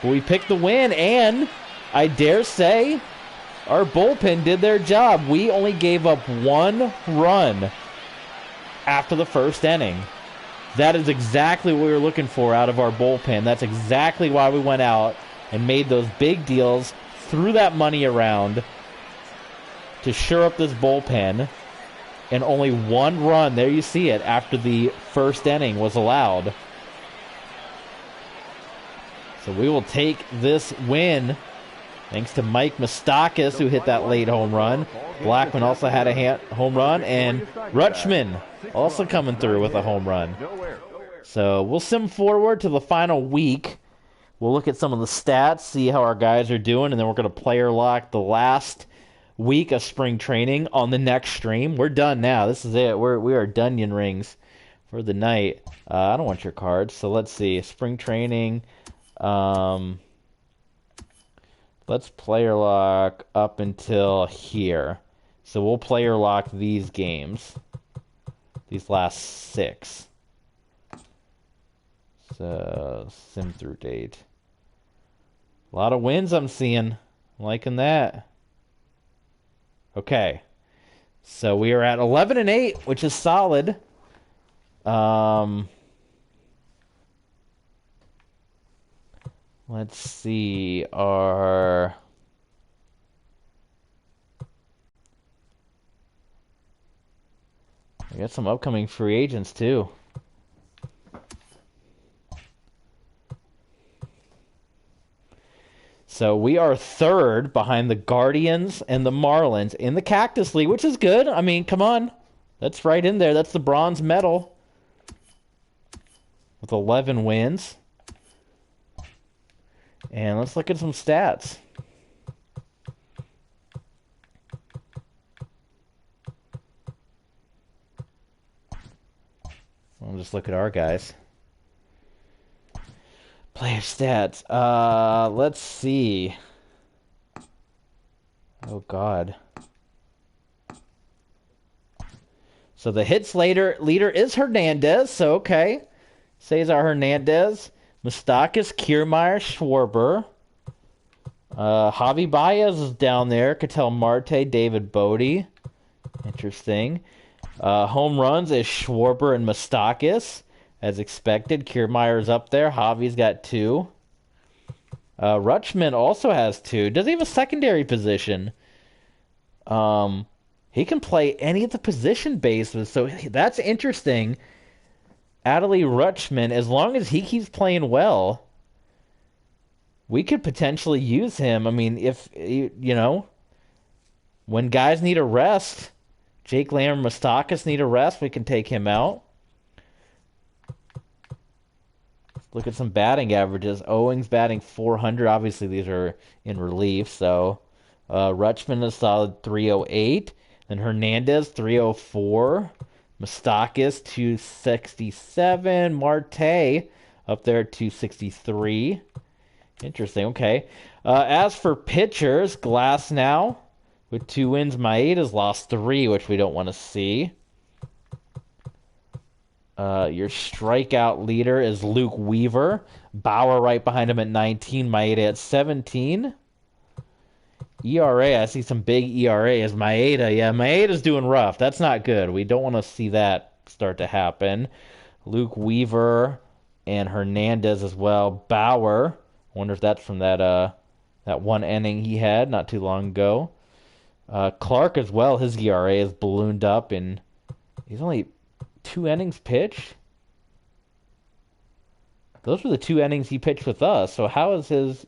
We pick the win, and I dare say our bullpen did their job. We only gave up 1 run after the first inning. That is exactly what we were looking for out of our bullpen. That's exactly why we went out and made those big deals, threw that money around to shore up this bullpen. And only 1 run, there you see it, after the first inning was allowed. So we will take this win. Thanks to Mike Moustakas, who hit that late home run. Blackman also had a home run. And Rutschman also coming through with a home run. So we'll sim forward to the final week. We'll look at some of the stats, see how our guys are doing, and then we're going to player lock the last week of spring training on the next stream. We're done now. This is it. We are Dunyan rings for the night. I don't want your cards. So let's see. Spring training. Let's player lock up until here. So we'll player lock these games. These last 6. So, sim through date. A lot of wins I'm seeing. I'm liking that. Okay. So we are at 11-8, which is solid. Let's see, we got some upcoming free agents too. So we are 3rd behind the Guardians and the Marlins in the Cactus League, which is good. I mean, come on. That's right in there. That's the bronze medal with 11 wins. And let's look at some stats. I'll just look at our guys. Player stats. Let's see. Oh, God. So the hits leader is Hernandez. So, okay. Cesar Hernandez. Moustakas, Kiermaier, Schwarber. Javi Baez is down there. Ketel Marte, David Bodie. Interesting. Home runs is Schwarber and Moustakas. As expected, Kiermaier's up there. Javi's got 2. Rutschman also has 2. Does he have a secondary position? He can play any of the position bases, so that's interesting. Adley Rutschman, as long as he keeps playing well, we could potentially use him. I mean, if, when guys need a rest, Jake Lamb and Moustakas need a rest, we can take him out. Look at some batting averages. Owings batting 400. Obviously, these are in relief, so Rutschman is solid 308. Then Hernandez 304. Moustakas 267. Marte up there at 263. Interesting. Okay. As for pitchers, Glass now with 2 wins. Maeda's lost 3, which we don't want to see. Your strikeout leader is Luke Weaver. Bauer right behind him at 19. Maeda at 17. ERA, I see some big ERAs. Maeda, yeah, Maeda's doing rough. That's not good. We don't want to see that start to happen. Luke Weaver and Hernandez as well. Bauer, I wonder if that's from that one inning he had not too long ago. Clark as well, his ERA is ballooned up, and he's only 2 innings pitched. Those were the 2 innings he pitched with us, so how is his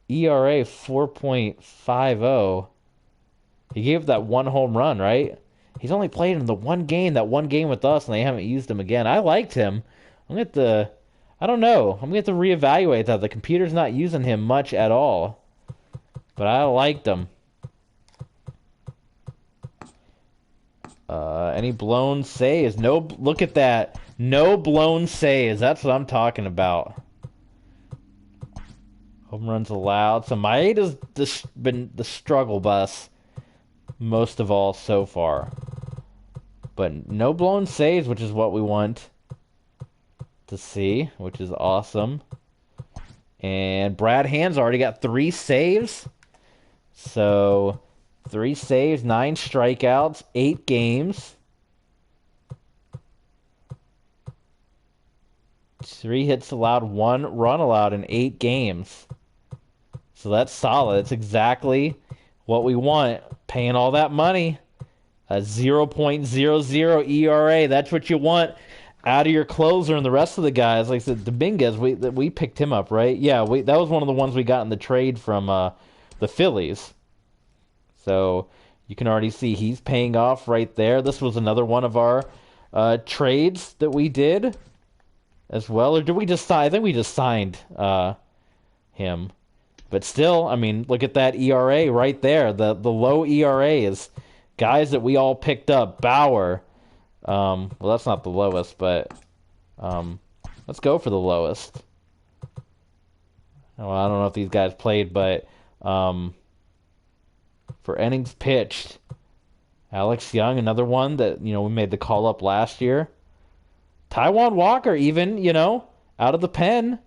ERA 4.50? He gave that 1 home run, right? He's only played in that one game with us, and they haven't used him again. I liked him. I don't know. I'm going to have to reevaluate that. The computer's not using him much at all. But I liked him. Any blown saves? No, look at that. No blown saves. That's what I'm talking about. Home runs allowed. So Maeda's been the struggle bus most of all so far. But no blown saves, which is what we want to see, which is awesome. And Brad Hand's already got 3 saves. So 3 saves, 9 strikeouts, 8 games. 3 hits allowed, 1 run allowed in 8 games. So that's solid. That's exactly what we want. Paying all that money. A 0.00 ERA. That's what you want out of your closer and the rest of the guys. Like I said, Dominguez, we picked him up, right? Yeah, that was one of the ones we got in the trade from the Phillies. So you can already see he's paying off right there. This was another one of our trades that we did as well. Or did we just sign? I think we just signed him. But still, I mean, look at that ERA right there. The low ERA is guys that we all picked up. Bauer. Well, that's not the lowest, but let's go for the lowest. Well, I don't know if these guys played, but for innings pitched, Alex Young, another one that, we made the call up last year. Taiwan Walker, even, out of the pen.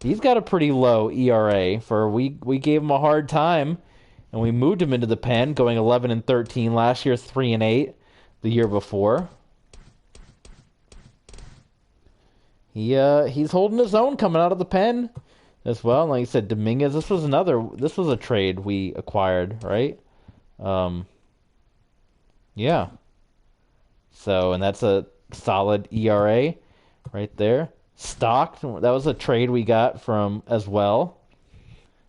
He's got a pretty low ERA. We gave him a hard time, and we moved him into the pen, going 11-13 last year, 3-8 the year before. He's holding his own coming out of the pen as well. And like I said, Dominguez, this was a trade we acquired, right? Yeah. So, and that's a solid ERA right there. Stock, that was a trade we got from as well.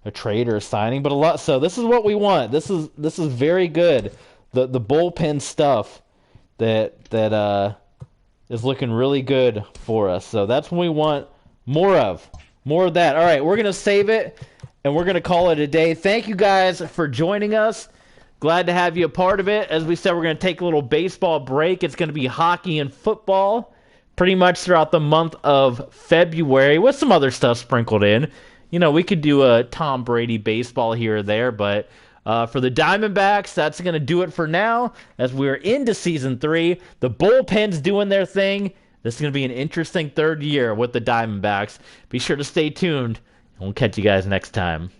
A trade or a signing, but a lot. So this is what we want. This is very good. The bullpen stuff that is looking really good for us. So that's what we want more of. More of that. All right, we're going to save it, and we're going to call it a day. Thank you guys for joining us. Glad to have you a part of it. As we said, we're going to take a little baseball break. It's going to be hockey and football pretty much throughout the month of February with some other stuff sprinkled in. We could do a Tom Brady baseball here or there, but for the Diamondbacks, that's going to do it for now as we're into Season 3. The bullpen's doing their thing. This is going to be an interesting third year with the Diamondbacks. Be sure to stay tuned, and we'll catch you guys next time.